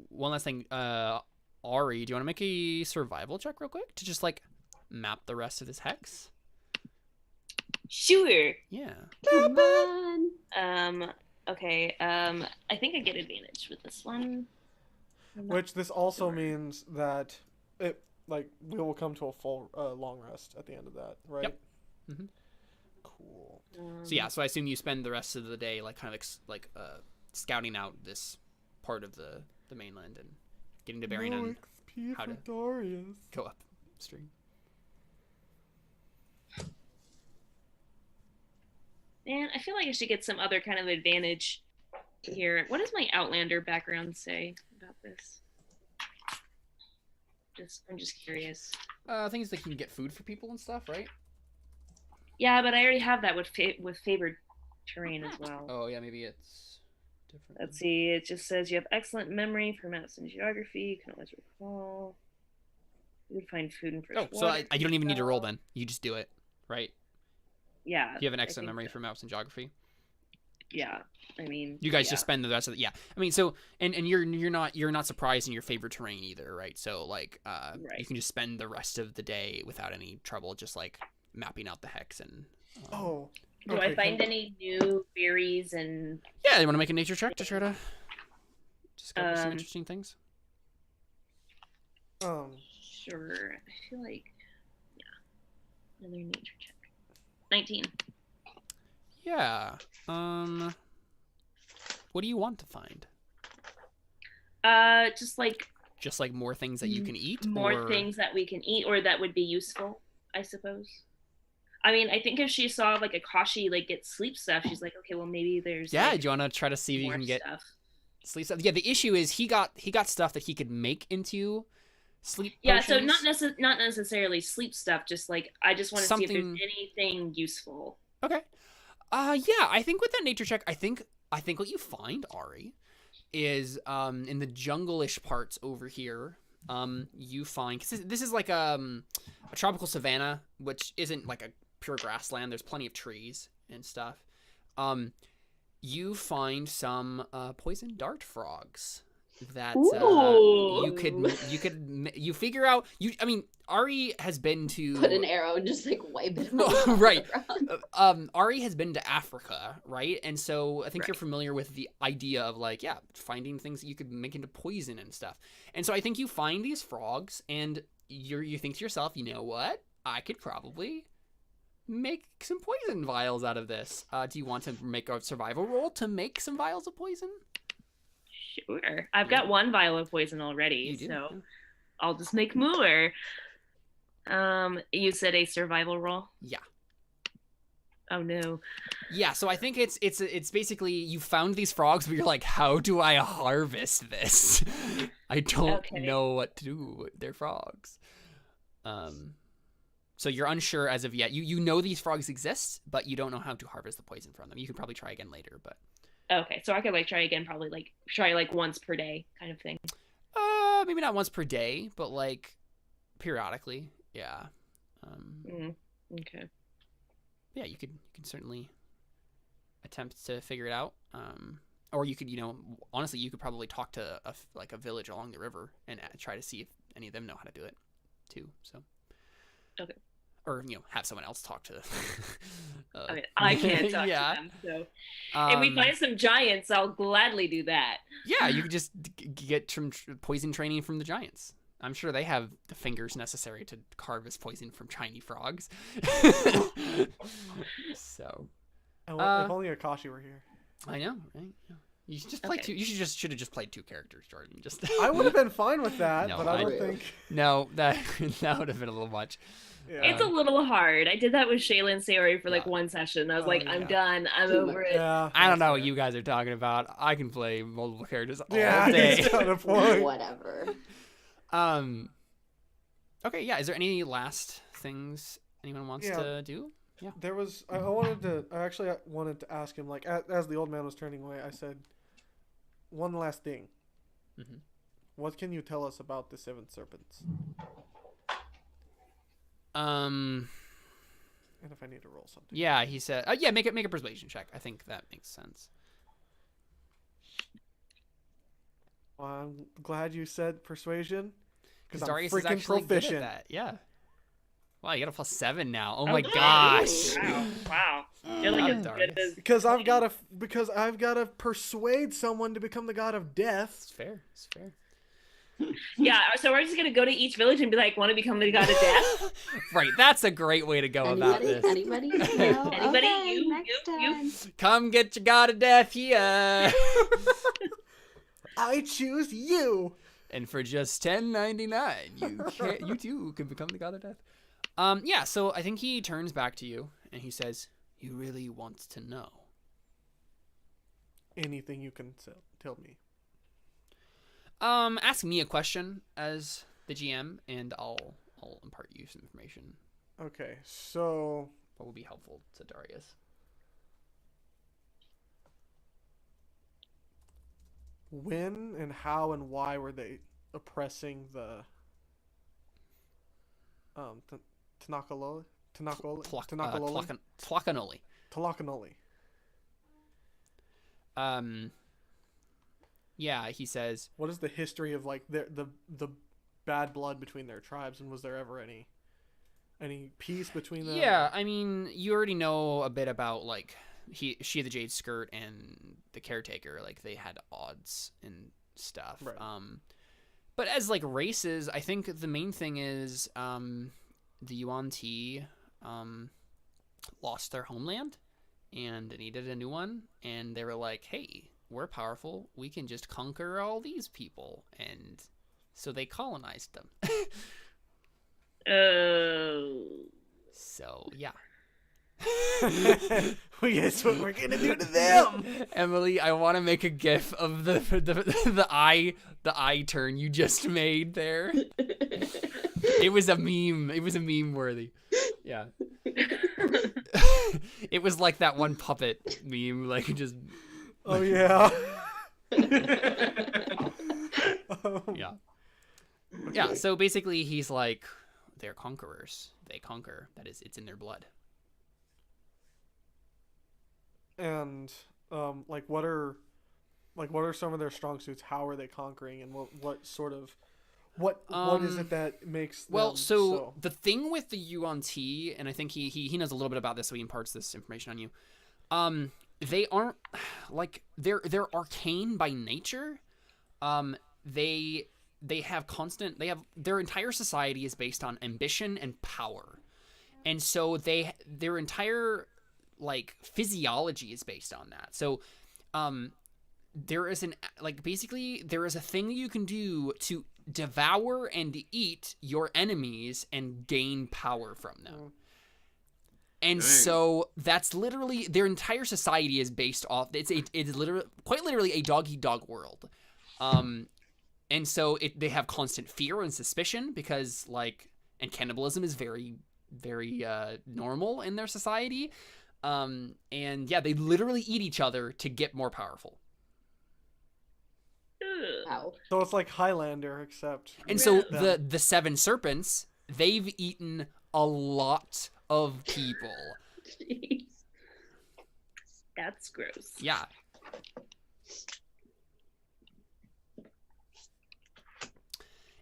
[SPEAKER 1] one last thing. Ari, do you want to make a survival check real quick to just like map the rest of this hex?
[SPEAKER 2] Sure.
[SPEAKER 1] Yeah.
[SPEAKER 4] Come on.
[SPEAKER 2] Okay. I think I get advantage with this one.
[SPEAKER 3] Which this also means that we will come to a full long rest at the end of that, right?
[SPEAKER 1] Yep. Mm-hmm.
[SPEAKER 3] Cool.
[SPEAKER 1] So I assume you spend the rest of the day like kind of scouting out this part of the mainland and getting to bearing on
[SPEAKER 3] XP
[SPEAKER 1] how
[SPEAKER 3] for
[SPEAKER 1] to
[SPEAKER 3] Darius.
[SPEAKER 1] go upstream.
[SPEAKER 2] Man, I feel like I should get some other kind of advantage here. What does my Outlander background say about this? I'm just curious.
[SPEAKER 1] Things like you can get food for people and stuff, right?
[SPEAKER 2] Yeah, but I already have that with favored terrain as well.
[SPEAKER 1] Oh yeah, maybe it's different.
[SPEAKER 2] Let's see. It just says you have excellent memory for maps and geography. You can always recall. You would find food and fresh
[SPEAKER 1] Oh, so
[SPEAKER 2] water.
[SPEAKER 1] I don't even need to roll then. You just do it, right?
[SPEAKER 2] Yeah.
[SPEAKER 1] You have an excellent
[SPEAKER 2] think
[SPEAKER 1] memory
[SPEAKER 2] so.
[SPEAKER 1] for maps and geography.
[SPEAKER 2] Yeah, I mean.
[SPEAKER 1] You guys
[SPEAKER 2] yeah.
[SPEAKER 1] just spend the rest of the I mean, so and you're not surprised in your favorite terrain either, right? So like
[SPEAKER 2] Right.
[SPEAKER 1] you can just spend the rest of the day without any trouble, just like mapping out the hex and.
[SPEAKER 2] Do I find any new berries and?
[SPEAKER 1] Yeah, you want to make a nature check to try to discover some interesting things.
[SPEAKER 2] Sure. I feel like, yeah, another nature check. 19.
[SPEAKER 1] Yeah. What do you want to find?
[SPEAKER 2] Just like
[SPEAKER 1] more things that you can eat.
[SPEAKER 2] more things that we can eat or that would be useful, I suppose. I mean, I think if she saw like a Kashi like get sleep stuff, she's like, okay, well maybe there's.
[SPEAKER 1] Yeah,
[SPEAKER 2] like,
[SPEAKER 1] do you want to try to see if you
[SPEAKER 2] more
[SPEAKER 1] can get
[SPEAKER 2] stuff.
[SPEAKER 1] sleep stuff? Yeah, the issue is he got stuff that he could make into sleep.
[SPEAKER 2] Yeah,
[SPEAKER 1] potions.
[SPEAKER 2] so not necessarily sleep stuff. Just like I just want to see if
[SPEAKER 1] Something-
[SPEAKER 2] there's anything useful.
[SPEAKER 1] Okay. Yeah, I think with that nature check, I think what you find, Ari, is in the jungle-ish parts over here. You find cause this is like a tropical savanna, which isn't like a pure grassland. There's plenty of trees and stuff. You find some poison dart frogs that you figure out. I mean, Ari has been to
[SPEAKER 4] Put an arrow and just like wipe it.
[SPEAKER 1] Right. Ari has been to Africa, right? And so I think you're familiar with the idea of like, yeah, finding things that you could make into poison and stuff. And so I think you find these frogs and you think to yourself, you know what? I could probably make some poison vials out of this. Do you want to make a survival roll to make some vials of poison?
[SPEAKER 2] Sure. I've got one vial of poison already, so I'll just make more. You said a survival roll?
[SPEAKER 1] Yeah.
[SPEAKER 2] Oh no.
[SPEAKER 1] Yeah, so I think it's basically you found these frogs, but you're like, how do I harvest this? I don't know what to do with their frogs. So you're unsure as of yet. You know these frogs exist, but you don't know how to harvest the poison from them. You could probably try again later, but
[SPEAKER 2] okay, so I could like try again, probably like try like once per day kind of thing.
[SPEAKER 1] Maybe not once per day, but like periodically. Yeah.
[SPEAKER 2] Okay.
[SPEAKER 1] Yeah, you could certainly attempt to figure it out. Or you could, honestly, you could probably talk to a village along the river and try to see if any of them know how to do it too. So.
[SPEAKER 2] Okay.
[SPEAKER 1] Or have someone else talk to.
[SPEAKER 2] Okay, I can't talk to them. So, if we find some giants, I'll gladly do that.
[SPEAKER 1] Yeah, you could just get some poison training from the giants. I'm sure they have the fingers necessary to harvest poison from tiny frogs. So.
[SPEAKER 3] If only Akashi were here.
[SPEAKER 1] I know, right? Yeah. You should just play two. You should have just played two characters, Jordan. Just.
[SPEAKER 3] I would have been fine with that,
[SPEAKER 1] No,
[SPEAKER 3] but I don't think.
[SPEAKER 1] No, that would have been a little much.
[SPEAKER 3] Yeah.
[SPEAKER 2] It's a little hard. I did that with Shayla and Sayori for like one session. I was like, I'm done. I'm over it.
[SPEAKER 3] Yeah,
[SPEAKER 1] I don't know what you guys are talking about. I can play multiple characters all
[SPEAKER 3] day.
[SPEAKER 1] It's
[SPEAKER 3] kind of point.
[SPEAKER 4] Whatever.
[SPEAKER 1] Okay, yeah. Is there any last things anyone wants to do? Yeah.
[SPEAKER 3] There was. I wanted to ask him, like, as the old man was turning away, I said, one last thing.
[SPEAKER 1] Mm-hmm.
[SPEAKER 3] What can you tell us about the seven serpents?
[SPEAKER 1] And
[SPEAKER 3] if I need to roll something.
[SPEAKER 1] Yeah, he said. Make a persuasion check. I think that makes sense.
[SPEAKER 3] Well, I'm glad you said persuasion. Because I'm
[SPEAKER 1] Darius
[SPEAKER 3] freaking
[SPEAKER 1] is actually
[SPEAKER 3] proficient.
[SPEAKER 1] good at that. Yeah. Wow, you got a +7 now. Oh my gosh.
[SPEAKER 2] Wow. You're like as good as...
[SPEAKER 3] Because I've got to persuade someone to become the god of death.
[SPEAKER 1] It's fair. It's fair.
[SPEAKER 2] Yeah, so we're just gonna go to each village and be like, want to become the god of death?
[SPEAKER 1] Right, that's a great way to go about this.
[SPEAKER 4] Anybody? No?
[SPEAKER 2] Anybody?
[SPEAKER 4] Okay,
[SPEAKER 2] You?
[SPEAKER 1] Come get your god of death here.
[SPEAKER 3] I choose you.
[SPEAKER 1] And for just $10.99, you too can become the god of death. Yeah, so I think he turns back to you and he says, "You really want to know
[SPEAKER 3] anything you can tell me?"
[SPEAKER 1] Ask me a question as the GM, and I'll impart you some information.
[SPEAKER 3] Okay, so
[SPEAKER 1] what would be helpful to Darius?
[SPEAKER 3] When and how and why were they oppressing the Tlacanoli?
[SPEAKER 1] Yeah, he says.
[SPEAKER 3] What is the history of like the bad blood between their tribes, and was there ever any peace between them?
[SPEAKER 1] Yeah, I mean, you already know a bit about like she the Jade Skirt and the caretaker, like they had odds and stuff.
[SPEAKER 3] Right.
[SPEAKER 1] But as like races, I think the main thing is the Yuan Ti lost their homeland and needed a new one, and they were like, hey, we're powerful, we can just conquer all these people, and so they colonized them.
[SPEAKER 2] Oh.
[SPEAKER 1] So yeah.
[SPEAKER 3] Guess what we're gonna do to them.
[SPEAKER 1] Emily, I want to make a gif of the eye turn you just made there. It was a meme. It was a meme worthy. Yeah. It was like that one puppet meme, like just.
[SPEAKER 3] Oh yeah.
[SPEAKER 1] Yeah. Yeah. So basically, he's like, they're conquerors. They conquer. That is, it's in their blood.
[SPEAKER 3] And what are some of their strong suits? How are they conquering, and what is it that makes them
[SPEAKER 1] so the thing with the Yuan Ti, and I think he knows a little bit about this, so he imparts this information on you. They aren't like they're arcane by nature. They have their entire society is based on ambition and power. And so their entire like physiology is based on that. So there is there is a thing that you can do to devour and eat your enemies and gain power from them. And so that's literally their entire society is based off. It's literally quite literally a dog eat dog world. And so they have constant fear and suspicion because and cannibalism is very, very normal in their society. And yeah, they literally eat each other to get more powerful.
[SPEAKER 4] Wow.
[SPEAKER 3] So it's like Highlander, except.
[SPEAKER 1] And so the 7 serpents, they've eaten a lot of people.
[SPEAKER 2] Jeez. That's gross.
[SPEAKER 1] Yeah.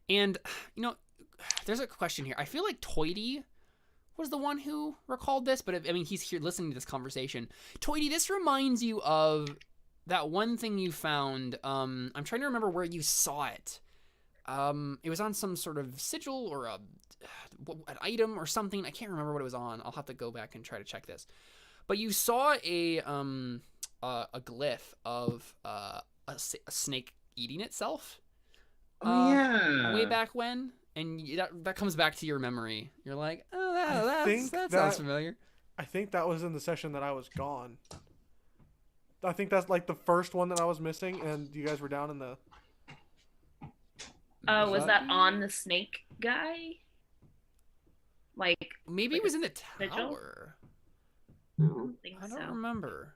[SPEAKER 1] And, there's a question here. I feel like Toity was the one who recalled this, but he's here listening to this conversation. Toity, this reminds you of that one thing you found. I'm trying to remember where you saw it. It was on some sort of sigil or an item or something. I can't remember what it was on. I'll have to go back and try to check this. But you saw a glyph of a snake eating itself.
[SPEAKER 5] Oh yeah.
[SPEAKER 1] Way back when, and that comes back to your memory. You're like, oh, that sounds familiar.
[SPEAKER 3] I think that was in the session that I was gone. I think that's like the first one that I was missing, and you guys were down in the.
[SPEAKER 2] Oh, was that on the snake guy?
[SPEAKER 1] Maybe it was in the tower.
[SPEAKER 2] I don't think
[SPEAKER 1] I
[SPEAKER 2] so.
[SPEAKER 1] don't remember.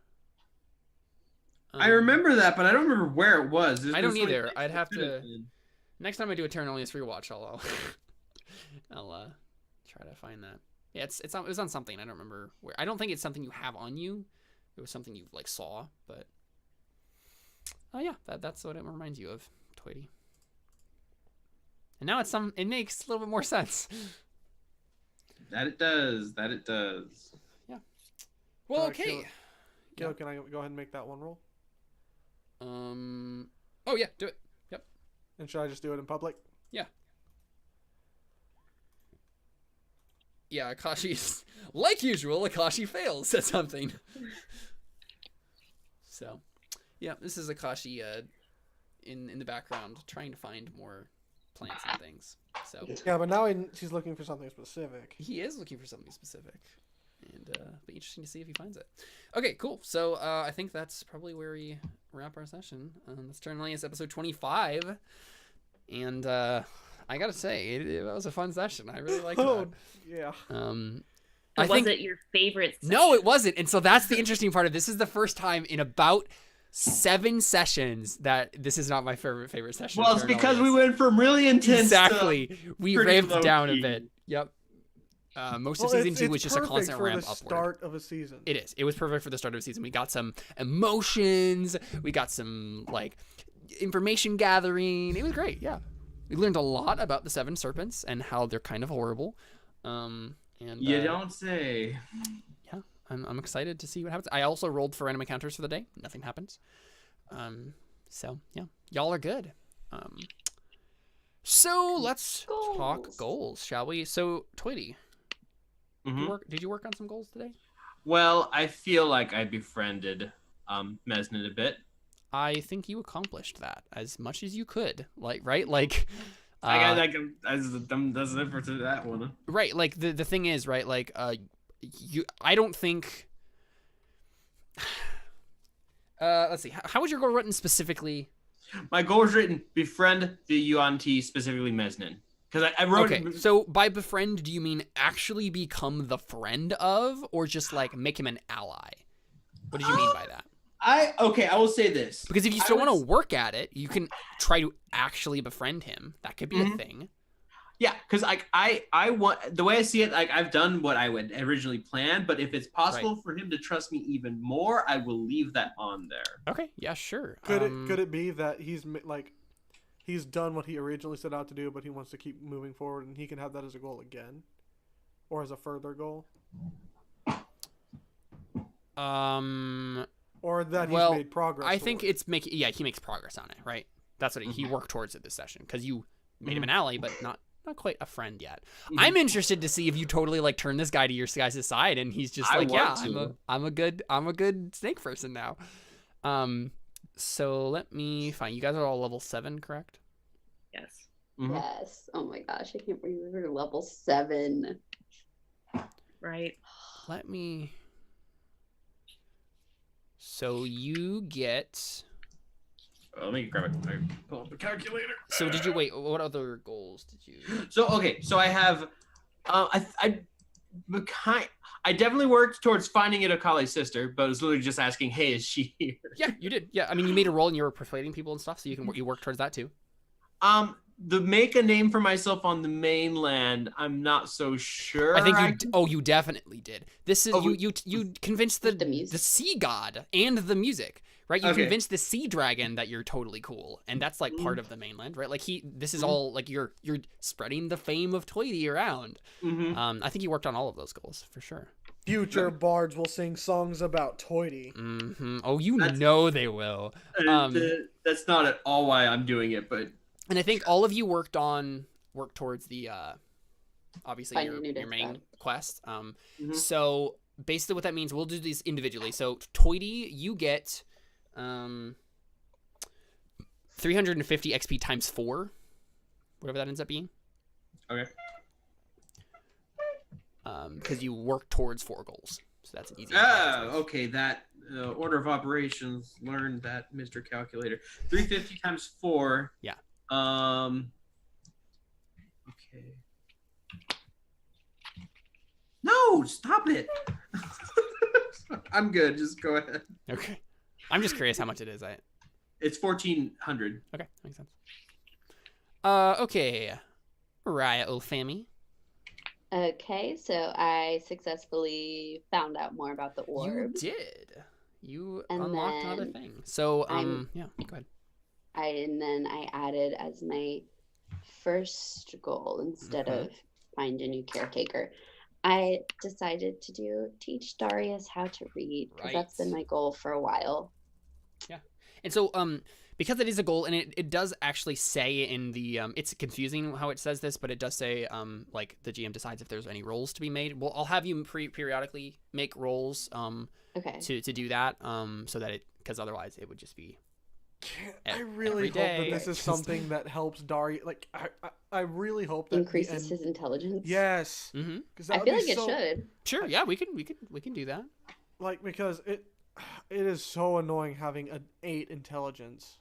[SPEAKER 5] I remember that, but I don't remember where it was.
[SPEAKER 1] I don't either. I'd have to. Next time I do a Terra Nullius rewatch, I'll try to find that. Yeah, it was on something. I don't remember where. I don't think it's something you have on you. It was something you saw, but oh yeah, that's what it reminds you of, Toity. And now it makes a little bit more sense.
[SPEAKER 5] That it does.
[SPEAKER 1] Yeah. Well, okay.
[SPEAKER 3] Can I go ahead and make that one roll?
[SPEAKER 1] Oh yeah, do it. Yep.
[SPEAKER 3] And should I just do it in public?
[SPEAKER 1] Yeah. Yeah, Akashi's like usual. Akashi fails, said something. So, yeah, this is Akashi in the background trying to find more plants and things. So
[SPEAKER 3] yeah, but now she's looking for something specific.
[SPEAKER 1] he is looking for something specific, and be interesting to see if he finds it. Okay, cool. So I think that's probably where we wrap our session. This Terra Nullius episode 25, and I gotta say it was a fun session. I really liked it.
[SPEAKER 3] Yeah.
[SPEAKER 2] Was it your favorite session?
[SPEAKER 1] No, it wasn't. And so that's the interesting part of this. Is the first time in about 7 sessions that this is not my favorite session.
[SPEAKER 5] Well, it's because we went from really intense.
[SPEAKER 1] Exactly. We ramped down a
[SPEAKER 5] low-key.
[SPEAKER 1] bit. Yep. Most of season 2 was just a constant ramp upward.
[SPEAKER 3] Start of a season.
[SPEAKER 1] It is. It was perfect for the start of a season. We got some emotions. We got some information gathering. It was great. Yeah. We learned a lot about the 7 serpents and how they're kind of horrible. And
[SPEAKER 5] you don't say.
[SPEAKER 1] Yeah, I'm excited to see what happens. I also rolled for random encounters for the day. Nothing happens. So yeah, y'all are good. So let's talk goals, shall we? So Toity, did you work on some goals today?
[SPEAKER 5] Well, I feel like I befriended Mesnid a bit.
[SPEAKER 1] I think you accomplished that as much as you could. Right?
[SPEAKER 5] I got that's the difference to that one.
[SPEAKER 1] Right, the thing is, right, I don't think let's see, how was your goal written specifically?
[SPEAKER 5] My goal was written befriend the Yuan-Ti, specifically Mesnin. Because I wrote
[SPEAKER 1] okay, so by befriend, do you mean actually become the friend of, or just make him an ally? What did you mean by that?
[SPEAKER 5] I will say this.
[SPEAKER 1] Because if you still want to work at it, you can try to actually befriend him. That could be a thing.
[SPEAKER 5] Yeah, because I want, the way I see it, I've done what I would originally plan, but if it's possible for him to trust me even more, I will leave that on there.
[SPEAKER 1] Okay, yeah, sure.
[SPEAKER 3] Could it be that he's done what he originally set out to do, but he wants to keep moving forward, and he can have that as a goal again, or as a further goal? Or that he's made progress.
[SPEAKER 1] I think it's he makes progress on it, right? That's what he worked towards it this session, because you made him an ally, but not quite a friend yet.
[SPEAKER 5] Mhm.
[SPEAKER 1] I'm interested to see if you totally like turn this guy to your guys' side, and he's just
[SPEAKER 5] I
[SPEAKER 1] like, yeah,
[SPEAKER 5] want
[SPEAKER 1] I'm a good snake person now. So let me find. You guys are all level 7, correct?
[SPEAKER 2] Yes.
[SPEAKER 5] Mhm.
[SPEAKER 4] Yes. Oh my gosh, I can't believe we're level 7.
[SPEAKER 2] Right.
[SPEAKER 1] Let me. So you get.
[SPEAKER 5] Let me grab it. Pull up the calculator.
[SPEAKER 1] So did you wait? What other goals did you?
[SPEAKER 5] So okay, so I have, I definitely worked towards finding Itokali's sister, but I was literally just asking, hey, is she here?
[SPEAKER 1] Yeah, you did. Yeah, I mean, you made a roll and you were persuading people and stuff, so you work towards that too.
[SPEAKER 5] The make a name for myself on the mainland, I'm not so sure.
[SPEAKER 1] I think you definitely did. This is you convinced
[SPEAKER 4] The music.
[SPEAKER 1] the sea god and the music, right? You
[SPEAKER 5] Okay.
[SPEAKER 1] convinced the sea dragon that you're totally cool, and that's like part of the mainland, right? Like this is all like you're spreading the fame of Toity around.
[SPEAKER 5] Mhm.
[SPEAKER 1] I think you worked on all of those goals for sure.
[SPEAKER 3] Future bards will sing songs about Toity.
[SPEAKER 1] Oh,
[SPEAKER 5] That's-
[SPEAKER 1] know they will.
[SPEAKER 5] That's not at all why I'm doing it, but
[SPEAKER 1] And I think all of you work towards the obviously
[SPEAKER 4] Finding
[SPEAKER 1] your
[SPEAKER 4] new death
[SPEAKER 1] main
[SPEAKER 4] god.
[SPEAKER 1] quest.
[SPEAKER 5] Mhm.
[SPEAKER 1] So basically what that means, we'll do these individually. So Toity, you get 350 XP times 4, whatever that ends up being.
[SPEAKER 5] okay.
[SPEAKER 1] Because you work towards 4 goals. So that's an easy.
[SPEAKER 5] Okay, that order of operations, learn that, Mr. Calculator. 350 times 4.
[SPEAKER 1] Yeah.
[SPEAKER 5] Okay. No, stop it. I'm good. Just go ahead.
[SPEAKER 1] Okay. I'm just curious how much it is.
[SPEAKER 5] It's 1,400.
[SPEAKER 1] Okay, makes sense. Okay. Raya Ulfami.
[SPEAKER 4] Okay, so I successfully found out more about the orb.
[SPEAKER 1] You did. You
[SPEAKER 4] And
[SPEAKER 1] unlocked another
[SPEAKER 4] then
[SPEAKER 1] thing. So,
[SPEAKER 4] I'm-
[SPEAKER 1] yeah, go ahead.
[SPEAKER 4] And then I added as my first goal, instead
[SPEAKER 1] Mhm.
[SPEAKER 4] of find a new caretaker, I decided to teach Darius how to read, because that's been
[SPEAKER 1] Right.
[SPEAKER 4] my goal for a while.
[SPEAKER 1] And so, because it is a goal, and it does actually say in the, it's confusing how it says this, but it does say, like, the GM decides if there's any rolls to be made. Well, I'll have you periodically make rolls,
[SPEAKER 4] Okay.
[SPEAKER 1] to do that, so that because otherwise it would just be.
[SPEAKER 3] I
[SPEAKER 1] Every
[SPEAKER 3] really hope
[SPEAKER 1] day.
[SPEAKER 3] that this is something that helps Dari. Like, I really hope that
[SPEAKER 4] Increases his intelligence.
[SPEAKER 3] Yes,
[SPEAKER 1] Mm-hmm.
[SPEAKER 3] because
[SPEAKER 4] I feel like it should.
[SPEAKER 1] Sure. Yeah, we can do that.
[SPEAKER 3] Like, because it is so annoying having an 8 intelligence.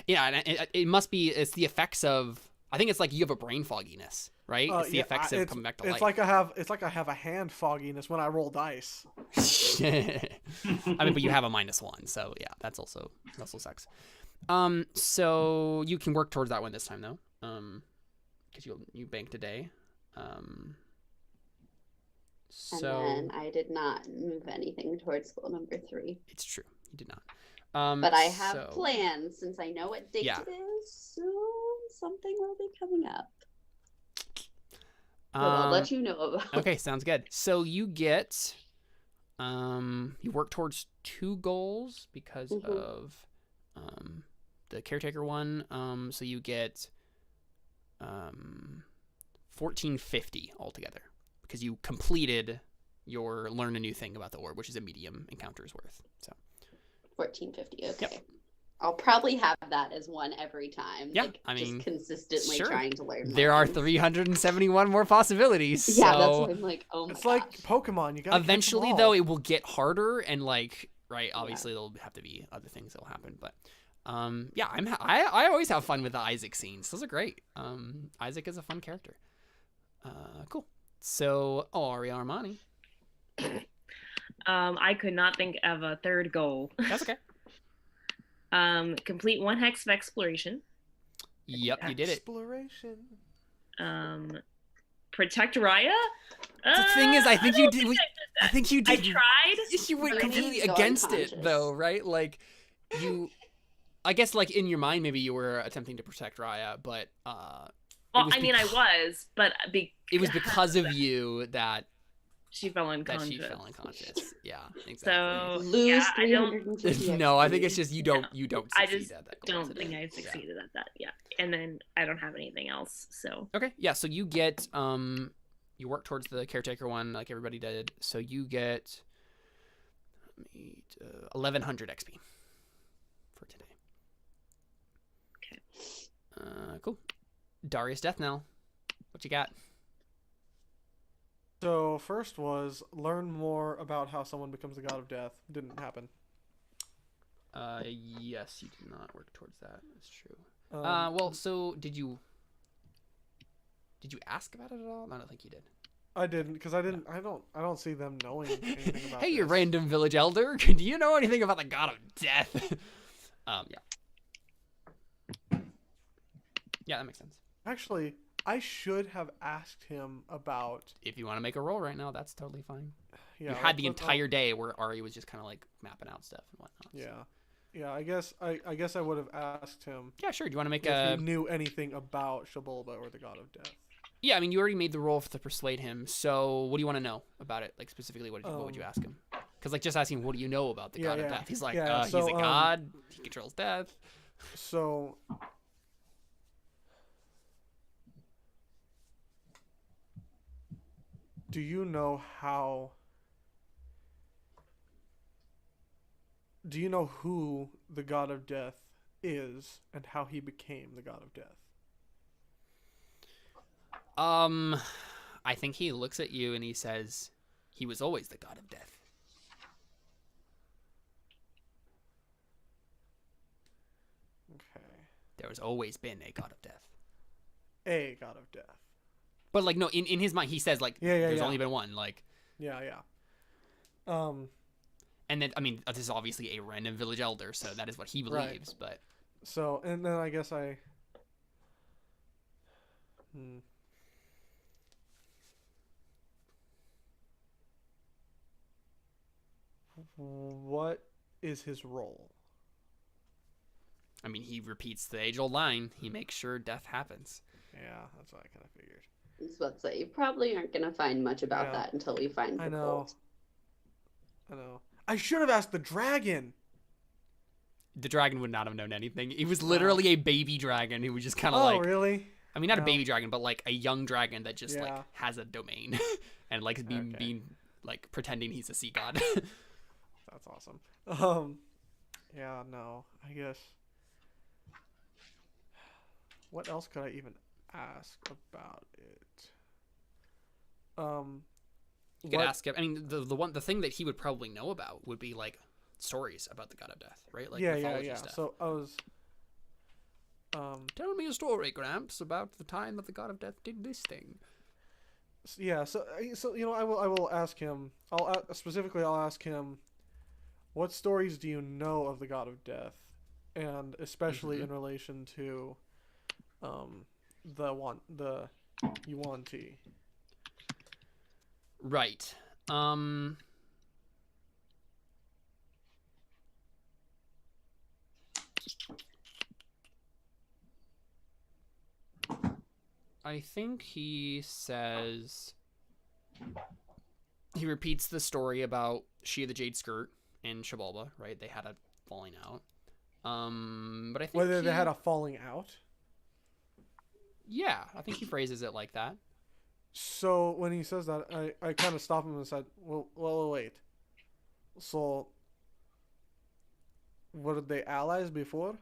[SPEAKER 1] Yeah, and it must be. It's the effects of. I think it's like you have a brain fogginess, right? It's the effects of coming back to life.
[SPEAKER 3] It's like I have a hand fogginess when I roll dice.
[SPEAKER 1] I mean, but you have a -1, so yeah, that's also sucks. So you can work towards that one this time though, because you banked a day. So
[SPEAKER 4] And then I did not move anything towards goal number 3.
[SPEAKER 1] it's true, you did not.
[SPEAKER 4] But I have
[SPEAKER 1] so-
[SPEAKER 4] plans since I know what date
[SPEAKER 1] Yeah.
[SPEAKER 4] it is, so something will be coming up. But I'll let you know about.
[SPEAKER 1] Okay, sounds good. So you get, you work towards 2 goals because
[SPEAKER 4] Mhm.
[SPEAKER 1] of, the caretaker one. So you get, 1450 altogether because you completed your learn a new thing about the orb, which is a medium encounter's worth. So
[SPEAKER 4] 1450. Okay.
[SPEAKER 1] Yep.
[SPEAKER 4] I'll probably have that as one every time.
[SPEAKER 1] Yeah,
[SPEAKER 4] like,
[SPEAKER 1] I mean,
[SPEAKER 4] just consistently
[SPEAKER 1] sure.
[SPEAKER 4] trying to learn.
[SPEAKER 1] there
[SPEAKER 4] more
[SPEAKER 1] are
[SPEAKER 4] things.
[SPEAKER 1] 371 more possibilities.
[SPEAKER 4] Yeah,
[SPEAKER 1] so
[SPEAKER 4] that's why I'm like, oh my
[SPEAKER 3] It's
[SPEAKER 4] gosh.
[SPEAKER 3] like Pokemon. You got
[SPEAKER 1] eventually though it will get harder and like right obviously there'll have to be other things that'll happen, but yeah, I always have fun with the Isaac scenes. Those are great. Isaac is a fun character. Cool. So Aria Armani.
[SPEAKER 2] I could not think of a third goal.
[SPEAKER 1] That's okay.
[SPEAKER 2] Complete 1 hex of exploration.
[SPEAKER 1] Yep, you did it.
[SPEAKER 3] Exploration.
[SPEAKER 2] Protect Raya.
[SPEAKER 1] The thing is, I think you
[SPEAKER 2] don't
[SPEAKER 1] did.
[SPEAKER 2] think
[SPEAKER 1] I think you
[SPEAKER 2] I
[SPEAKER 1] did.
[SPEAKER 2] tried.
[SPEAKER 1] You went
[SPEAKER 4] But I
[SPEAKER 1] completely
[SPEAKER 4] mean, go
[SPEAKER 1] against it
[SPEAKER 4] unconscious.
[SPEAKER 1] though, right? Like you. I guess like in your mind maybe you were attempting to protect Raya, but
[SPEAKER 2] Well,
[SPEAKER 1] was
[SPEAKER 2] I mean, I was, but
[SPEAKER 1] it was because of you that
[SPEAKER 2] She fell
[SPEAKER 1] that
[SPEAKER 2] unconscious.
[SPEAKER 1] she fell unconscious. Yeah, exactly.
[SPEAKER 2] So
[SPEAKER 4] Lose
[SPEAKER 2] yeah, I don't.
[SPEAKER 4] 350
[SPEAKER 1] No, I think
[SPEAKER 4] XP.
[SPEAKER 1] it's just you don't
[SPEAKER 2] I
[SPEAKER 1] succeed
[SPEAKER 2] just
[SPEAKER 1] at that goal
[SPEAKER 2] don't
[SPEAKER 1] today.
[SPEAKER 2] think I succeeded at that. Yeah, and then I don't have anything else. So
[SPEAKER 1] Okay, yeah. So you get you work towards the caretaker one like everybody did. So you get 1100 XP for today.
[SPEAKER 2] Okay.
[SPEAKER 1] Cool. Darius Death Knell. What you got?
[SPEAKER 3] So first was learn more about how someone becomes the god of death. Didn't happen.
[SPEAKER 1] Yes, you did not work towards that. That's true.
[SPEAKER 3] Um,
[SPEAKER 1] Well, so did you ask about it at all? I don't think you did.
[SPEAKER 3] I didn't because I don't see them knowing anything about.
[SPEAKER 1] Hey, you
[SPEAKER 3] this.
[SPEAKER 1] random village elder. Do you know anything about the god of death? Yeah. Yeah, that makes sense.
[SPEAKER 3] Actually, I should have asked him about.
[SPEAKER 1] If you want to make a roll right now, that's totally fine.
[SPEAKER 3] Yeah,
[SPEAKER 1] you had the
[SPEAKER 3] let's-
[SPEAKER 1] entire day where Ari was just kind of like mapping out stuff and whatnot. so-
[SPEAKER 3] Yeah. I guess I would have asked him
[SPEAKER 1] Yeah, sure. Do you want to make
[SPEAKER 3] if
[SPEAKER 1] a?
[SPEAKER 3] he knew anything about Shabolba or the god of death.
[SPEAKER 1] Yeah, I mean, you already made the roll to persuade him. So, what do you want to know about it? Like specifically, what would you ask him? Because like just asking, what do you know about the god of death? He's like, he's a god. He controls death.
[SPEAKER 3] So. Do you know how? Do you know who the god of death is and how he became the god of death?
[SPEAKER 1] I think he looks at you and he says, he was always the god of death.
[SPEAKER 3] Okay.
[SPEAKER 1] There has always been a god of death.
[SPEAKER 3] A god of death.
[SPEAKER 1] But like, no, in his mind, he says like, there's only been one. Like,
[SPEAKER 3] Yeah.
[SPEAKER 1] and then I mean, this is obviously a random village elder, so that is what he
[SPEAKER 3] Right.
[SPEAKER 1] believes. But
[SPEAKER 3] So, and then I guess What is his role?
[SPEAKER 1] I mean, he repeats the age-old line. He makes sure death happens.
[SPEAKER 3] Yeah, that's what I kind of figured.
[SPEAKER 4] I was about to say, you probably aren't going to find much about
[SPEAKER 3] Yeah.
[SPEAKER 4] that until we find the
[SPEAKER 3] I know.
[SPEAKER 4] gold.
[SPEAKER 3] I know. I should have asked the dragon.
[SPEAKER 1] The dragon would not have known anything. He was literally a baby dragon who was just kind of
[SPEAKER 3] Oh,
[SPEAKER 1] like,
[SPEAKER 3] really?
[SPEAKER 1] I mean, not a
[SPEAKER 3] No.
[SPEAKER 1] baby dragon, but like a young dragon that just like
[SPEAKER 3] Yeah.
[SPEAKER 1] has a domain and like being like pretending he's a sea god.
[SPEAKER 3] That's awesome. Yeah, no, I guess. What else could I even ask about it?
[SPEAKER 1] You could ask him. I mean, the thing that he would probably know about would be like stories about the god of death, right? Like mythology stuff.
[SPEAKER 3] So I was.
[SPEAKER 1] Tell me a story, Gramps, about the time that the god of death did this thing.
[SPEAKER 3] Yeah. So you know, I will ask him. I'll ask him. What stories do you know of the god of death, and especially in relation to, the Yuan-Ti.
[SPEAKER 1] Right. I think he says he repeats the story about She of the Jade Skirt and Shabalba, right? They had a falling out. But I think
[SPEAKER 3] Whether they had a falling out.
[SPEAKER 1] Yeah, I think he phrases it like that.
[SPEAKER 3] So when he says that, I kind of stopped him and said, well, wait. So, were they allies before?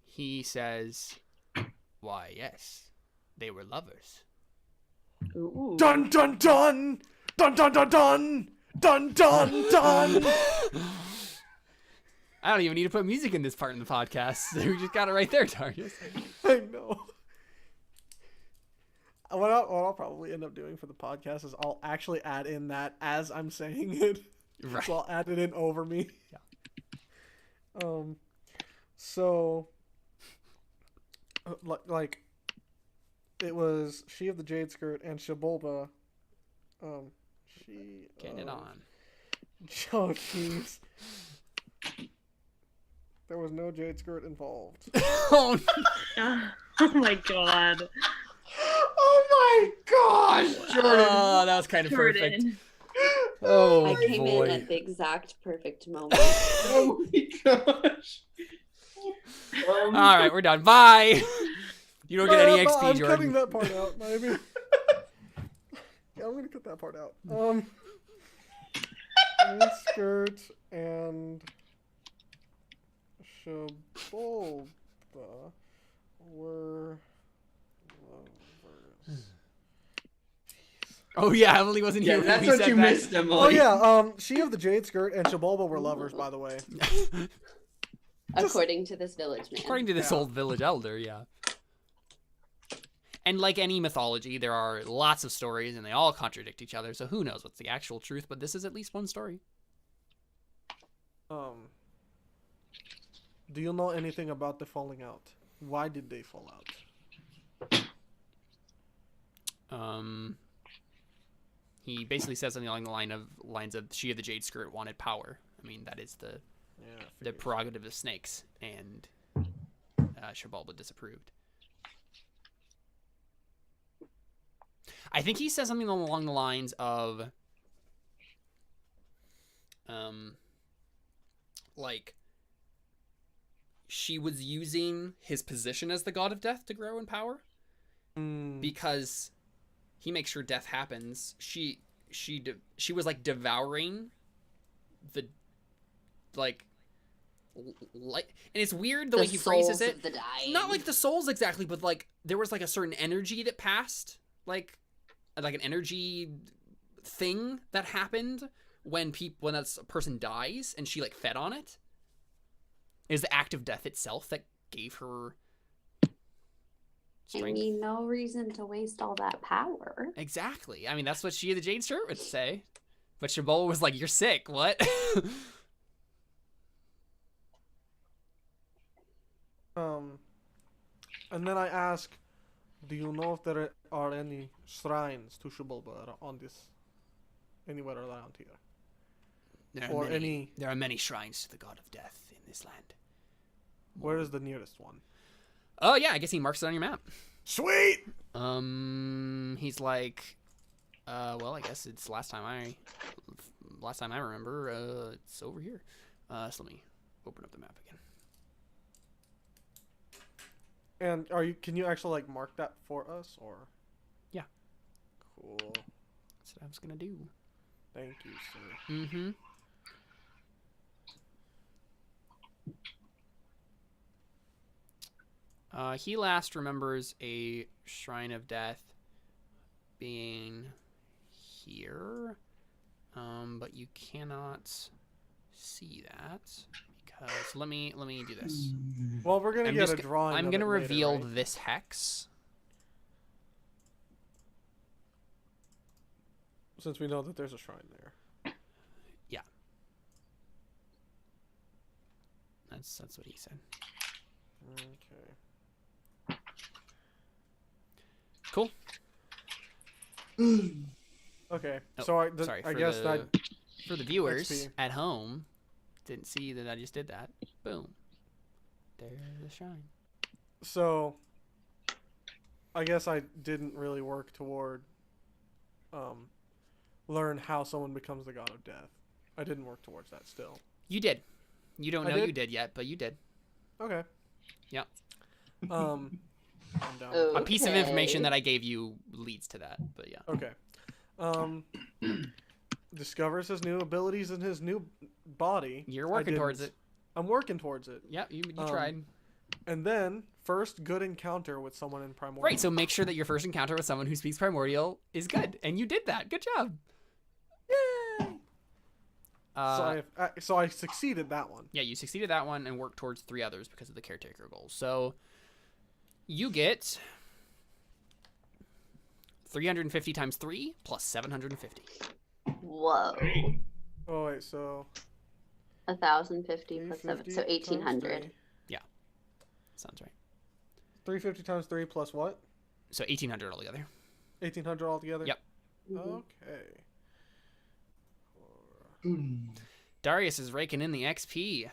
[SPEAKER 1] He says, why, yes, they were lovers.
[SPEAKER 2] Ooh.
[SPEAKER 3] Dun dun dun! Dun dun dun dun! Dun dun dun!
[SPEAKER 1] I don't even need to put music in this part in the podcast. We just got it right there, Darius.
[SPEAKER 3] I know. What I'll probably end up doing for the podcast is I'll actually add in that as I'm saying it.
[SPEAKER 1] Right.
[SPEAKER 3] So I'll add it in over me.
[SPEAKER 1] Yeah.
[SPEAKER 3] So, like, it was She of the Jade Skirt and Shabolba.
[SPEAKER 1] Getting it on.
[SPEAKER 3] Oh, jeez. There was no Jade Skirt involved.
[SPEAKER 1] Oh,
[SPEAKER 2] Oh my god.
[SPEAKER 3] Oh
[SPEAKER 5] my gosh, Jordan.
[SPEAKER 1] Oh, that was kind of perfect.
[SPEAKER 2] Jordan.
[SPEAKER 1] Oh
[SPEAKER 4] I came
[SPEAKER 1] boy.
[SPEAKER 4] in at the exact perfect moment.
[SPEAKER 5] Oh my gosh.
[SPEAKER 1] All right, we're done. Bye. You don't get any XP,
[SPEAKER 3] I'm
[SPEAKER 1] Jordan.
[SPEAKER 3] cutting that part out, maybe. Yeah, I'm gonna cut that part out. Skirt and Shabolba were lovers.
[SPEAKER 1] Oh yeah, Emily wasn't
[SPEAKER 5] Yeah,
[SPEAKER 1] here. when
[SPEAKER 5] that's
[SPEAKER 1] we
[SPEAKER 5] what
[SPEAKER 1] said
[SPEAKER 5] you
[SPEAKER 1] that.
[SPEAKER 5] missed, Emily.
[SPEAKER 3] Oh yeah, she of the jade skirt and Shabolba were lovers, by the way.
[SPEAKER 4] According to this village man.
[SPEAKER 1] According to this
[SPEAKER 3] Yeah.
[SPEAKER 1] old village elder, yeah. And like any mythology, there are lots of stories, and they all contradict each other. So who knows what's the actual truth? But this is at least one story.
[SPEAKER 3] Do you know anything about the falling out? Why did they fall out?
[SPEAKER 1] He basically says something along the lines of she of the jade skirt wanted power. I mean, that is the prerogative of snakes, and Shabalba disapproved. I think he says something along the lines of, like, she was using his position as the god of death to grow in power, because he makes sure death happens. She was like devouring the like, and it's weird the way he phrases it.
[SPEAKER 4] The dying.
[SPEAKER 1] Not like the souls exactly, but like there was like a certain energy that passed, like an energy thing that happened when a person dies, and she like fed on it. It was the act of death itself that gave her strength.
[SPEAKER 4] I mean, no reason to waste all that power.
[SPEAKER 1] Exactly. I mean, that's what she of the Jade Skirt would say. But Shabola was like, "You're sick. What?"
[SPEAKER 3] And then I ask, do you know if there are any shrines to Shabolba on this, anywhere around here?
[SPEAKER 1] There are many shrines to the god of death in this land.
[SPEAKER 3] Where is the nearest one?
[SPEAKER 1] Oh yeah, I guess he marks it on your map.
[SPEAKER 3] Sweet!
[SPEAKER 1] He's like, well, I guess it's last time I remember, it's over here. So let me open up the map again.
[SPEAKER 3] And can you actually like mark that for us, or?
[SPEAKER 1] Yeah.
[SPEAKER 3] Cool.
[SPEAKER 1] That's what I was gonna do.
[SPEAKER 3] Thank you, sir.
[SPEAKER 1] Mm-hmm. He last remembers a shrine of death being here, but you cannot see that because let me do this.
[SPEAKER 3] Well, we're gonna get a drawing.
[SPEAKER 1] I'm
[SPEAKER 3] of
[SPEAKER 1] gonna
[SPEAKER 3] it later,
[SPEAKER 1] reveal
[SPEAKER 3] right?
[SPEAKER 1] this hex.
[SPEAKER 3] Since we know that there's a shrine there.
[SPEAKER 1] Yeah, that's what he said.
[SPEAKER 3] Okay.
[SPEAKER 1] Cool.
[SPEAKER 3] Okay.
[SPEAKER 1] Oh,
[SPEAKER 3] So I
[SPEAKER 1] sorry,
[SPEAKER 3] I guess that
[SPEAKER 1] for the viewers
[SPEAKER 3] XP.
[SPEAKER 1] at home didn't see that I just did that. Boom. There's the shrine.
[SPEAKER 3] So I guess I didn't really work toward learn how someone becomes the god of death. I didn't work towards that still.
[SPEAKER 1] You did. You don't
[SPEAKER 3] I
[SPEAKER 1] know
[SPEAKER 3] did?
[SPEAKER 1] you did yet, but you did.
[SPEAKER 3] Okay.
[SPEAKER 1] Yeah.
[SPEAKER 3] I'm down.
[SPEAKER 4] Oh.
[SPEAKER 1] A piece of
[SPEAKER 4] Okay.
[SPEAKER 1] information that I gave you leads to that, but yeah.
[SPEAKER 3] Okay. Discovers his new abilities in his new body.
[SPEAKER 1] You're
[SPEAKER 3] I
[SPEAKER 1] working
[SPEAKER 3] didn't.
[SPEAKER 1] towards it.
[SPEAKER 3] I'm working towards it.
[SPEAKER 1] Yeah, you tried.
[SPEAKER 3] And then first good encounter with someone in Primordial.
[SPEAKER 1] Right, so make sure that your first encounter with someone who speaks Primordial is good, and you did that. Good job.
[SPEAKER 3] Yay! So I succeeded that one.
[SPEAKER 1] Yeah, you succeeded that one and worked towards 3 others because of the caretaker goals. So you get 350 times 3 plus 750.
[SPEAKER 4] Whoa.
[SPEAKER 3] Oh wait, so
[SPEAKER 4] 1,050 plus 7,
[SPEAKER 3] 350
[SPEAKER 4] so
[SPEAKER 3] times
[SPEAKER 4] 1,800.
[SPEAKER 3] 3.
[SPEAKER 1] Sounds right.
[SPEAKER 3] 350 times 3 plus what?
[SPEAKER 1] So 1,800 altogether.
[SPEAKER 3] 1,800 altogether?
[SPEAKER 1] Yep.
[SPEAKER 4] Mhm.
[SPEAKER 3] Okay.
[SPEAKER 1] Darius is raking in the XP.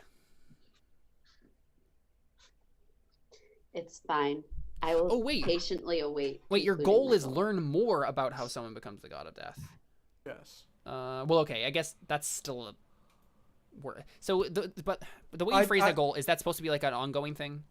[SPEAKER 4] It's fine. I will
[SPEAKER 1] Oh, wait.
[SPEAKER 4] patiently await.
[SPEAKER 1] Wait, your
[SPEAKER 4] concluding
[SPEAKER 1] goal
[SPEAKER 4] my
[SPEAKER 1] is learn more about how someone becomes the god of death.
[SPEAKER 3] Yes.
[SPEAKER 1] Well, okay, I guess that's still a word. So, but the way you phrase that goal, is that supposed to be like an ongoing thing?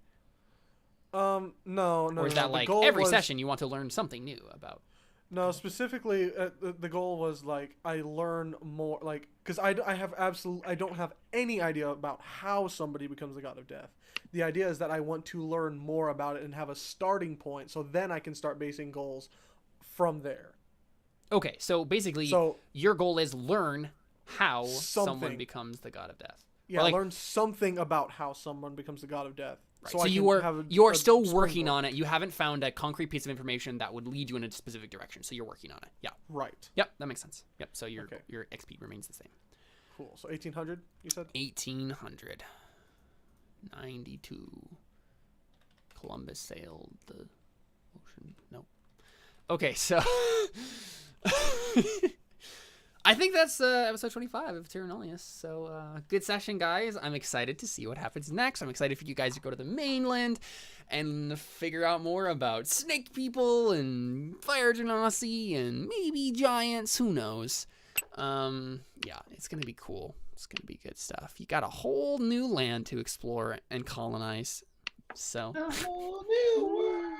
[SPEAKER 3] No.
[SPEAKER 1] Or is that
[SPEAKER 3] The
[SPEAKER 1] like
[SPEAKER 3] goal
[SPEAKER 1] every
[SPEAKER 3] was-
[SPEAKER 1] session you want to learn something new about?
[SPEAKER 3] No, specifically, the goal was like I learn more, like because I don't have any idea about how somebody becomes the god of death. The idea is that I want to learn more about it and have a starting point, so then I can start basing goals from there.
[SPEAKER 1] Okay, so basically,
[SPEAKER 3] So
[SPEAKER 1] your goal is learn how someone
[SPEAKER 3] Something.
[SPEAKER 1] becomes the god of death.
[SPEAKER 3] yeah,
[SPEAKER 1] Or, like-
[SPEAKER 3] learn something about how someone becomes the god of death.
[SPEAKER 1] Right.
[SPEAKER 3] So
[SPEAKER 1] So
[SPEAKER 3] I
[SPEAKER 1] you
[SPEAKER 3] can
[SPEAKER 1] are
[SPEAKER 3] have
[SPEAKER 1] you are
[SPEAKER 3] a
[SPEAKER 1] still
[SPEAKER 3] springboard.
[SPEAKER 1] working on it. You haven't found a concrete piece of information that would lead you in a specific direction. So you're working on it. Yeah.
[SPEAKER 3] Right.
[SPEAKER 1] Yep. That makes sense. Yep. So your
[SPEAKER 3] Okay.
[SPEAKER 1] your XP remains the same.
[SPEAKER 3] Cool. So 1800, you said?
[SPEAKER 1] 1892. Columbus sailed the ocean. No. Okay. So I think that's episode 25 of Terra Nullius. So good session, guys. I'm excited to see what happens next. I'm excited for you guys to go to the mainland and figure out more about snake people and fire genasi and maybe giants. Who knows? Yeah, it's gonna be cool. It's gonna be good stuff. You got a whole new land to explore and colonize. So
[SPEAKER 5] A whole new world.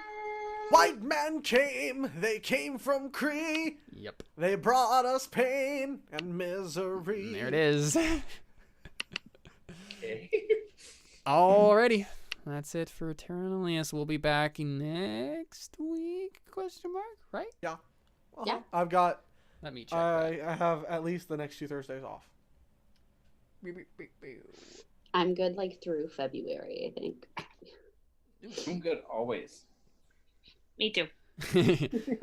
[SPEAKER 3] White man came, they came from Cree.
[SPEAKER 1] yep,
[SPEAKER 3] They brought us pain and misery.
[SPEAKER 1] there it is.
[SPEAKER 5] Okay.
[SPEAKER 1] Alrighty, that's it for Terra Nullius. We'll be back next week? Question mark? Right?
[SPEAKER 3] Yeah.
[SPEAKER 4] Yeah.
[SPEAKER 3] I've got,
[SPEAKER 1] Let me check.
[SPEAKER 3] I have at least the next 2 Thursdays off.
[SPEAKER 4] I'm good like through February, I think.
[SPEAKER 5] I'm good always.
[SPEAKER 2] Me too.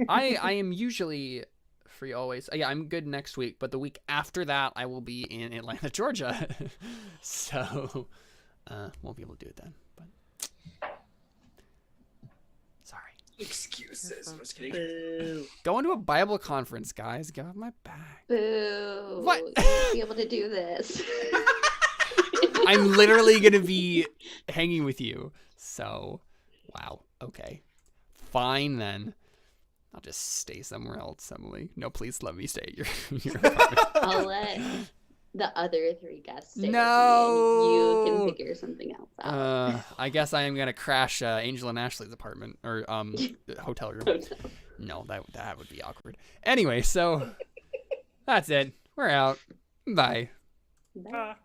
[SPEAKER 1] I am usually free always. Yeah, I'm good next week, but the week after that I will be in Atlanta, Georgia. So won't be able to do it then. But sorry.
[SPEAKER 5] Excuses. I'm just kidding.
[SPEAKER 1] Going to a Bible conference, guys. Get off my back.
[SPEAKER 4] Boo!
[SPEAKER 1] What?
[SPEAKER 4] You won't be able to do this.
[SPEAKER 1] I'm literally gonna be hanging with you. So wow. Okay. Fine then. I'll just stay somewhere else, Emily. No, please let me stay at your apartment.
[SPEAKER 4] I'll let the other 3 guests stay
[SPEAKER 1] No!
[SPEAKER 4] with me, and you can figure something else out.
[SPEAKER 1] I guess I am gonna crash Angel and Ashley's apartment or hotel room.
[SPEAKER 4] Hotel.
[SPEAKER 1] No, that would be awkward. Anyway, so that's it. We're out. Bye.
[SPEAKER 4] Bye.